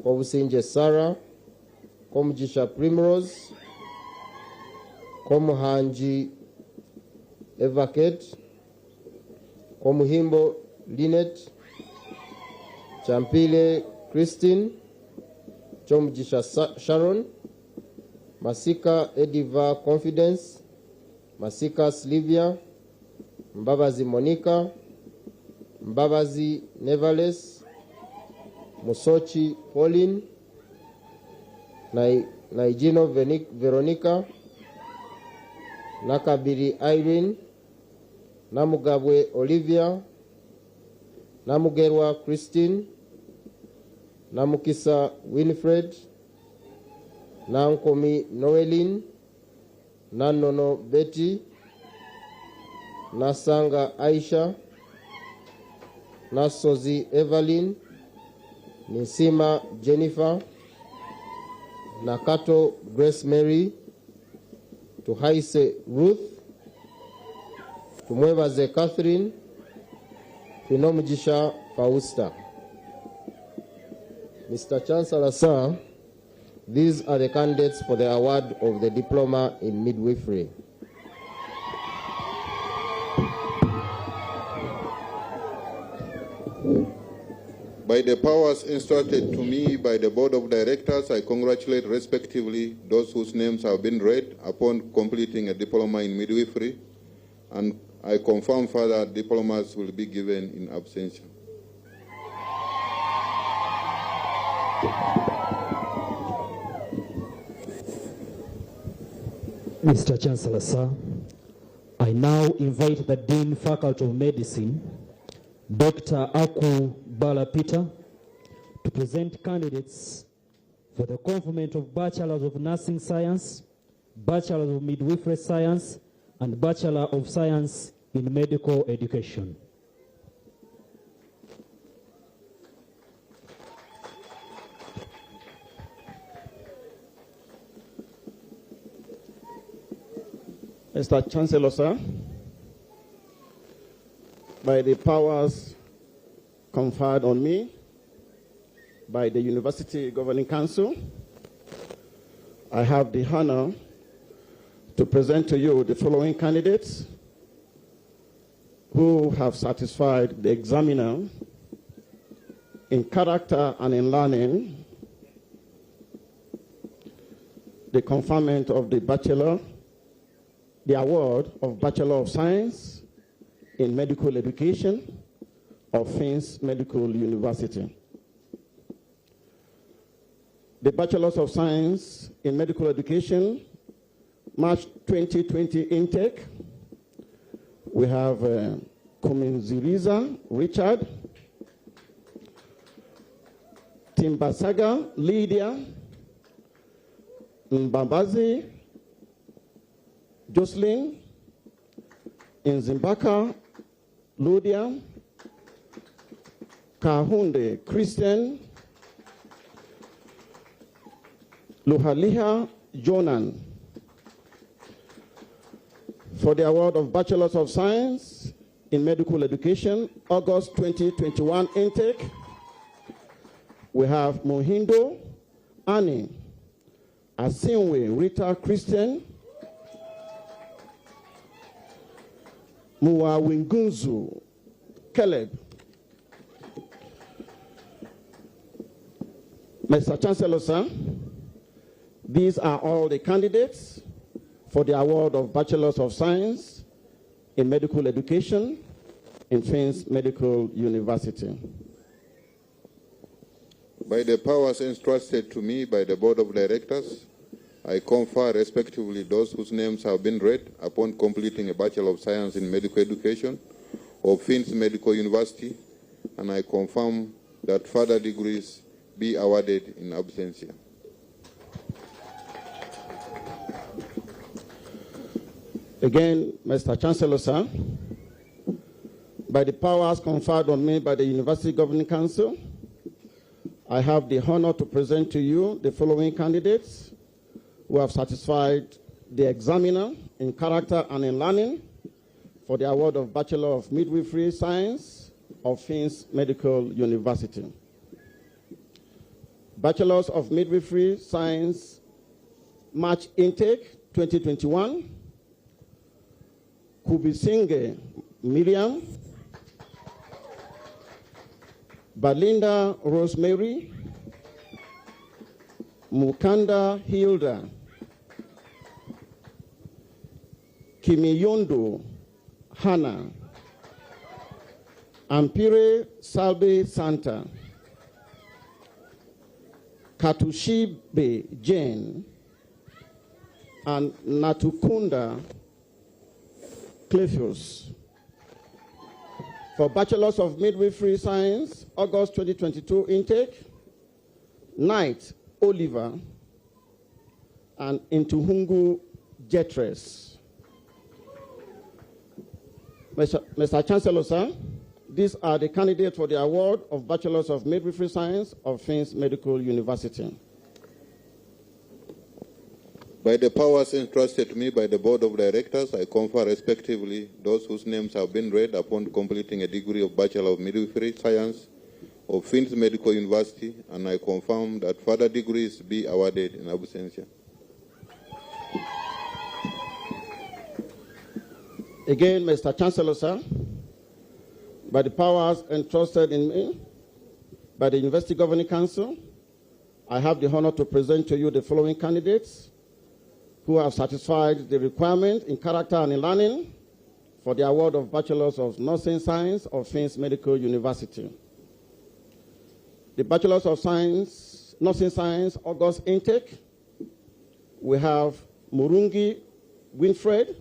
Kobusinje Sarah, Komujisha Primrose, Komuhanji Evacate, Komuhimbo Lynette, Champile Christine, Chomujisha Sharon, Masika Ediva Confidence, Masika Sylvia, Mbabazi Monica, Mbabazi Neverless, Musochi Pauline, Naijino Veronica, Nakabiri Irene, Namugabwe Olivia, Namugerwa Christine, Namukisa Winfred, Nankomi Noeline, Nanono Betty, Nasanga Aisha, Nasozi Evelyn, Nisima Jennifer, Nakato Grace Mary, Tuhaise Ruth, Tumwebaze Catherine, Finomujisha Fausta. Mr. Chancellor, sir, these are the candidates for the award of the Diploma in Midwifery. By the powers instructed to me by the Board of Directors, I congratulate respectively those whose names have been read upon completing a diploma in midwifery, and I confirm further diplomas will be given in absentia. Mr. Chancellor, sir, I now invite the Dean Faculty of Medicine, Dr. Aku Bala Peter, to present candidates for the conferment of Bachelors of Nursing Science, Bachelors of Midwifery Science, and Bachelor of Science in Medical Education. Mr. Chancellor, sir, by the powers conferred on me by the University Governing Council, I have the honor to present to you the following candidates who have satisfied the examiner in character and in learning, the conferment of the bachelor, the award of Bachelor of Science in Medical Education of Fins Medical University. the Bachelor's of Science in Medical Education, March 2020 intake. We have Kuminziriza Richard, Timbasaga Lydia, Mbambazi Jocelyn, Nzimbaka Ludia, Kahunde Christian, Luhaliha Jonan. For the award of Bachelor's of Science in Medical Education, August 2021 intake, we have Mohindo Annie, Asinwe Rita Christian, Mua Wingunzu Caleb. Mr. Chancellor, sir, these are all the candidates for the award of Bachelor's of Science in Medical Education in Fins Medical University. By the powers entrusted to me by the Board of Directors, I confer respectively those whose names have been read upon completing a Bachelor of Science in Medical Education of Fins Medical University, and I confirm that further degrees be awarded in absentia. Again, Mr. Chancellor, sir, by the powers conferred on me by the University Governing Council, I have the honor to present to you the following candidates who have satisfied the examiner in character and in learning for the award of Bachelor of Midwifery Science of Fins Medical University. Bachelors of Midwifery Science, March intake 2021, Kubisinge Miriam, Balinda Rosemary, Mukanda Hilda, Kimiyondo Hannah, Ampire Salbe Santa, Katushibe Jane, and Natukunda Clefius. For Bachelors of Midwifery Science, August 2022 intake, Knight Oliver and Intuhungu Jetres. Mr. Chancellor, sir, these are the candidates for the award of Bachelors of Midwifery Science of Fins Medical University. By the powers entrusted to me by the Board of Directors, I confer respectively those whose names have been read upon completing a degree of Bachelor of Midwifery Science of Fins Medical University, and I confirm that further degrees be awarded in absentia. Again, Mr. Chancellor, sir, by the powers entrusted in me by the University Governing Council, I have the honor to present to you the following candidates who have satisfied the requirement in character and in learning for the award of Bachelors of Nursing Science of Fins Medical University. The Bachelors of Science, Nursing Science, August intake, we have Murungi Winfred,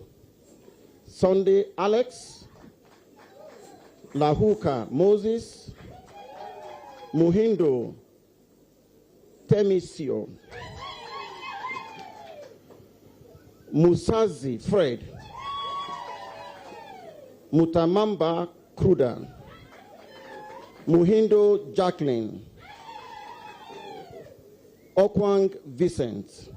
Sunday Alex, Lahuka Moses, Muhindo Temisio, Musazi Fred, Mutamamba Kruda, Muhindo Jacqueline, Okwang Vincent.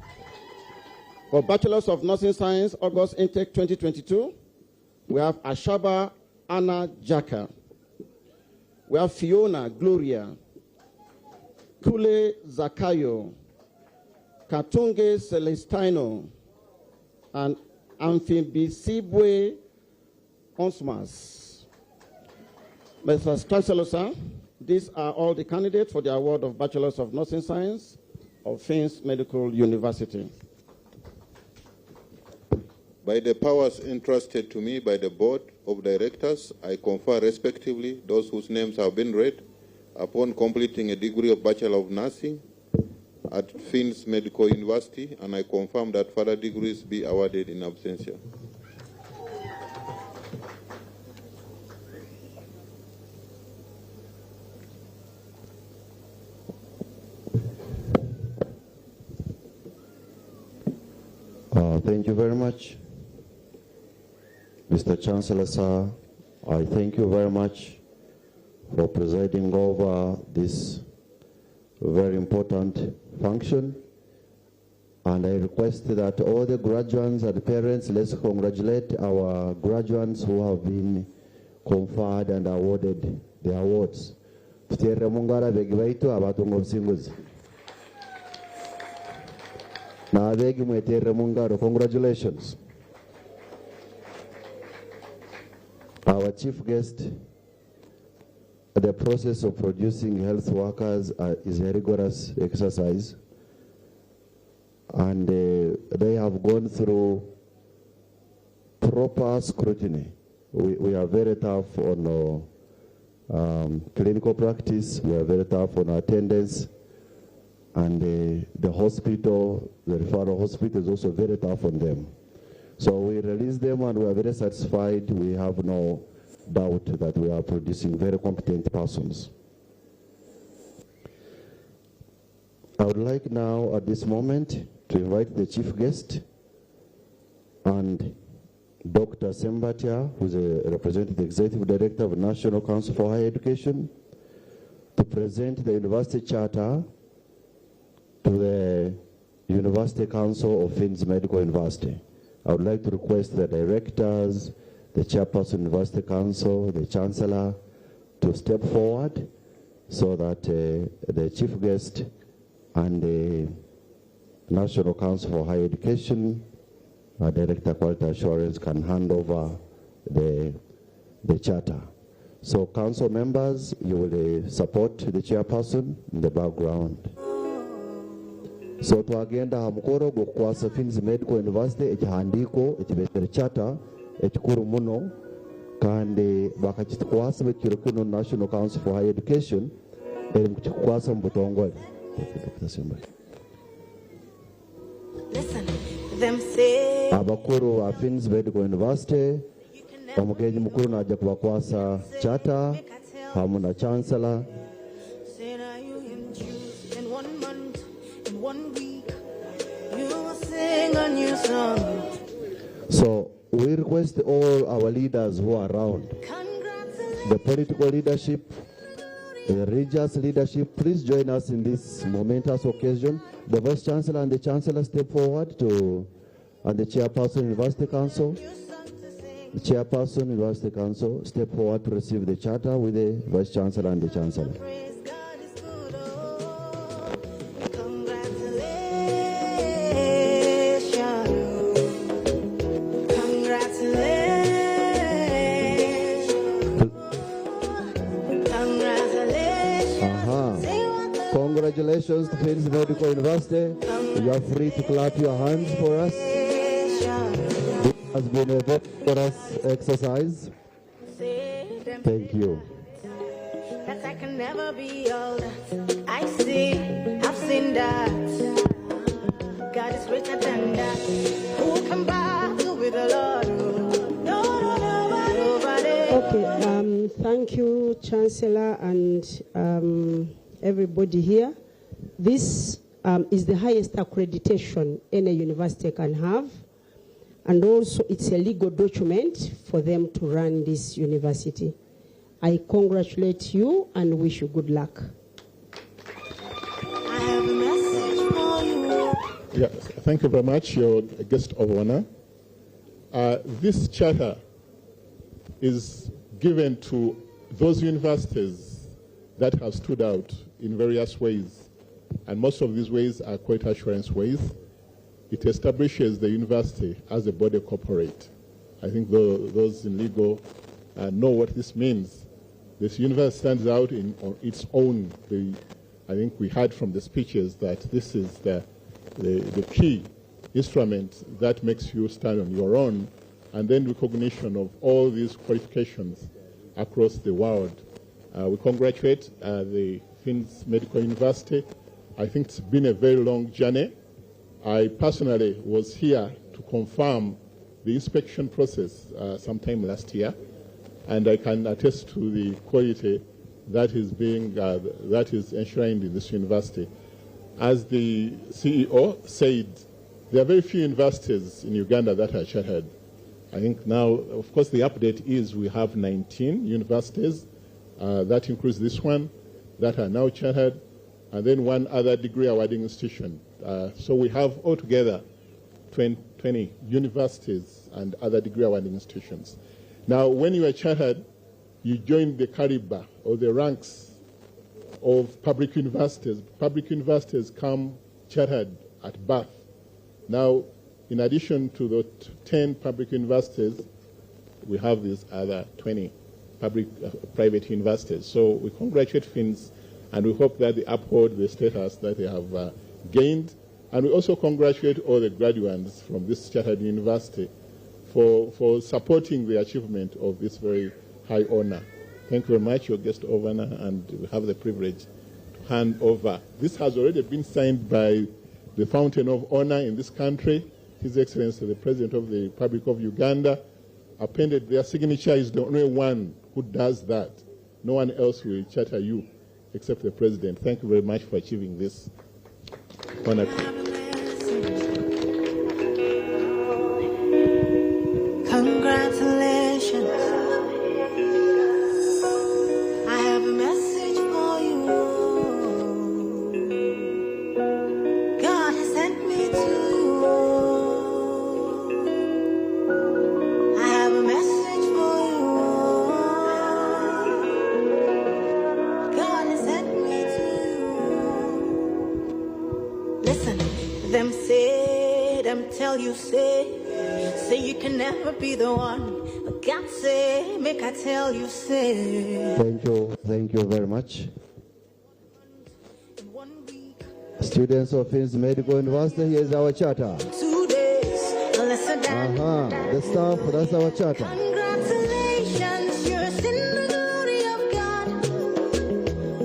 For Bachelors of Nursing Science, August intake 2022, we have Ashaba Anna Jaka. We have Fiona Gloria, Kule Zakayo, Katunge Celestino, and Amphibisibwe Onsmas. Mr. Chancellor, sir, these are all the candidates for the award of Bachelors of Nursing Science of Fins Medical University. By the powers entrusted to me by the Board of Directors, I confer respectively those whose names have been read upon completing a degree of Bachelor of Nursing at Finn's Medical University, and I confirm that further degrees be awarded in absentia. Thank you very much. Mr. Chancellor, sir, I thank you very much for presiding over this very important function. And I request that all the graduates and parents, let's congratulate our graduates who have been conferred and awarded the awards. Congratulations. Our chief guest, the process of producing health workers is a rigorous exercise, and they have gone through proper scrutiny. We are very tough on clinical practice, we are very tough on attendance, and the hospital, the referral hospital is also very tough on them. So we release them and we are very satisfied. We have no doubt that we are producing very competent persons. I would like now at this moment to invite the chief guest and Dr. Sembatia, who is a representative executive director of National Council for Higher Education, to present the university charter to the University Council of Finn's Medical University. I would like to request the directors, the chairperson of University Council, the Chancellor, to step forward so that the chief guest and the National Council for Higher Education, Director Quality Assurance, can hand over the charter. So council members, you will support the chairperson in the background. So to agenda hamukoro gokwasa Finn's Medical University ekihandiko ekibetera charter ekikuru muno kandi bakakitkwasa bekirukuno National Council for Higher Education eri mukikwasa mubutongole. Abakuru wa Finn's Medical University omugenyi mukuru najja kubakwasa charter hamuna Chancellor. So we request all our leaders who are around, the political leadership, the religious leadership, please join us in this momentous occasion. The Vice Chancellor and the Chancellor step forward and the Chairperson University Council. The Chairperson University Council step forward to receive the charter with the Vice Chancellor and the Chancellor. Congratulations to Finn's Medical University. You are free to clap your hands for us. This has been a very rigorous exercise. Thank you. That I can never be all that I see. I've seen that. God is greater than that. Who can battle with the Lord? Nobody. Okay, thank you, Chancellor, and everybody here. This is the highest accreditation any university can have, and also it's a legal document for them to run this university. I congratulate you and wish you good luck. I have a message for you. Yes, thank you very much, your guest of honor. This charter is given to those universities that have stood out in various ways, and most of these ways are quality assurance ways. It establishes the university as a body corporate. I think those in legal know what this means. This university stands out on its own. I think we heard from the speeches that this is the key instrument that makes you stand on your own, and then recognition of all these qualifications across the world. We congratulate the Finn's Medical University I think it's been a very long journey. I personally was here to confirm the inspection process sometime last year, and I can attest to the quality that is enshrined in this university. As the CEO said, there are very few universities in Uganda that are chartered. I think now, of course, the update is we have 19 universities, that includes this one, that are now chartered, and then one other degree awarding institution. So we have altogether 20 universities and other degree awarding institutions. Now, when you are chartered, you join the caliber or the ranks of public universities. Public universities come chartered at birth. Now, in addition to the 10 public universities, we have these other 20 private universities. So we congratulate FINS, and we hope that they uphold the status that they have gained. And we also congratulate all the graduates from this chartered university for supporting the achievement of this very high honor. Thank you very much, your guest of honor, and we have the privilege to hand over. This has already been signed by the Fountain of Honor in this country, His Excellency the President of the Republic of Uganda. Appended their signature is the only one who does that. No one else will charter you except the President. Thank you very much for achieving this honor. Congratulations. I have a message for you. God has sent me to you. I have a message for you. God has sent me to you. Listen, them say, them tell you say you can never be the one. But God say, make I tell you, say. Thank you very much. Students of FINS Medical University, here is our charter. 2 days, lesser than. The staff, that's our charter. Congratulations, you're in the glory of God.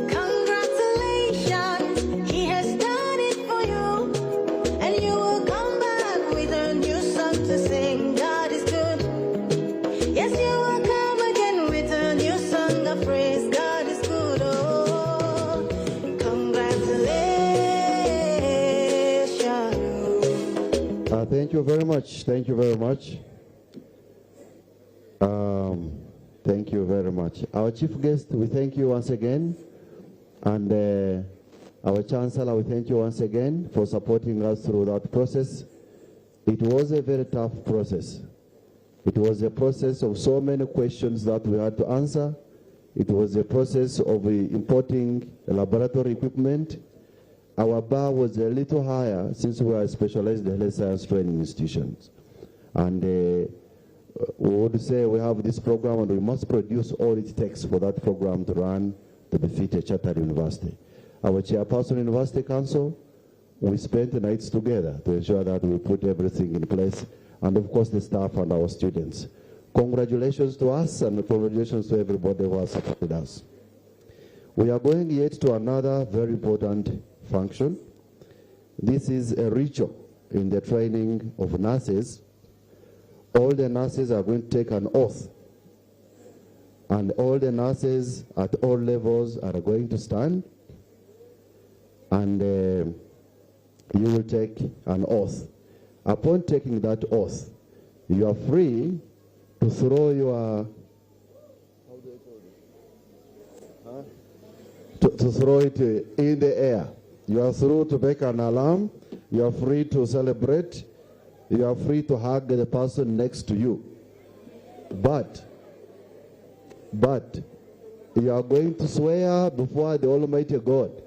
Congratulations, He has done it for you. And you will come back with a new song to sing. God is good. Yes, you will come again with a new song of praise. God is good. Oh, congratulations. Thank you very much. Thank you very much. Thank you very much. Our chief guest, we thank you once again. And our Chancellor, we thank you once again for supporting us through that process. It was a very tough process. It was a process of so many questions that we had to answer. It was a process of importing laboratory equipment. Our bar was a little higher since we are specialized health science training institutions. And we would say we have this program and we must produce all it takes for that program to run to befit a chartered university. Our chairperson, University Council, we spent the nights together to ensure that we put everything in place, and of course the staff and our students. Congratulations to us and congratulations to everybody who has supported us. We are going yet to another very important function. This is a ritual in the training of nurses. All the nurses are going to take an oath, and all the nurses at all levels are going to stand, and you will take an oath. Upon taking that oath, you are free to throw your, to throw it in the air. You are free to make an alarm. You are free to celebrate. You are free to hug the person next to you. But you are going to swear before the Almighty God.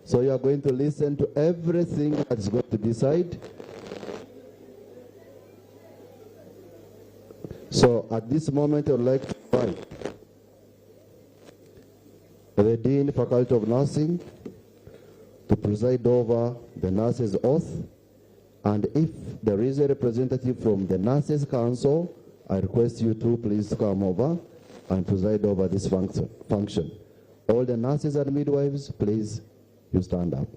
So you are going to listen to everything that is going to be said. So at this moment, I would like to invite the Dean, Faculty of Nursing, to preside over the Nurses' Oath. And if there is a representative from the Nurses' Council, I request you to please come over and preside over this function. All the nurses and midwives, please, you stand up.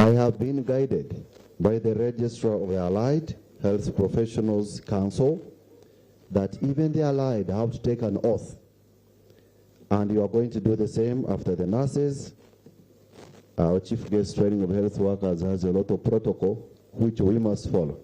I have been guided by the Registrar of the Allied Health Professionals Council that even the Allied have to take an oath, and you are going to do the same after the nurses. Our chief guest training of health workers has a lot of protocol which we must follow.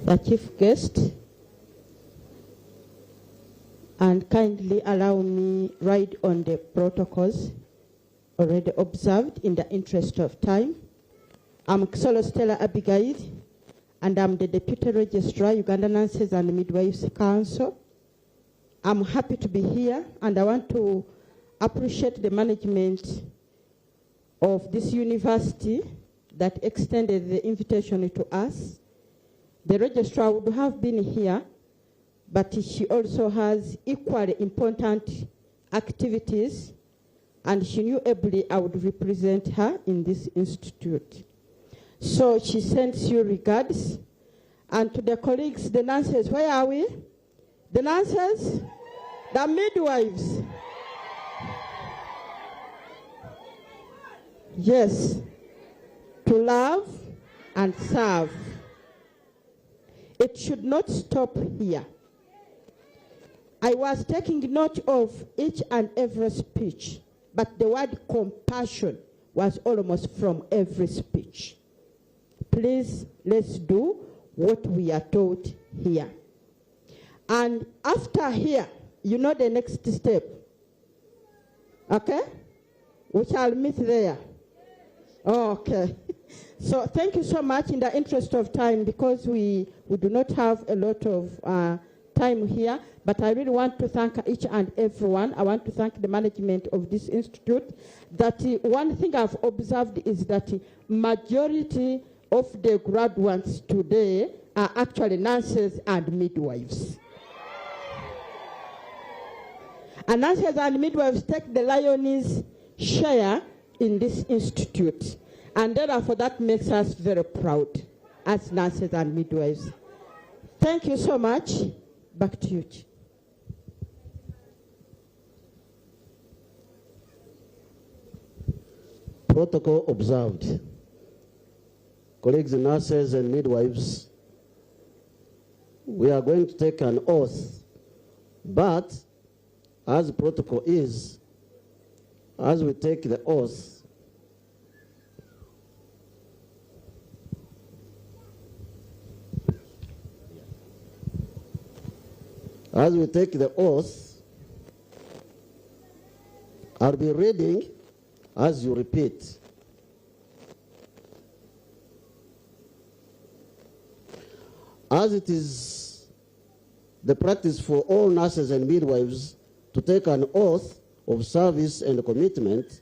The chief guest, and kindly allow me ride on the protocols already observed in the interest of time. I'm Okujweka Abeegi Ahari, and I'm the Deputy Registrar, Uganda Nurses and Midwives Council. I'm happy to be here, and I want to appreciate the management of this university that extended the invitation to us. The registrar would have been here, but she also has equally important activities, and she knew ably I would represent her in this institute. So she sends you regards. And to the colleagues, the nurses, where are we? The nurses? The midwives? Yes. To love and serve. It should not stop here. I was taking note of each and every speech, but the word compassion was almost from every speech. Please, let's do what we are taught here. And after here, you know the next step. Okay? We shall meet there. Okay. So thank you so much in the interest of time, because we do not have a lot of time here, but I really want to thank each and everyone. I want to thank the management of this institute. That one thing I've observed is that majority of the graduates today are actually nurses and midwives. And nurses and midwives take the lion's share in this institute. And therefore, that makes us very proud as nurses and midwives. Thank you so much. Back to you. Protocol observed. Colleagues, nurses and midwives, we are going to take an oath, but as protocol is, as we take the oath, I'll be reading as you repeat. As it is the practice for all nurses and midwives to take an oath of service and commitment,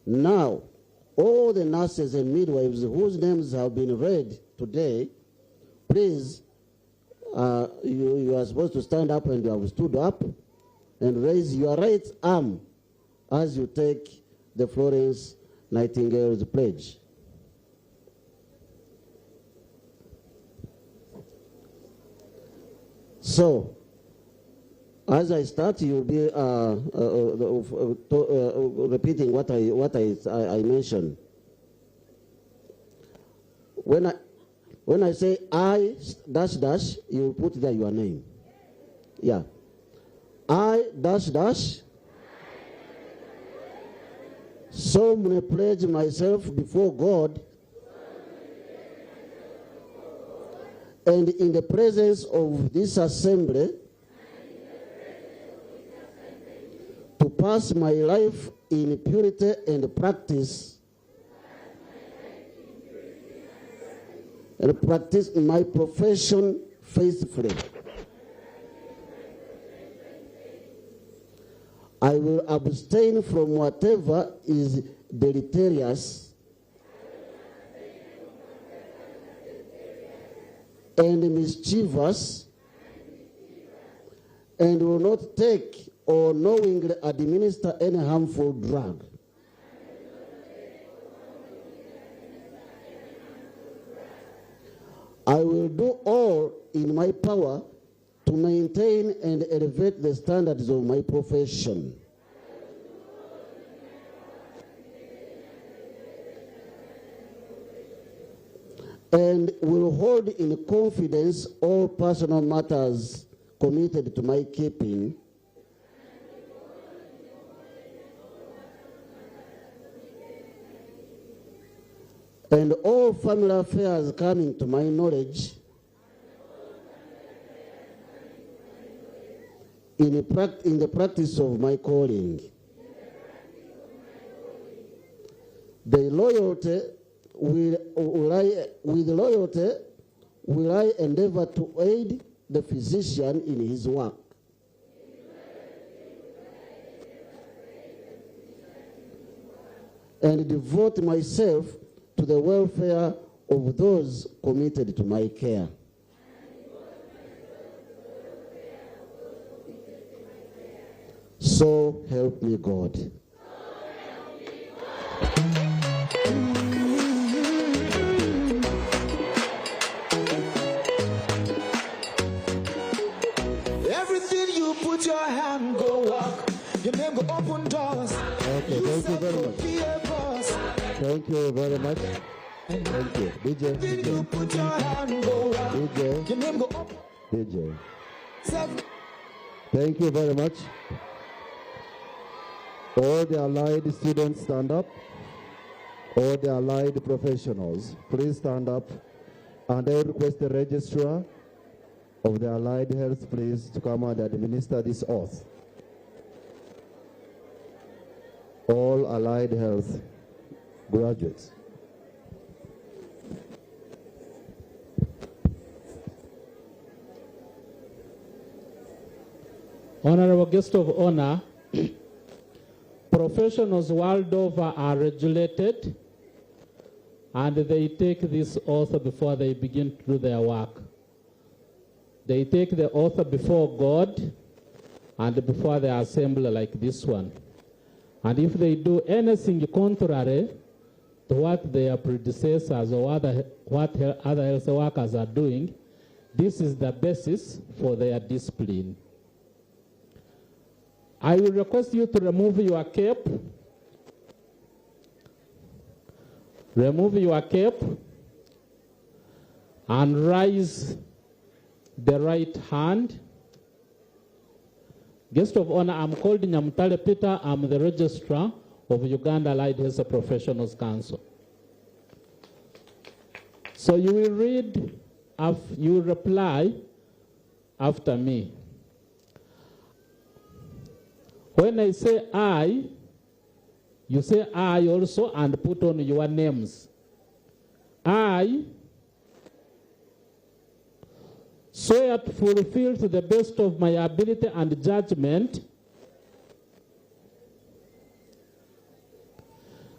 now all the nurses and midwives whose names have been read today, please, you are supposed to stand up, and you have stood up, and raise your right arm as you take the Florence Nightingale's pledge. So, as I start, you'll be repeating what I mentioned. When I say I dash dash, you put there your name. Yeah. I dash dash solemnly pledge myself before God and in the presence of this assembly to pass my life in purity and practice my profession faithfully. I will abstain from whatever is deleterious and mischievous, and will not take or knowingly administer any harmful drug. I will do all in my power to maintain and elevate the standards of my profession. And will hold in confidence all personal matters committed to my keeping. And all family affairs coming to my knowledge in the practice of my calling. With loyalty will I endeavor to aid the physician in his work. And devote myself to the welfare of those committed to my care. So help me God. Everything you put your hand go walk. Your name go open doors. Okay, thank you very much. Thank you very much. Thank you. DJ. You put your hand go walk. DJ. Your name go open. DJ. Thank you very much. All the allied students stand up. All the allied professionals, please stand up. And I will request the registrar of the allied health, please, to come and administer this oath. All allied health graduates. Honorable guest of honor, professionals world over are regulated and they take this oath before they begin to do their work. They take the oath before God and before the assembly like this one. And if they do anything contrary to what their predecessors or what other health workers are doing, this is the basis for their discipline. I will request you to remove your cape. Remove your cape and raise the right hand. Guest of honor, I'm called Nyamutale Peter. I'm the registrar of Uganda Allied Health Professionals Council. So you will read, you will reply after me. When I say I, you say I also and put on your names. I swear to fulfill to the best of my ability and judgment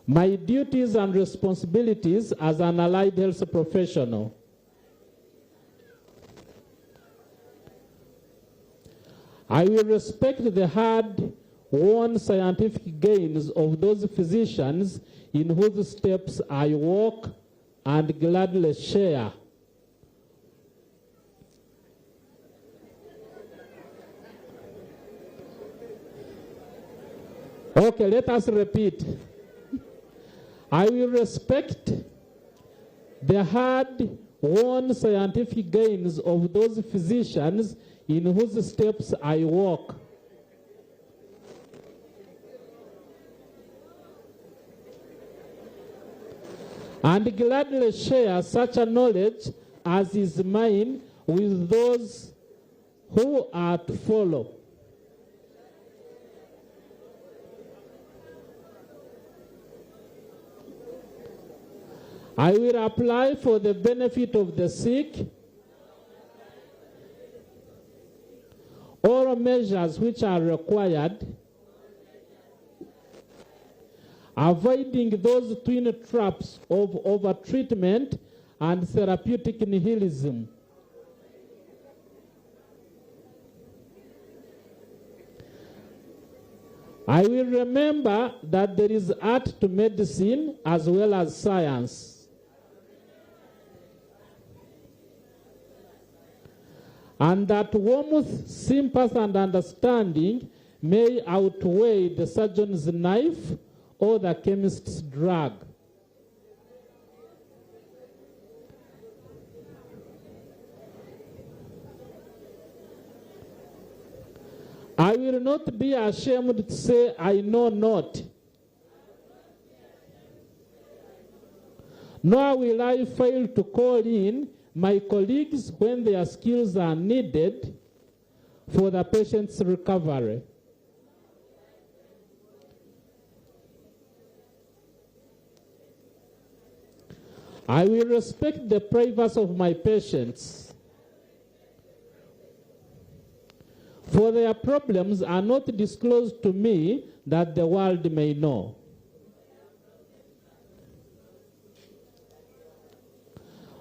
my duties and responsibilities as an allied health professional. I will respect the hard-won scientific gains of those physicians in whose steps I walk and gladly share. Okay, let us repeat. I will respect the hard-won scientific gains of those physicians in whose steps I walk. And gladly share such a knowledge as is mine with those who are to follow. I will apply for the benefit of the sick all measures which are required, avoiding those twin traps of overtreatment and therapeutic nihilism. I will remember that there is art to medicine as well as science. and that warmth, sympathy, and understanding may outweigh the surgeon's knife or the chemist's drug. I will not be ashamed to say I know not, nor will I fail to call in my colleagues when their skills are needed for the patient's recovery. I will respect the privacy of my patients, for their problems are not disclosed to me that the world may know.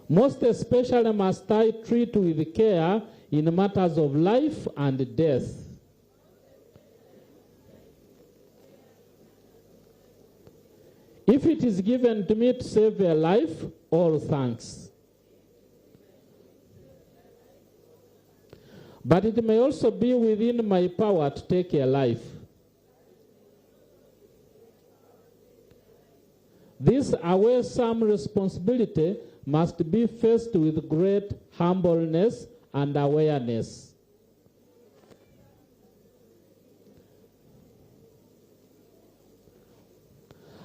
Most especially must I treat with care in matters of life and death. If it is given to me to save a life, all thanks. But it may also be within my power to take a life. This awesome responsibility must be faced with great humbleness and awareness.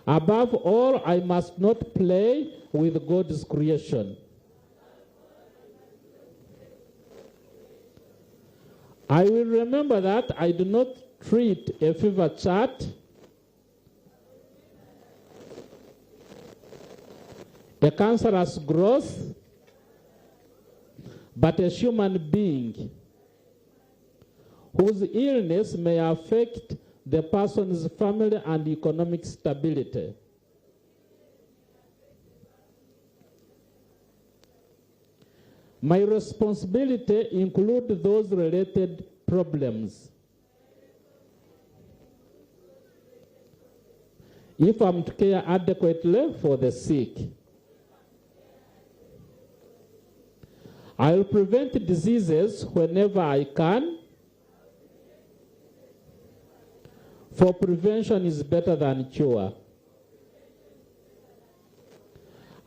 Above all, I must not play with God's creation. I will remember that I do not treat a fever chart, a cancerous growth, but a human being whose illness may affect the person's family and economic stability. My responsibility includes those related problems. If I'm to care adequately for the sick, I will prevent diseases whenever I can, for prevention is better than cure.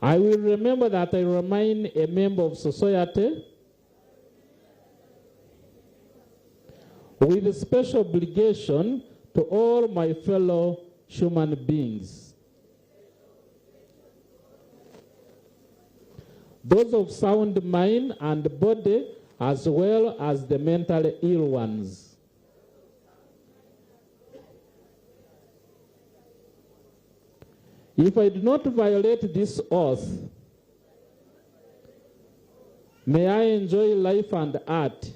I will remember that I remain a member of society with a special obligation to all my fellow human beings, those of sound mind and body as well as the mentally ill ones. If I do not violate this oath, may I enjoy life and art,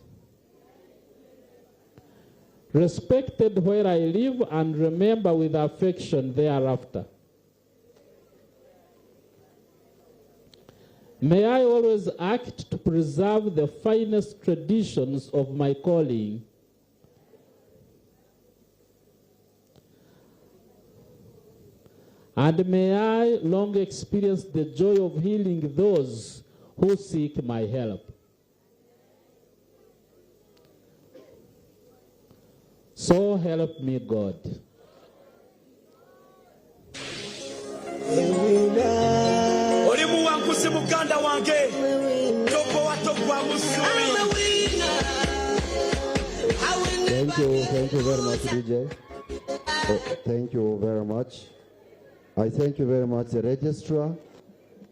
respected where I live and remember with affection thereafter. May I always act to preserve the finest traditions of my calling, and may I long experience the joy of healing those who seek my help. So help me God. Oli muwanguzi muganda wange topo watogwa musuri. Thank you very much, DJ. Thank you very much. I thank you very much, the registrar.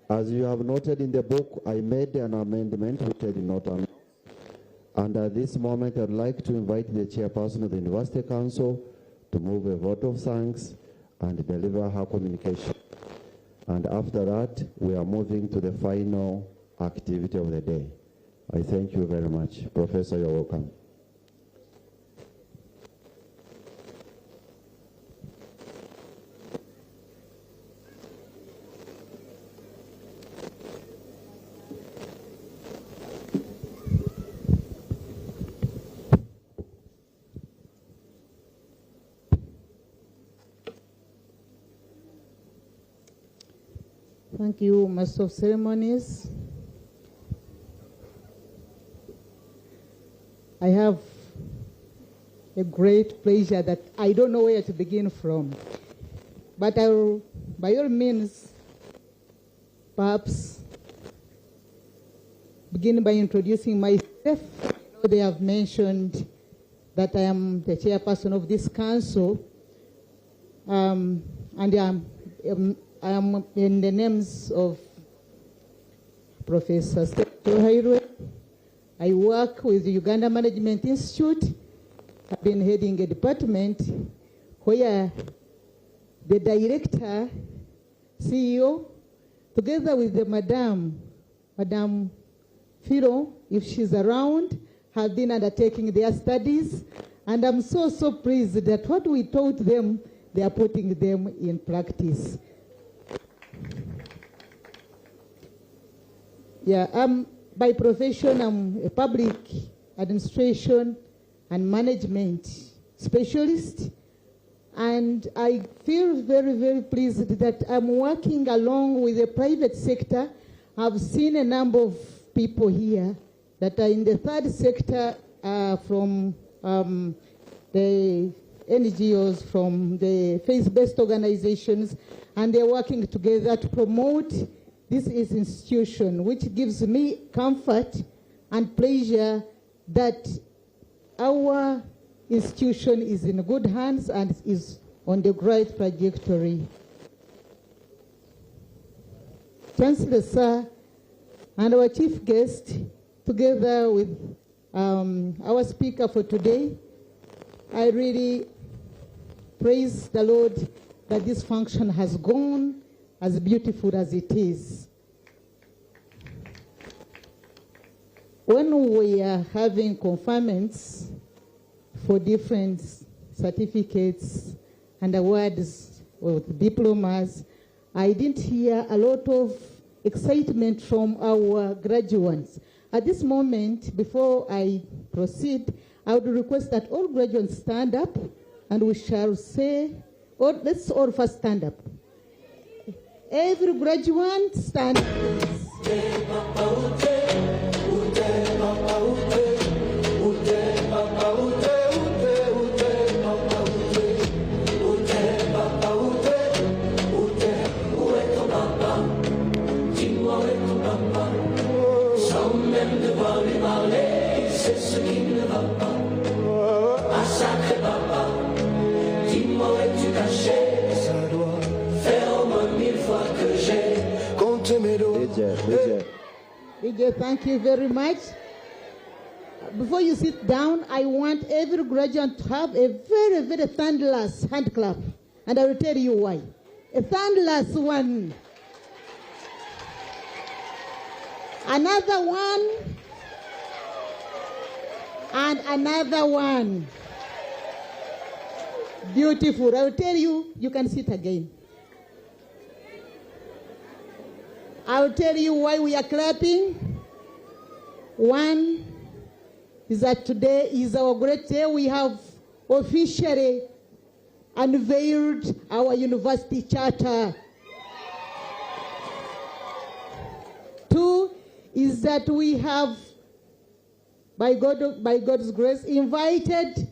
As you have noted in the book, I made an amendment which I did not announce. And at this moment, I'd like to invite the chairperson of the University Council to move a vote of thanks and deliver her communication. And after that, we are moving to the final activity of the day. I thank you very much. Professor, you're welcome. Thank you, Master of Ceremonies. I have a great pleasure that I don't know where to begin from. But I will, by all means, perhaps begin by introducing myself. I know they have mentioned that I am the chairperson of this council, and I am in the names of Professor Chancellor. I work with the Uganda Management Institute. I've been heading a department where the director, CEO, together with the Madam Firo, if she's around, have been undertaking their studies. And I'm so pleased that what we taught them, they are putting them in practice. Yeah, by profession, I'm a public administration and management specialist. And I feel very pleased that I'm working along with the private sector. I've seen a number of people here that are in the third sector, from the NGOs, from the faith-based organizations, and they're working together to promote this institution, which gives me comfort and pleasure that our institution is in good hands and is on the right trajectory. Chancellor, sir, and our chief guest, together with our speaker for today, I really praise the Lord that this function has gone as beautiful as it is. When we are having conferments for different certificates and awards with diplomas, I didn't hear a lot of excitement from our graduates. At this moment, before I proceed, I would request that all graduates stand up and we shall say, or let's all first stand up. Every graduate stand up. DJ, thank you very much. Before you sit down, I want every graduate to have a very thunderous hand clap. And I will tell you why. A thunderous one. Another one. And another one. Beautiful. I will tell you, you can sit again. I will tell you why we are clapping. One is that today is our great day. We have officially unveiled our university charter. Two is that we have, by God's grace, invited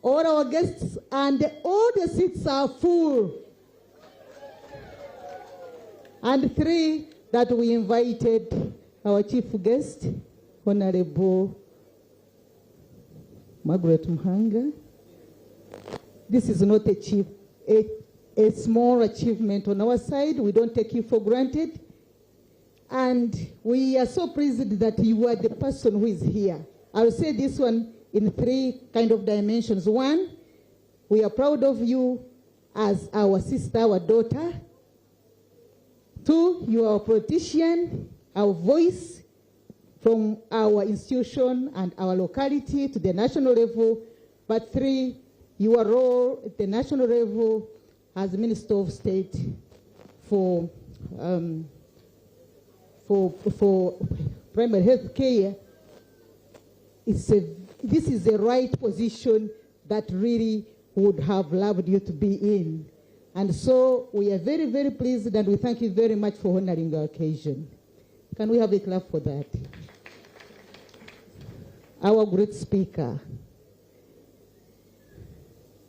all our guests and all the seats are full. And three, that we invited our chief guest, Honorable Margaret Mhanga. This is not a small achievement on our side. We don't take it for granted. And we are so pleased that you are the person who is here. I'll say this one in three kind of dimensions. One, we are proud of you as our sister, our daughter. Two, you are a politician, our voice from our institution and our locality to the national level. But three, your role at the national level as Minister of State for primary health care. This is the right position that really would have loved you to be in. And so we are very pleased and we thank you very much for honoring our occasion. Can we have a clap for that? our great speaker,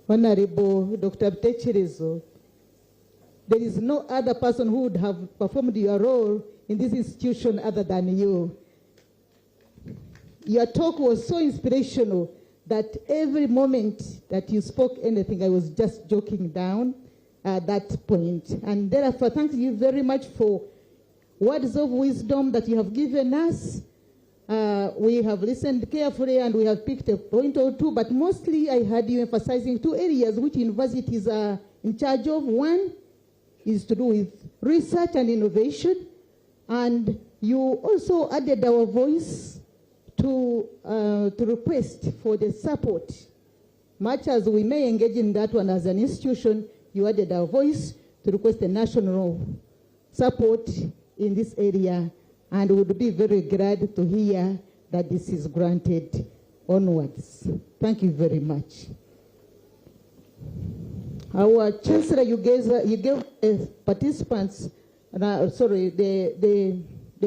Honorable Dr. Techerezo. There is no other person who would have performed your role in this institution other than you. Your talk was so inspirational that every moment that you spoke anything, I was just joking down at that point. And therefore, thank you very much for words of wisdom that you have given us. We have listened carefully and we have picked a point or two, but mostly I heard you emphasizing two areas which universities are in charge of. One is to do with research and innovation, and you also added our voice to request for the support. Much as we may engage in that one as an institution, you added our voice to request the national support in this area, and would be very glad to hear that this is granted onwards. Thank you very much. Our Chancellor, you gave participants, the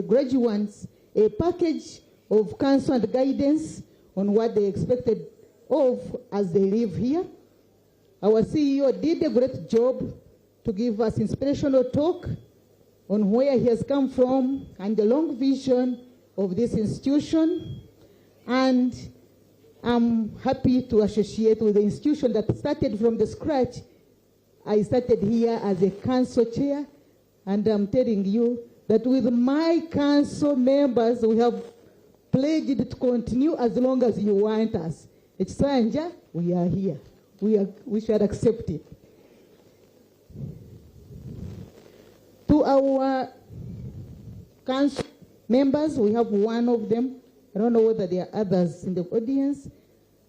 graduates, a package of counsel and guidance on what they expected of as they live here. Our CEO did a great job to give us inspirational talk on where he has come from and the long vision of this institution. And I'm happy to associate with the institution that started from the scratch. I started here as a council chair, and I'm telling you that with my council members, we have pledged to continue as long as you want us. It's Sanja, we are here. We shall accept it. To our council members, we have one of them. I don't know whether there are others in the audience.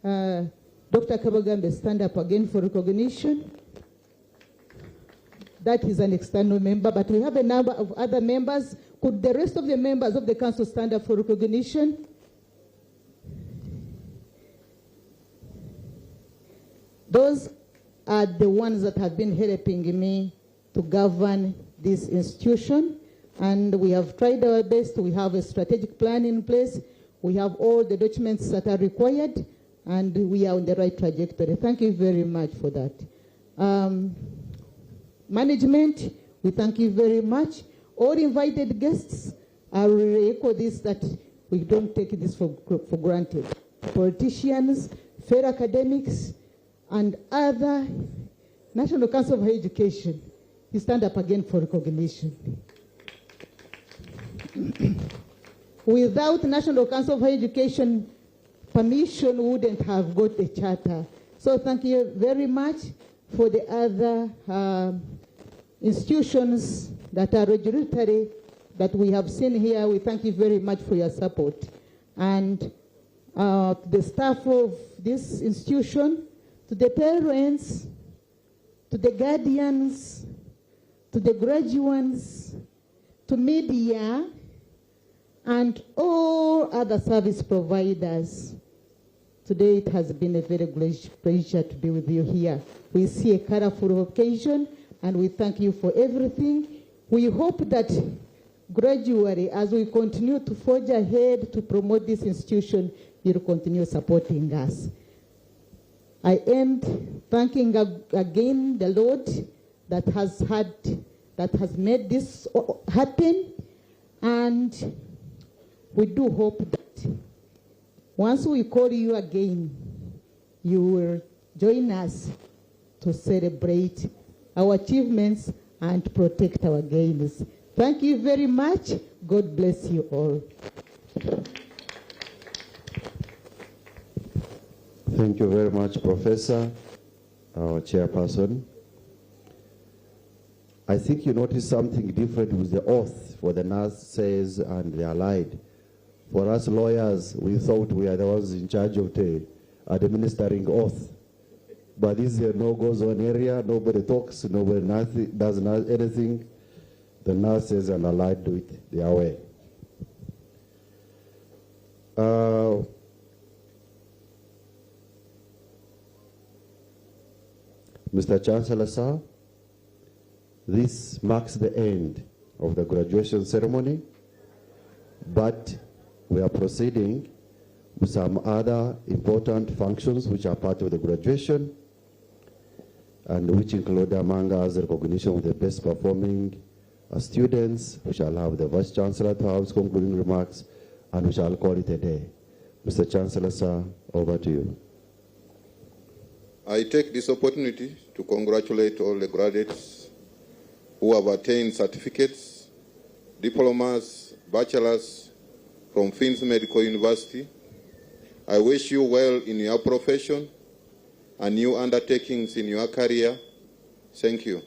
Dr. Kabagambe, stand up again for recognition. That is an external member, but we have a number of other members. Could the rest of the members of the council stand up for recognition? Those are the ones that have been helping me to govern this institution, and we have tried our best. We have a strategic plan in place. We have all the documents that are required, and we are on the right trajectory. Thank you very much for that. Management, we thank you very much. All invited guests, I will echo this, that we don't take this for granted. Politicians, fair academics, and other National Council of Higher Education, you stand up again for recognition. Without National Council of Higher Education permission, we wouldn't have got a charter. So thank you very much. For the other institutions that are regulatory that we have seen here, we thank you very much for your support. And the staff of this institution, to the parents, to the guardians, to the graduates, to media, and all other service providers. Today it has been a very great pleasure to be with you here. We see a colorful occasion, and we thank you for everything. We hope that gradually, as we continue to forge ahead to promote this institution, you'll continue supporting us. I end thanking again the Lord that has made this happen, and we do hope that once we call you again, you will join us to celebrate our achievements and protect our gains. Thank you very much. God bless you all. Thank you very much, Professor, our chairperson. I think you noticed something different with the oath for the nurses and the allied. For us lawyers, we thought we are the ones in charge of the administering oath. But this is a no-go zone area. Nobody talks, nobody does anything. The nurses and allied do it their way. Mr. Chancellor, sir, this marks the end of the graduation ceremony, but we are proceeding some other important functions which are part of the graduation, and which include among us the recognition of the best performing students. We shall have the Vice Chancellor to have his concluding remarks, and we shall call it a day. Mr. Chancellor, sir, over to you. I take this opportunity to congratulate all the graduates who have attained certificates, diplomas, bachelors from Finn's Medical University. I wish you well in your profession and new undertakings in your career. Thank you.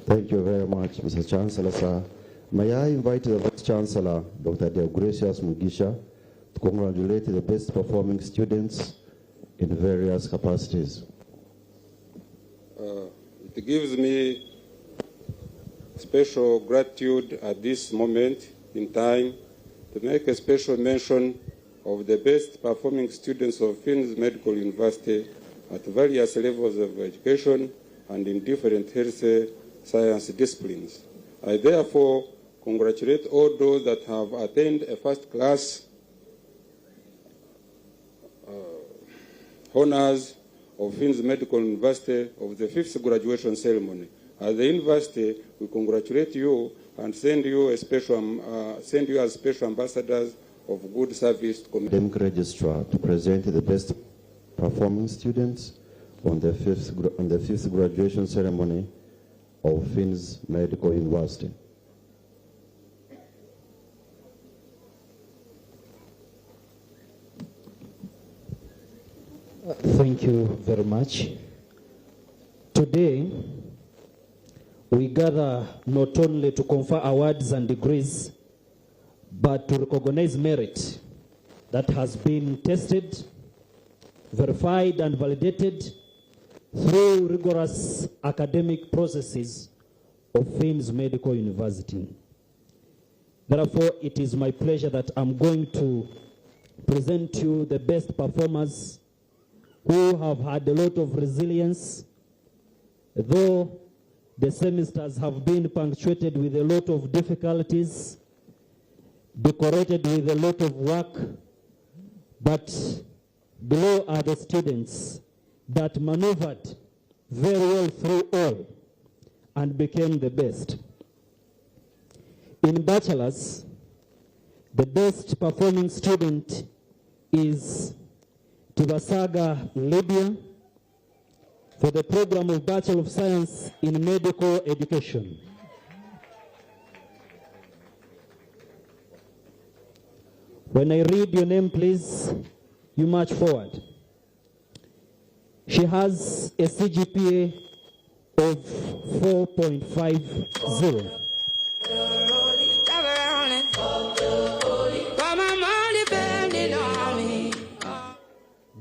Thank you very much, Mr. Chancellor, sir. May I invite the Vice Chancellor, Dr. Deogratius Mugisha, to congratulate the best performing students in various capacities. It gives me special gratitude at this moment in time to make a special mention of the best performing students of Finn's Medical University at various levels of education and in different health science disciplines. I therefore congratulate all those that have attained a first-class honors of Finn's Medical University of the 5th graduation ceremony. At the university, we congratulate you and send you as special ambassadors of good service. Academic Registrar to present the best performing students on the 5th graduation ceremony of Finn's Medical University. Thank you very much. Today, we gather not only to confer awards and degrees, but to recognize merit that has been tested, verified, and validated through rigorous academic processes of Finn's Medical University. Therefore, it is my pleasure that I'm going to present to you the best performers who have had a lot of resilience, though the semesters have been punctuated with a lot of difficulties, decorated with a lot of work, but below are the students that maneuvered very well through all and became the best. In bachelors, the best performing student is Tibasaga Libya for the program of Bachelor of Science in Medical Education. When I read your name, please, you march forward. She has a CGPA of 4.50.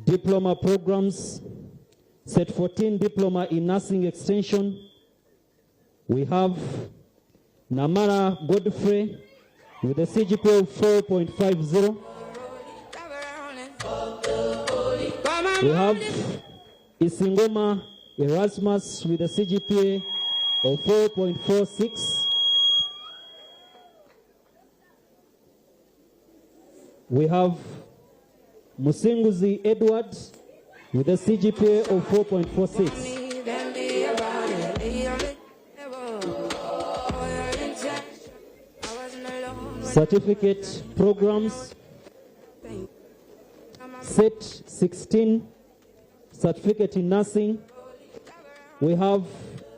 Diploma programs, Set 14 Diploma in Nursing Extension. We have Namara Godfrey with a CGPA of 4.50. We have Isingoma Erasmus with a CGPA of 4.46. We have Musinguzi Edward with a CGPA of 4.46. Certificate programs, Set 16, Certificate in Nursing. We have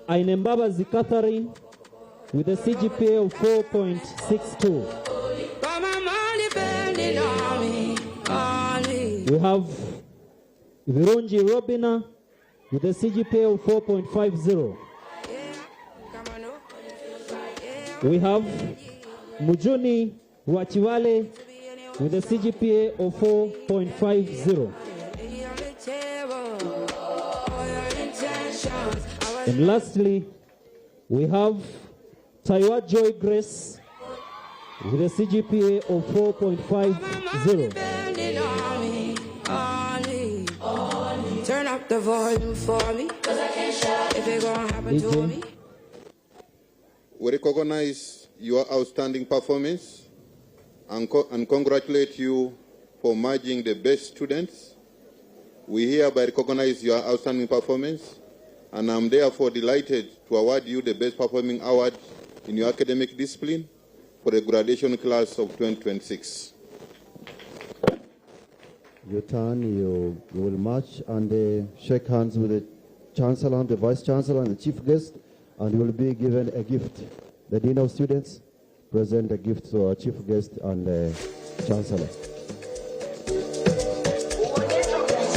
Ainembabazi Catherine with a CGPA of 4.62. We have Virunji Robina with a CGPA of 4.50. We have Mujuni Wachiwale with a CGPA of 4.50. And lastly, we have Taiwa Joy Grace with a CGPA of 4.50. Turn up the volume for me, if it gonna happen to me. We recognize your outstanding performance and congratulate you for merging the best students. We hereby recognize your outstanding performance, and I'm therefore delighted to award you the Best Performing Award in your academic discipline for the graduation class of 2026. Your turn, you will march and shake hands with the Chancellor, the Vice Chancellor, and the Chief Guest, and you will be given a gift. The Dean of Students present a gift to our Chief Guest and the Chancellor.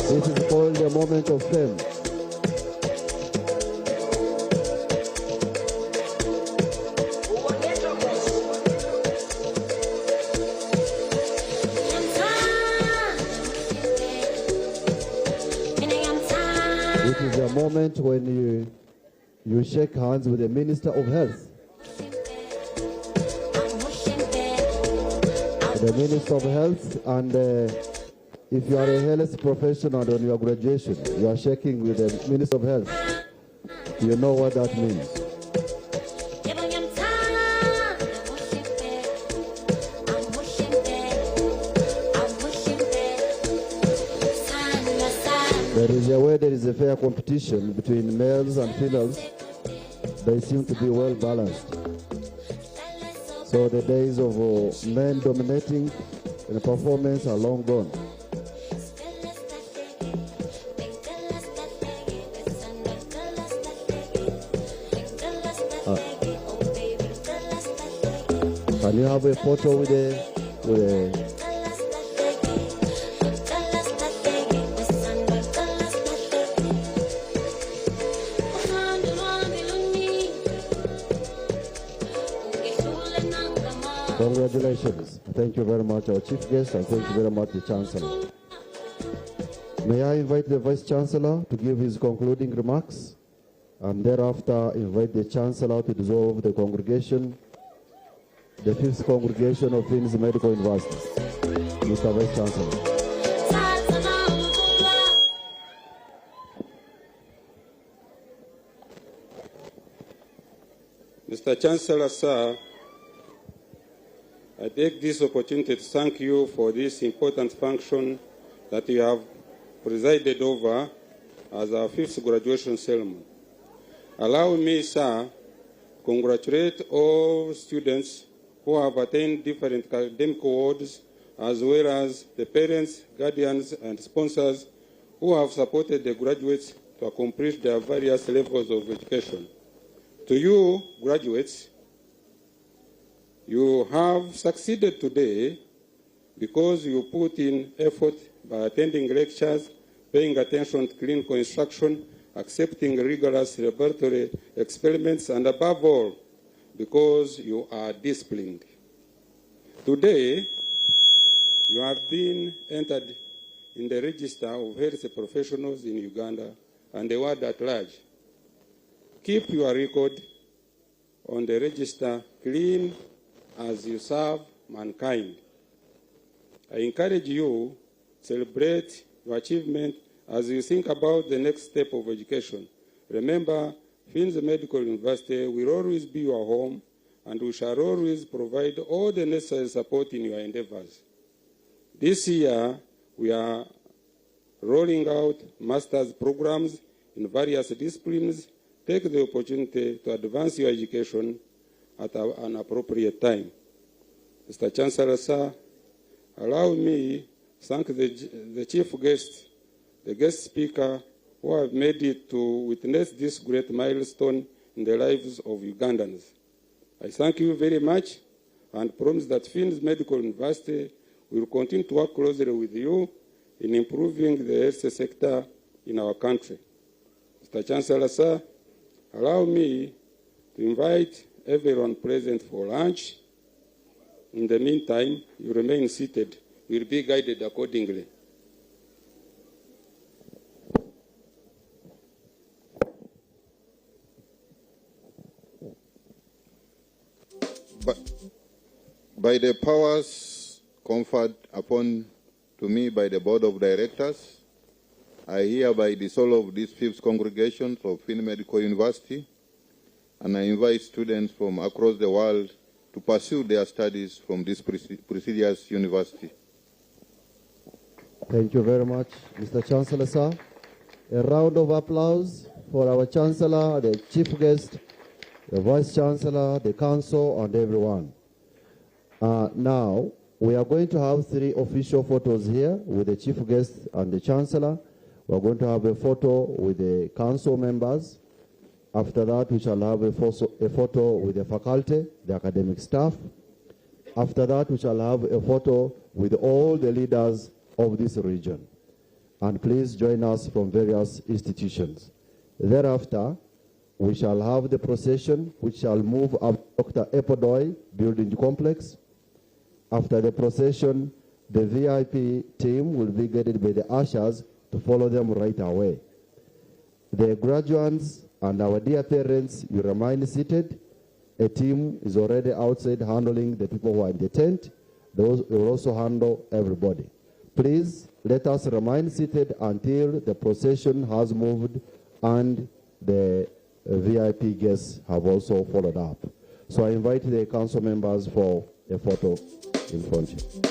This is called the moment of fame. It is a moment when you shake hands with the Minister of Health. The Minister of Health, and if you are a health professional on your graduation, you are shaking with the Minister of Health. You know what that means. There is a way there is a fair competition between males and females. They seem to be well balanced. So the days of men dominating in performance are long gone. Can you have a photo with a Congratulations. Thank you very much, our Chief Guest, and thank you very much, the Chancellor. May I invite the Vice Chancellor to give his concluding remarks, and thereafter invite the Chancellor to dissolve the congregation, the 5th congregation of Finns Medical University. Mr. Vice Chancellor. Mr. Chancellor, sir, I take this opportunity to thank you for this important function that you have presided over as our 5th graduation ceremony. Allow me, sir, to congratulate all students who have attained different academic awards, as well as the parents, guardians, and sponsors who have supported the graduates to accomplish their various levels of education. To you, graduates, you have succeeded today because you put in effort by attending lectures, paying attention to clinical instruction, accepting rigorous laboratory experiments, and above all, because you are disciplined. Today, you have been entered in the register of health professionals in Uganda and the world at large. Keep your record on the register clean as you serve mankind. I encourage you to celebrate your achievement as you think about the next step of education. Remember, Finns Medical University will always be your home, and we shall always provide all the necessary support in your endeavors. This year, we are rolling out master's programs in various disciplines. Take the opportunity to advance your education at an appropriate time. Mr. Chancellor, sir, allow me to thank the chief guest, the guest speaker, who have made it to witness this great milestone in the lives of Ugandans. I thank you very much and promise that Finns Medical University will continue to work closely with you in improving the health sector in our country. Mr. Chancellor, sir, allow me to invite everyone present for lunch. In the meantime, you remain seated. You will be guided accordingly. By the powers conferred upon to me by the Board of Directors, I hereby dissolve this 5th congregation of Finns Medical University, and I invite students from across the world to pursue their studies from this prestigious university. Thank you very much, Mr. Chancellor, sir. A round of applause for our Chancellor, the Chief Guest, the Vice Chancellor, the Council, and everyone. Now, we are going to have 3 official photos here with the Chief Guest and the Chancellor. We are going to have a photo with the Council members. After that, we shall have a photo with the faculty, the academic staff. After that, we shall have a photo with all the leaders of this region. And please join us from various institutions. Thereafter, we shall have the procession, which shall move up Dr. Epodoy building complex. After the procession, the VIP team will be guided by the ushers to follow them right away. The graduates and our dear parents, you remain seated. A team is already outside handling the people who are in the tent. Those will also handle everybody. Please let us remain seated until the procession has moved and the VIP guests have also followed up. So I invite the council members for a photo in front of you.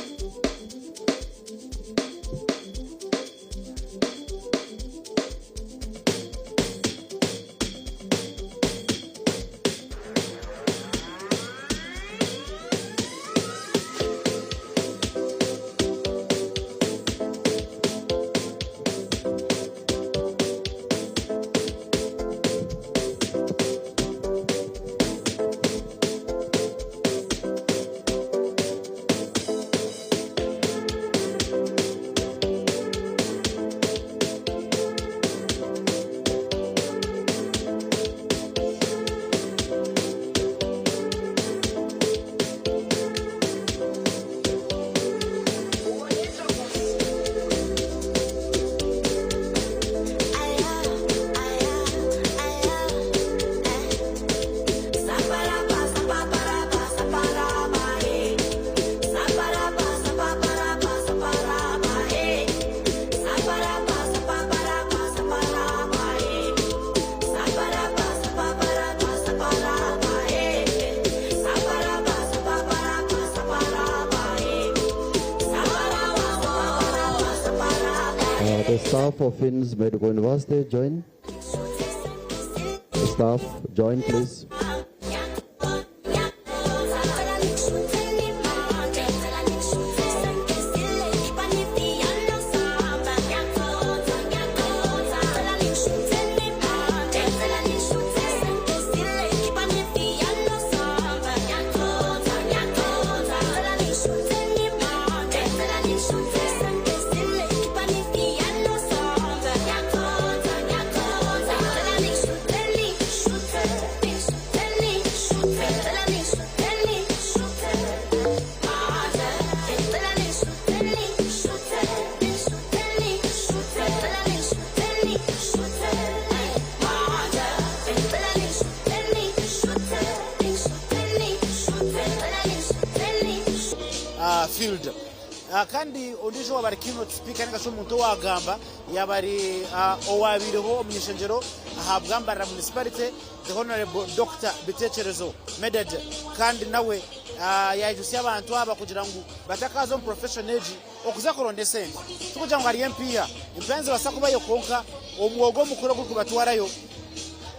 The staff of Finns Medical University, join. The staff, join please. Field. Kandi ondisho wabari keynote speaker nga shomuntu wagamba yabari owabiriho omunyeshenjero ahabwambara municipality the honorable Dr. Bitecherezo Meded kandi nawe yajusi abantu aba kugira ngo batakazo professional age okuza koronde sente tukuja ngo ari MP ya impenzi basakuba yo konka omwogo mukuru gwo kubatwarayo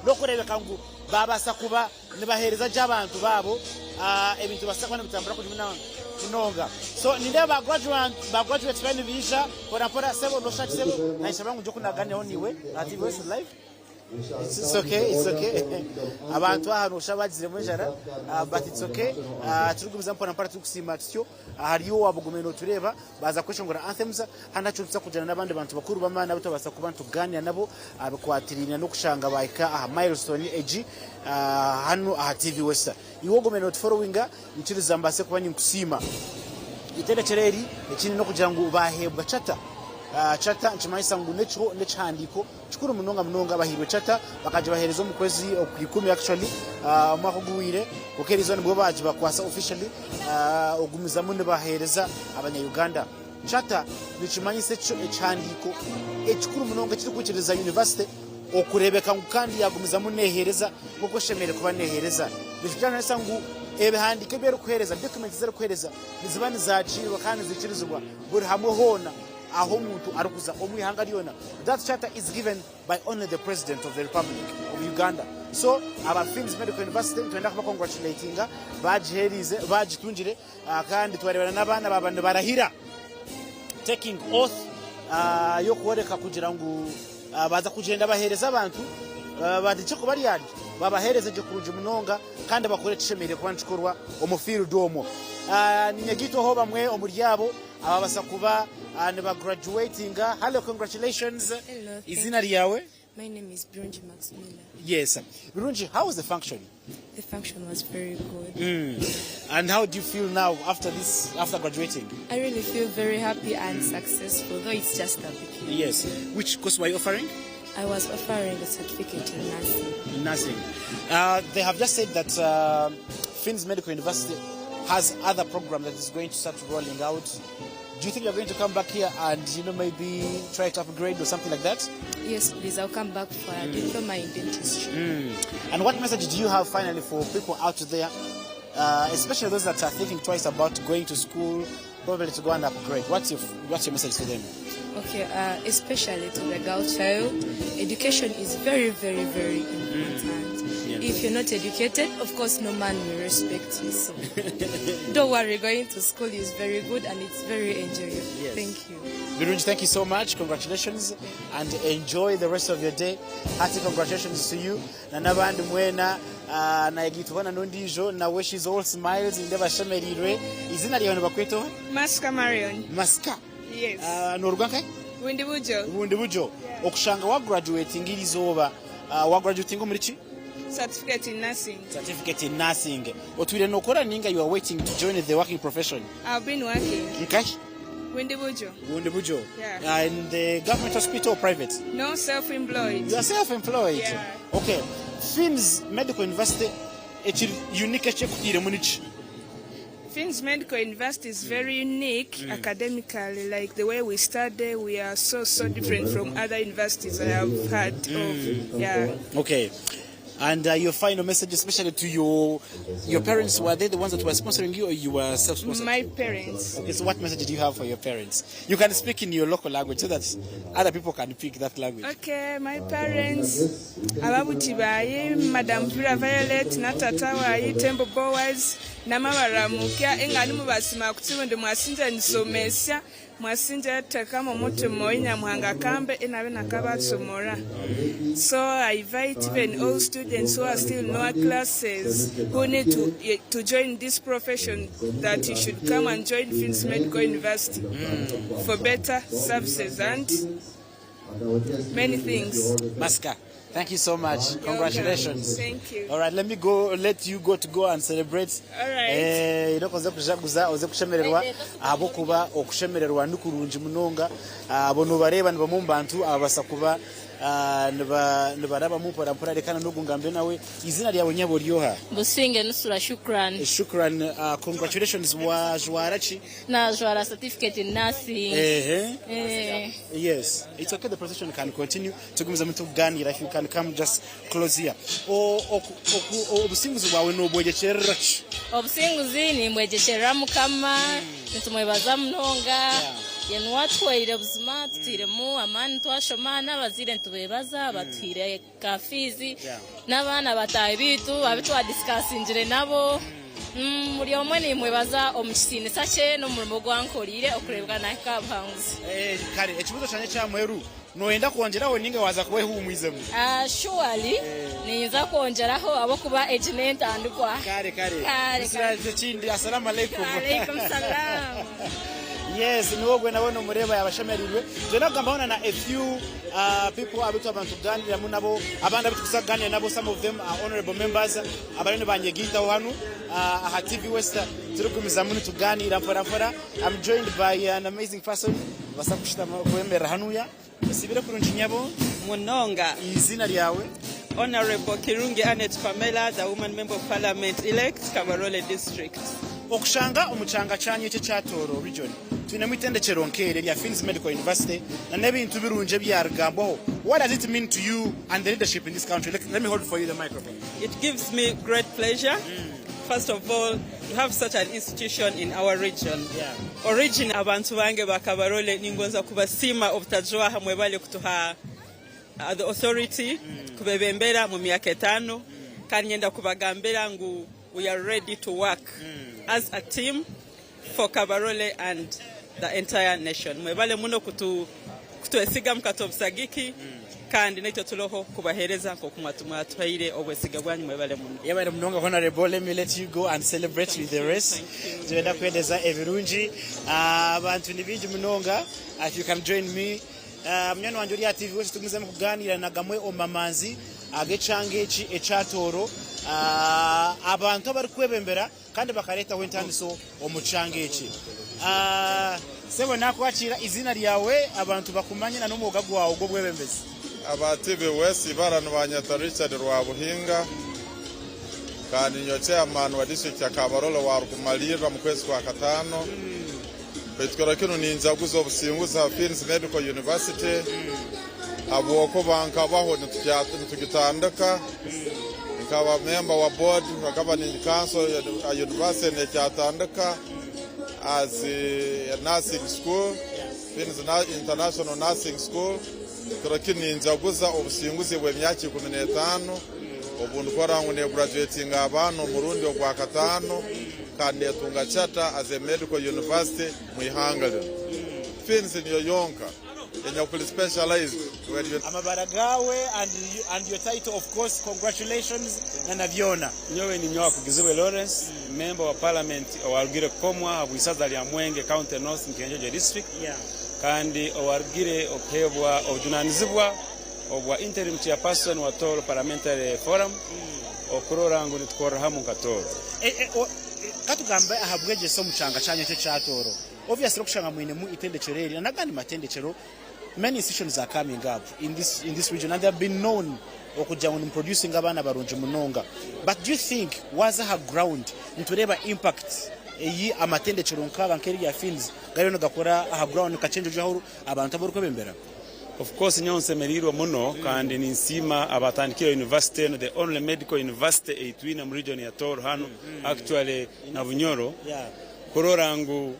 lokurebeka ngo baba sakuba nibahereza jabantu babo ebintu basakwa nebitambura kujimina inonga so nindeba graduate bani bisha pora sebo no shati sebo na ishabangu njoku nagane oniwe ati voice live. It's okay abantu ahano shabagire mwenjara but it's okay turugubiza mpona tukusima tsyo hariyo wabugumeno tureba baza kweshongora Anthems hanacutsa kujana nabandi bantu bakuru bamana bato basa kubantu ganya nabo abakwatirina no kushanga baika milestone age hano TV West iwo gumeno followinga nchiriza mbase kubanyi kusima itele chereri ekini no kugira ngo bahebwa chata nchimaisa ngo nechandiko chikuru munonga bahirwe chata bakaje baherezo mu kwezi okuyikumi actually mwako guwire kokerizo nibwo baje bakwasa officially ogumiza munne bahereza abanya Uganda chata nichimanyise echandiko ekikuru munonga kiri kuchiriza university okurebeka kandi yagumiza munne hereza kuko shemere kuba nehereza bifitana sangu ebihandike bero kuhereza documents zero kuhereza nizibani zaciwe kandi zikirizwa buri hamwe hona aho umuntu arukuza omwihanga lyona. That charter is given by only the president of the Republic of Uganda. So aba Fins Medical University twenda kuba congratulatinga bagiherize bagitungire kandi twarebana n'abana babantu barahira taking oath yo kuoreka kugira ngo baza kugenda bahereza abantu badice ko bari yari babahereze je kuruje munonga kandi bakore tishemere kwanchikorwa omufiru domo ninyagito ho bamwe omuryabo ababasa kuba ne ba graduating. Hello, congratulations. Hello, izina lyawe? My name is Birungi Maximila. Yes. Birungi, how was the function? The function was very good. And how do you feel now after graduating? I really feel very happy and successful, though it's just a beginning. Yes. Which course were you offering? I was offering a certificate in nursing. Nursing. They have just said that Fins Medical University has other program that is going to start rolling out. Do you think you're going to come back here and maybe try to upgrade or something like that? Yes, please. I'll come back for a diploma in dentistry. And what message do you have finally for people out there, especially those that are thinking twice about going to school, probably to go and upgrade? What's your message to them? Okay, especially to the girl child, education is very, very, very important. If you're not educated, of course, no man will respect you. So don't worry, going to school is very good and it's very enjoyable. Yes. Thank you. Birungi, thank you so much. Congratulations and enjoy the rest of your day. Hearty congratulations to you. Na nabandi mwena na yagitubona nondijo na wishes all smiles indeba shemerirwe. Izina lyawe bakwito? Maska Marion. Maska. Yes. Norugwanka? Windibujo. Windibujo. Okushanga wa graduating ilizoba wa graduating muri ki? Certificate in nursing. Certificate in nursing. Otwire nokora ninga you are waiting to join the working profession? I've been working. Okay. Windibujo. Windibujo. Yeah. In the government hospital or private? No, self-employed. You are self-employed? Yeah. Okay. Fins Medical University, it's unique munichi. Fins Medical University is very unique academically, like the way we study, we are so different from other universities I have heard of. Yeah. Okay. And your final message, especially to your parents, were they the ones that were sponsoring you or you were self-sponsored? My parents. Okay, so what message did you have for your parents? You can speak in your local language so that other people can pick that language. Okay, my parents, ababuti bayi, Madam Vera Violet, natata wayi, Tembo Boaz, namabaramukia, engani mubasima kutimu ndi mwasinja nisomesya, mwasinja tekamo moto moinya muhanga kambe inawe nakabatsomora. So I invite even all students who are still in our classes who need to join this profession that you should come and join Fins Medical University for better services and many things. Maska, thank you so much. Congratulations. Thank you. All right, let you go and celebrate. All right. Irokoze kujaguza oze kushemererwa abo kuba okushemererwa ndukurunji munonga abono bareba nibamumbantu abasa kuba nibaraba mupora mpora rekana nugungambe nawe izina lyawe nyabo ryoha Businge nusura shukran. Shukran. Congratulations wa jwarachi Na jwara certificate in nursing. Yes, it's okay, the procession can continue. Tugumiza mtu gani if you can come just close here. Obusinguzi bwawe no bwejecherera. Obusinguzi ni mbwejecherera mukama nitumwebaza mnonga. Yenu watwaire buzima tutiremu amani twashomana bazire ntubebaza batire kafizi n'abana bataye bitu abitwa discussingire nabo muri omwe ni mwebaza omukisine sache no murimo gwankorire okurebwa na kabanguzi kare ekibuzo cyane cya mweru noenda kongeraho ninga waza kuba humwizemu surely niza kongeraho abo kuba agent andukwa kare kindi assalamu alaikum. Alaikum salam. Yes, niwogwe nabona mureba yabashemerirwe zena gambana na a few people abitu abantu ganira munabo abandi abitu kusaganira nabo, some of them are honorable members abalene banyegita hano aha TV West turukumiza muni tuganira fara. I'm joined by an amazing person basakushita kwemera hanuya sibire kurunji nyabo munonga. Izina lyawe? Honorable Kirungi Annette Pamela, the woman member of parliament elect Kabarole district. Okushanga omuchanga chanyu cye cyatoro region tune mwitendekero nkere lya Fins Medical University na nebintu birunje byargambo. What does it mean to you and the leadership in this country? Let me hold for you the microphone. It gives me great pleasure. first of all, to have such an institution in our region. Yeah. Origin abantu bange bakabarole ningonza kubasima obutajwa hamwe bale kutuha the authority kubebembera mu myaka 5 kandi nyenda kubagambira ngu we are ready to work as a team for Kabarole and the entire nation. Mwebale muno kutuesiga mukatobusagiki kandi naito tuloho kubahereza ko kumwatumwa twaire obwesiga bwanyu mwebale muno. Yabale munonga honorable, let me let you go and celebrate with the rest. Twenda kwendeza ebirungi abantu nibingi munonga. If you can join me mnyano wanjuri ya TV wese tugumize kuganira na gamwe omamanzi agechange echi echatoro abantu abari kwebembera kandi bakareta wentandiso omuchange echi sebo nakwakira izina lyawe abantu bakumanye na n'umwuga gwawe gwo bwebembezi. Abatibe wesi barano banyata Richard Rwabuhinga kandi nyo chairman wa district ya Kabarole wa kumalira mu kwezi kwa 5 Petro kino ninza guzo obusinguza Fields Medical University aboko banka baho nitugitandaka nkaba member wa board wa governing council ya university nekyatandaka as a nursing school, Fields International Nursing School. Turakini ninza obusinguzi bw'emyaka 15 obuntu korangu ne graduating abantu murundi ogwa 5 kandi etunga chata as a medical university muihangalo. Fields niyo yonka enya specialized where you amabaragawe and your title, of course. Congratulations na naviona nyowe ni nyowa Kugizwe Lawrence, member wa parliament owarugire komwa abwisaza lya Mwenge County North Nkenjojo district. Yeah. Kandi owarugire ophebwa ojunanizibwa obwa interim chairperson wa Toro Parliamentary Forum okurora ngo nitkora hamu katoro katugamba ahabweje so mucanga cyanye cyo cyatoro. Obviously okushanga mwine mu itendecereri nagandi matendecero. Many institutions are coming up in this region and they have been known okuja when producing abana barunje munonga. But do you think was a ground ntureba impact eyi amatendecero nkaba nkeri ya Fields gayo nagakora a ground kachenjo jahuru abantu aburi kwebembera? Of course nyonse merirwa muno kandi ninsima abatandikira university no the only medical university etwina mu region ya Toro hano actually na Bunyoro. Yeah. Kurorangu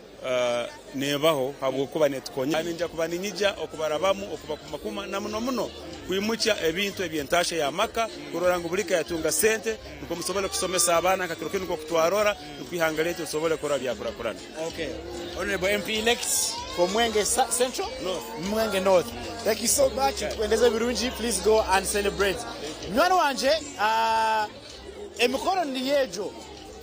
nebaho habwokuba netkonya ninja kubaninyija okubarabamu okubakumakuma na muno kwimucha ebintu ebyentashe ya maka kurorangu bulika yatunga sente nuko musobole kusomesa abana kakirokeni ko kutwarora nukwihangalete usobole kora bya kurakurana. Okay. Honorable MP elect for Mwenge Central? No, Mwenge North. Thank you so much. Kwendeza birungi, please go and celebrate. Mwana wanje emikoro ndiyejo.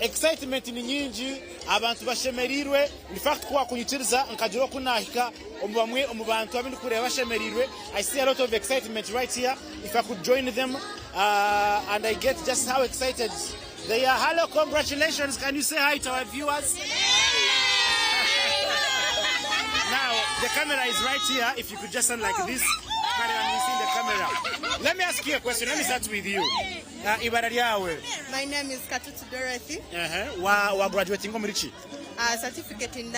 Excitement ni nyingi abantu bashemerirwe. In fact kwa kunyitiriza nkajiro kunahika omubamwe omubantu abindi kureba bashemerirwe. I see a lot of excitement right here. If I could join them and I get just how excited they are. Hello, congratulations. Can you say hi to our viewers? Now the camera is right here. If you could just stand like this, and we see the camera. Let me ask you a question. Let me start with you. My name is Katutu Dorothy. Wa graduating from Richi. Certificate in